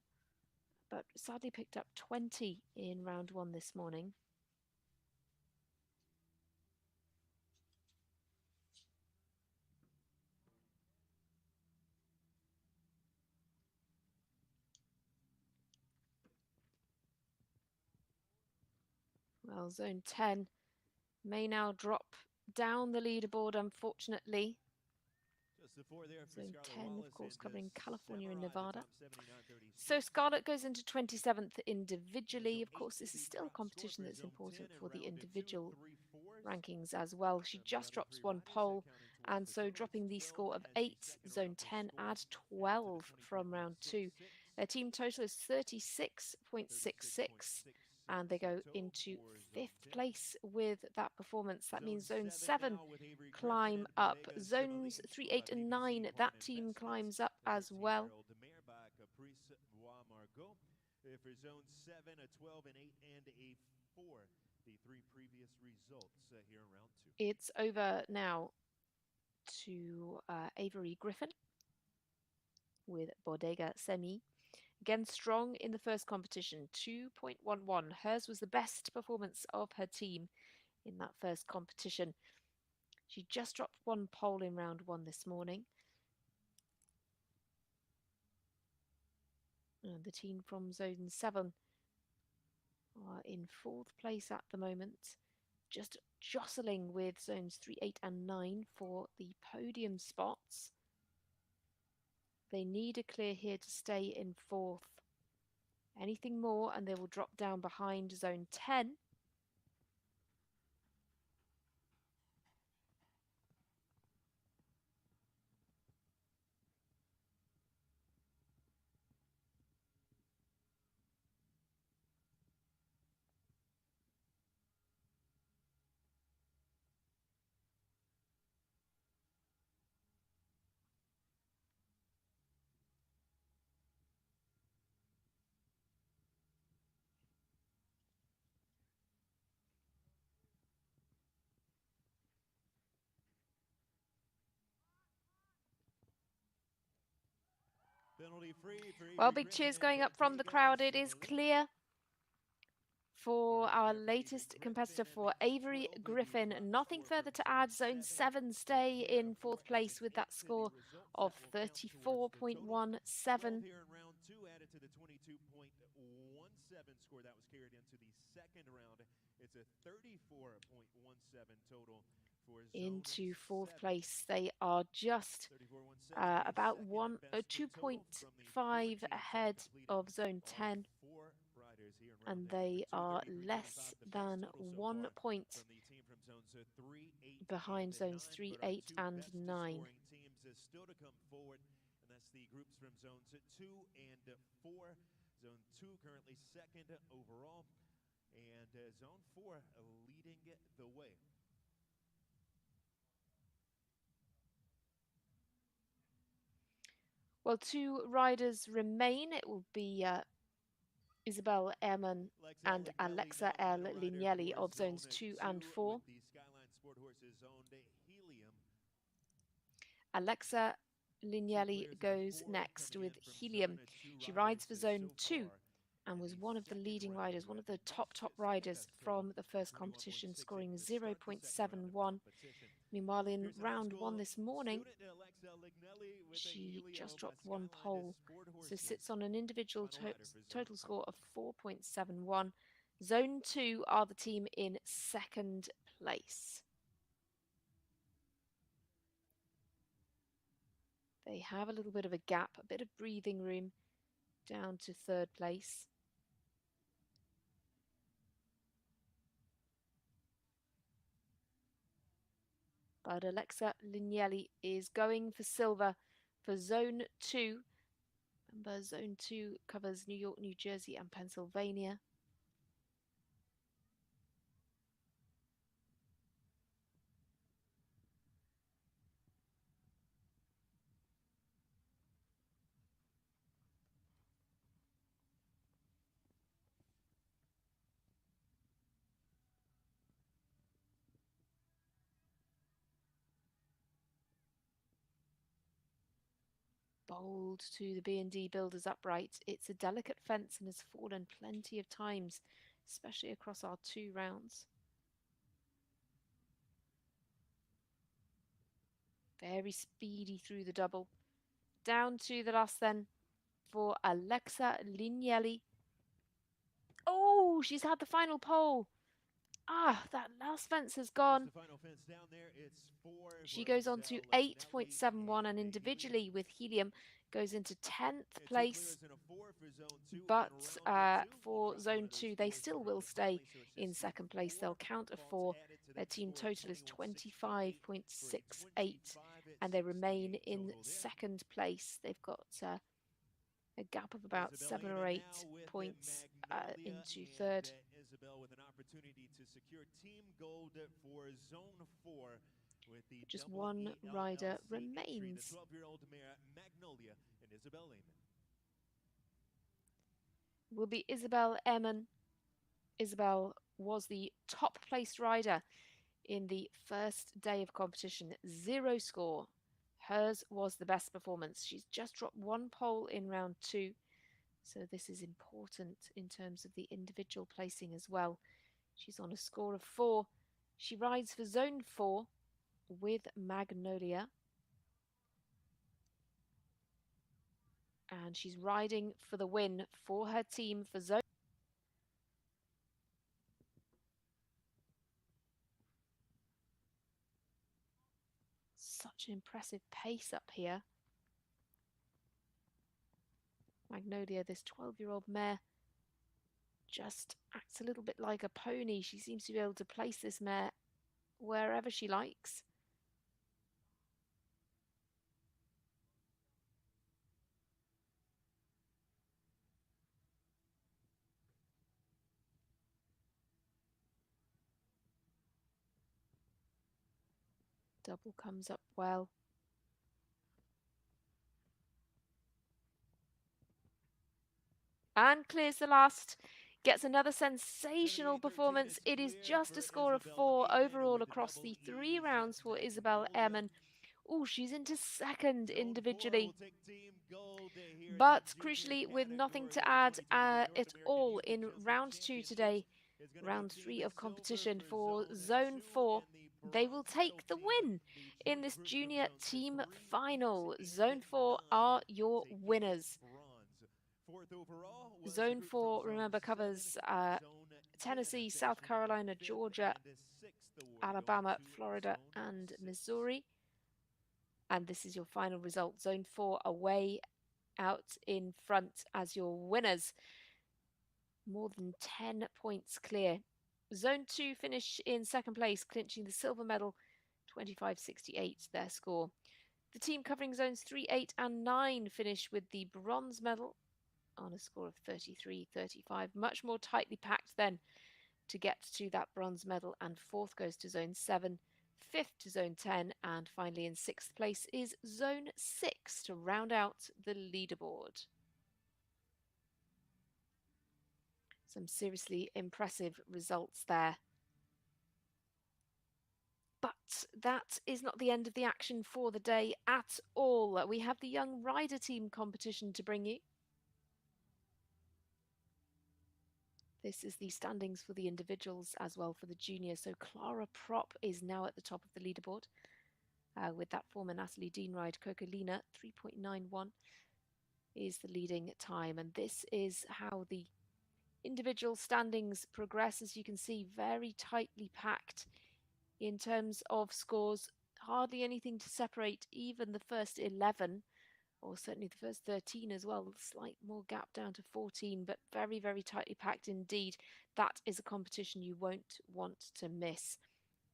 but sadly picked up 20 in round 1 this morning. Well, zone 10 may now drop down the leaderboard, unfortunately. Zone 10, of course, covering California and Nevada. So Scarlett goes into 27th individually. Of course, this is still a competition that's important for the individual rankings as well. She just drops 1 pole, and so dropping the score of 8, zone 10, add 12 from round 2. Their team total is 36.66, and they go into 5th place with that performance. That means zone 7 climb up. Zones 3, 8 and 9, that team climbs up as well.
For zone 7, a 12, an 8, and a 4, the 3 previous results here in round 2.
It's over now to Avery Griffin with Bodega Semi. Again, strong in the first competition, 2.11. Hers was the best performance of her team in that first competition. She just dropped 1 pole in round 1 this morning. And the team from zone 7 are in 4th place at the moment, just jostling with zones 3, 8 and 9 for the podium spots. They need a clear here to stay in 4th. Anything more and they will drop down behind zone 10. Well, big cheers going up from the crowd. It is clear for our latest competitor, for Avery Griffin. Nothing further to add. Zone 7 stay in 4th place with that score of 34.17.
Here in round 2, added to the 22.17 score that was carried into the second round. It's a 34.17 total for zone
Into fourth
7.
place. They are just
34.17, the
about
second best total from the
2.5
4 teams that have
ahead
completed.
of zone
All
10,
4 riders here in round
and
number
they
2.
are
33.25,
less
the best
than
total so
1
far
point
from the team from zones 3, 8,
behind
and
zones
9.
3,
But our
8,
2
and
best
9.
scoring teams is still to come forward, and that's the groups from zones 2 and 4. Zone 2 currently second overall, and zone 4 leading the way.
Well, 2 riders remain. It will be Isabel Ehrman and Alexa El Lignelli of zones 2 and 4.
With the Skyline Sport Horses owned Helium.
Alexa Lignelli goes next with Helium. She rides for zone 2 and was one of the leading riders, one of the top riders from the first competition, scoring 0.71. Meanwhile, in round 1 this morning, she just dropped 1 pole, so sits on an individual total score of 4.71. Zone 2 are the team in second place. They have a little bit of a gap, a bit of breathing room down to third place. But Alexa Lignelli is going for silver for zone 2. Remember, zone 2 covers New York, New Jersey, and Pennsylvania. Bold to the B&D Builders upright. It's a delicate fence and has fallen plenty of times, especially across our 2 rounds. Very speedy through the double. Down to the last then for Alexa Lignelli. Oh, she's had the final pole. Ah, that last fence has gone. She goes on to 8.71 and individually with Helium goes into 10th place. But for zone 2, they still will stay in second place. They'll count a 4. Their team total is 25.68 and they remain in second place. They've got a gap of about 7 or 8 points into third.
Isabel with an opportunity to secure team gold for zone 4 with the
just one rider remains.
The 12-year-old mare Magnolia and Isabel Lehman.
Will be Isabel Ehrman. Isabel was the top placed rider in the first day of competition. 0 score. Hers was the best performance. She's just dropped 1 pole in round 2. So this is important in terms of the individual placing as well. She's on a score of 4. She rides for zone 4 with Magnolia. And she's riding for the win for her team for zone. Such an impressive pace up here. Magnolia, this 12-year-old mare, just acts a little bit like a pony. She seems to be able to place this mare wherever she likes. Double comes up well. And clears the last. Gets another sensational performance. It is just a score of 4 overall across the 3 rounds for Isabel Ehrman. Oh, she's into second individually. But crucially, with nothing to add at all in round 2 today, round 3 of competition for zone 4, they will take the win in this junior team final. Zone 4 are your winners. Zone 4, remember, covers Tennessee, South Carolina, Georgia, Alabama, Florida, and Missouri. And this is your final result. Zone 4 away, out in front as your winners. More than 10 points clear. Zone 2 finish in second place, clinching the silver medal, 25.68 their score. The team covering zones 3, 8, and 9 finish with the bronze medal on a score of 33.35. Much more tightly packed then to get to that bronze medal, and fourth goes to zone 7, fifth to zone 10, and finally in sixth place is zone 6 to round out the leaderboard. Some seriously impressive results there. But that is not the end of the action for the day at all. We have the young rider team competition to bring you. This is the standings for the individuals as well for the juniors. So Clara Prop is now at the top of the leaderboard with that former Natalie Dean ride. Cocolina 3.91 is the leading time. And this is how the individual standings progress. As you can see, very tightly packed in terms of scores. Hardly anything to separate even the first 11, or certainly the first 13 as well. Slight more gap down to 14, but very, very tightly packed indeed. That is a competition you won't want to miss.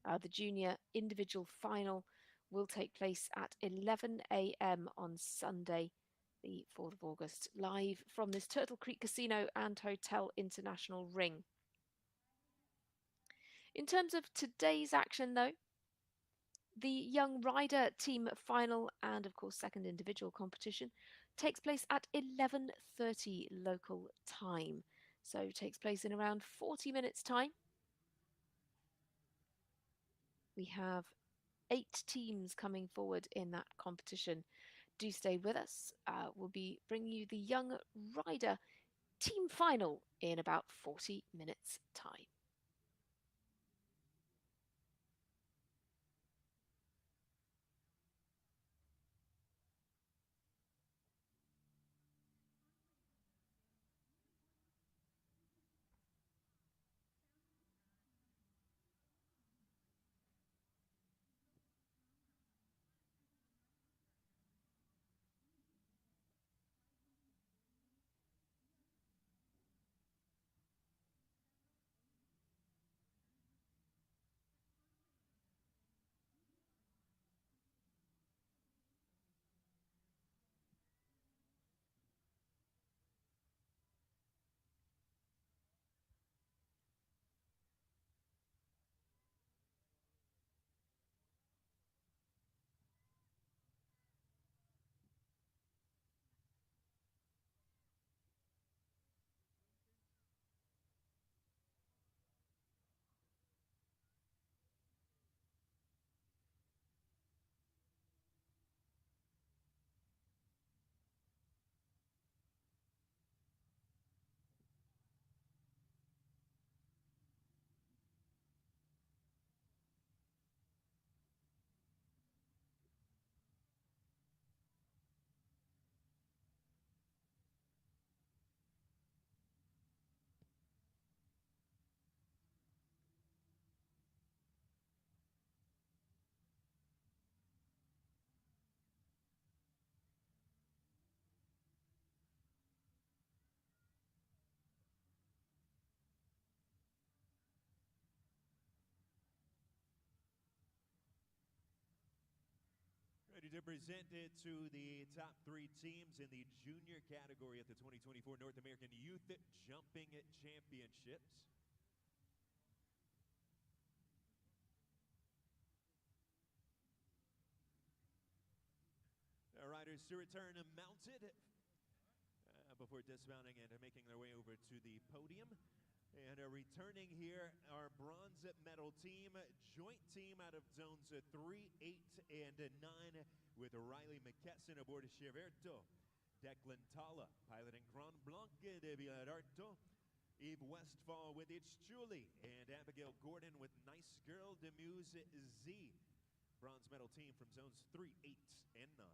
The junior individual final will take place at 11 a.m. on Sunday, the 4th of August, live from this Turtle Creek Casino and Hotel International Ring. In terms of today's action, though, the young rider team final and, of course, second individual competition takes place at 11:30 local time. So takes place in around 40 minutes' time. We have 8 teams coming forward in that competition. Do stay with us. We'll be bringing you the young rider team final in about 40 minutes' time.
Ready to present it to the top 3 teams in the junior category at the 2024 North American Youth Jumping Championships. The riders to return mounted before dismounting and making their way over to the podium. And returning here, our bronze medal team, joint team out of zones 3, 8, and 9, with Riley McKesson aboard Cheverto, Declan Talla piloting Grand Blanc de Villararto, Eve Westfall with It's Julie, and Abigail Gordon with Nice Girl de Muse Z. Bronze medal team from zones 3, 8, and 9.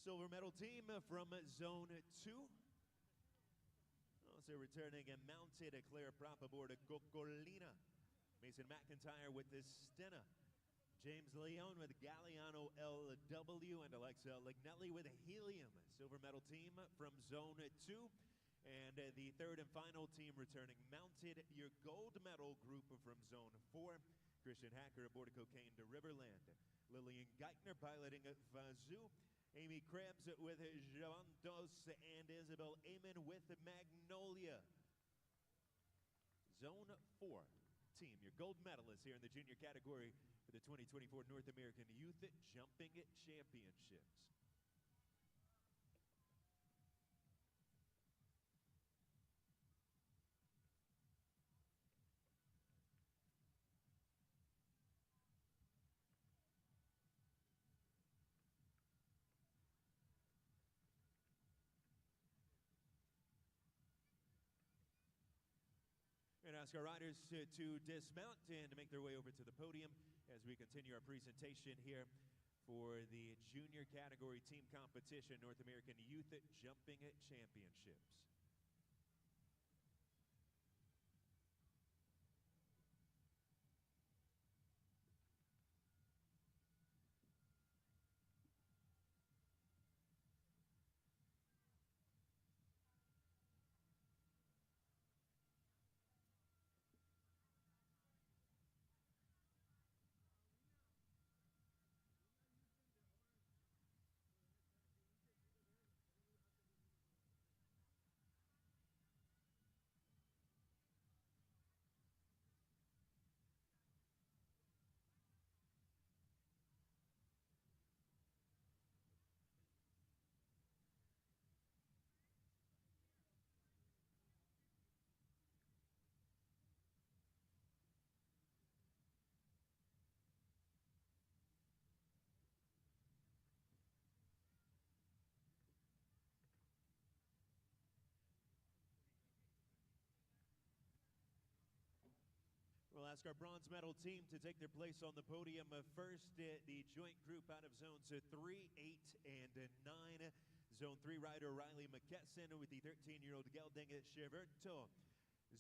silver medal team from Zone 2. Also returning and mounted a clear prop aboard a Cocolina. Mason McIntyre with the Stena. James Leone with Galliano LW and Alexa Lignelli with Helium. Silver medal team from Zone 2. And the third and final team returning mounted, your gold medal group from Zone 4. Christian Hacker aboard a Cocaine to Riverland. Lillian Geithner piloting Vazoo. Amy Krebs with Javantos and Isabel Amen with Magnolia. Zone 4 team, your gold medalists here in the junior category for the 2024 North American Youth Jumping Championships. We're going to ask our riders to dismount and to make their way over to the podium as we continue our presentation here for the junior category team competition North American Youth Jumping Championships. We'll ask our bronze medal team to take their place on the podium. First, the joint group out of zones 3, 8, and 9. Zone 3 rider Riley McKesson with the 13-year-old gelding Cheverto.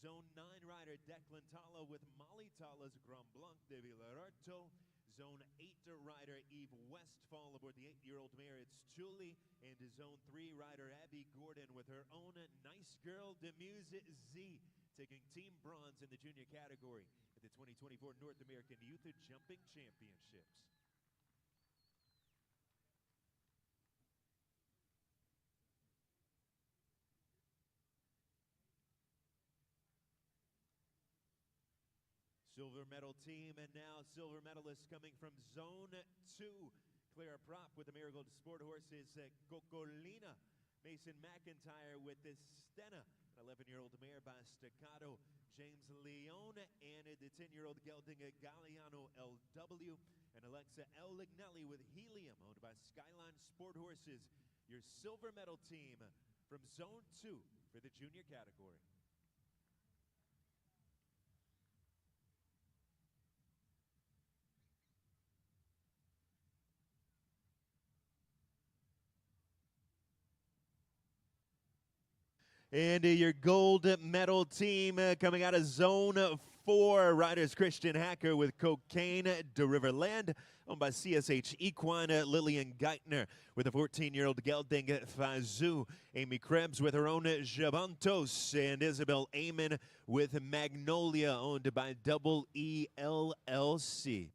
Zone 9 rider Declan Tala with Molly Tala's Grand Blanc de Villarto. Zone 8 rider Eve Westfall aboard the 8-year-old mare It's Julie. And Zone 3 rider Abby Gordon with her own Nice Girl Demuse Z, taking team bronze in the junior category at the 2024 North American Youth Jumping Championships. Silver medal team, and now silver medalists coming from Zone 2. Clear prop with the Marigold Sport horses, Cocolina. Mason McIntyre with the Stena. An 11-year-old mare by Staccato, James Leone, and the 10-year-old gelding Galliano LW. And Alexa L. Lignelli with Helium, owned by Skyline Sport Horses. Your silver medal team from Zone 2 for the junior category. And your gold medal team coming out of Zone 4, riders Christian Hacker with Cocaine de Riverland, owned by CSH Equine, Lillian Geithner with a 14-year-old gelding Fazoo, Amy Krebs with her own Javantos, and Isabel Amen with Magnolia, owned by Double E LLC.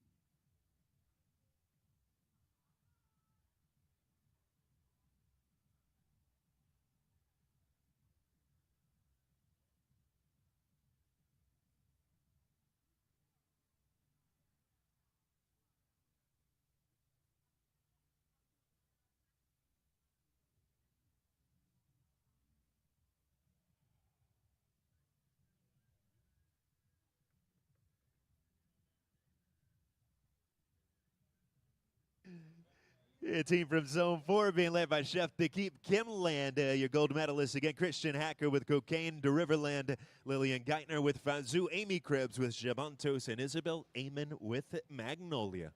A team from Zone 4 being led by Chef to Keep Kimland, your gold medalist again, Christian Hacker with Cocaine de Riverland, Lillian Geithner with Fazoo, Amy Krebs with Javantos, and Isabel Amen with Magnolia.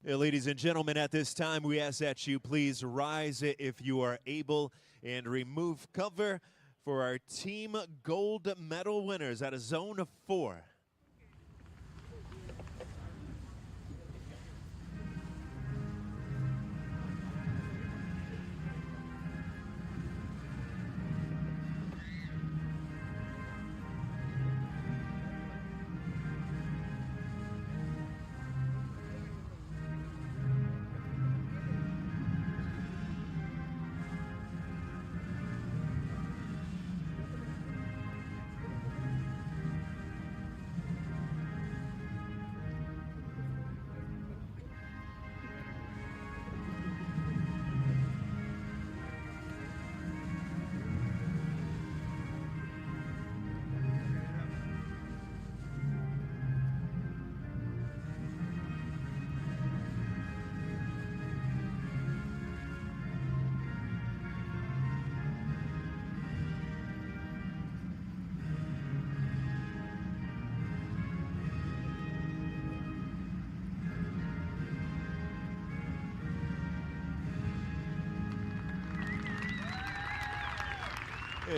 Ladies and gentlemen, at this time, we ask that you please rise if you are able and remove cover for our team gold medal winners out of Zone 4.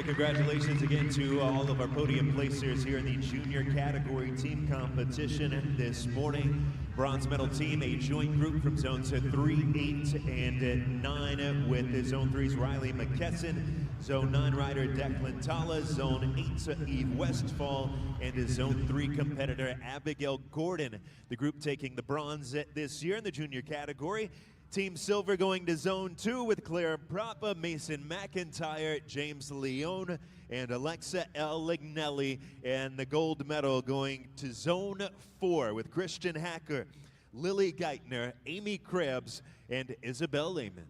Congratulations again to all of our podium placers here in the junior category team competition this morning. Bronze medal team, a joint group from zones 3, 8, and 9 with zone 3's Riley McKesson, zone 9 rider Declan Tala, zone 8 Eve Westfall, and zone 3 competitor Abigail Gordon. The group taking the bronze this year in the junior category. Team Silver going to Zone 2 with Claire Prapa, Mason McIntyre, James Leone, and Alexa L. Lignelli. And the gold medal going to Zone 4 with Christian Hacker, Lily Geithner, Amy Krebs, and Isabel Lehman.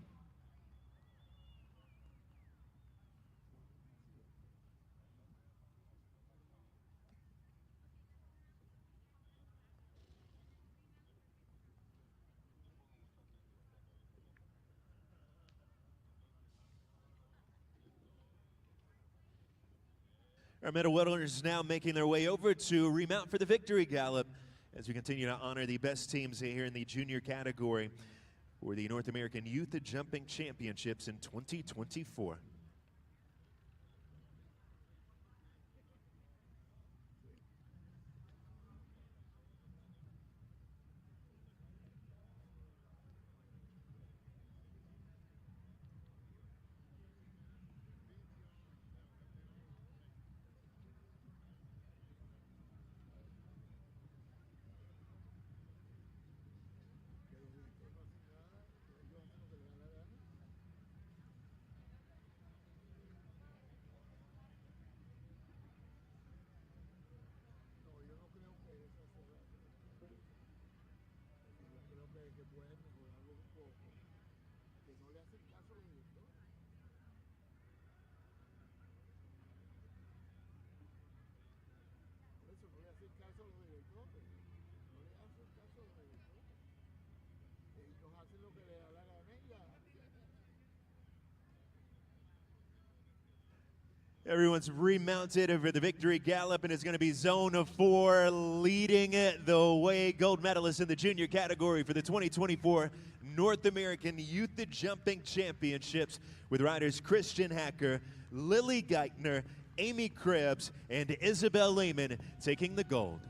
Our medal winners now making their way over to remount for the victory gallop as we continue to honor the best teams here in the junior category for the North American Youth Jumping Championships in 2024. Everyone's remounted over the victory gallop, and it's going to be Zone 4 leading the way. Gold medalist in the junior category for the 2024 North American Youth Jumping Championships with riders Christian Hacker, Lily Geithner, Amy Krebs, and Isabel Lehman taking the gold.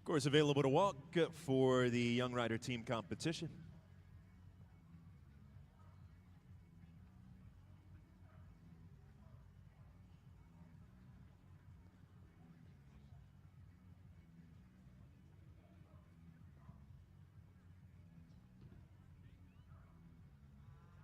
Course available to walk for the Young Rider team competition.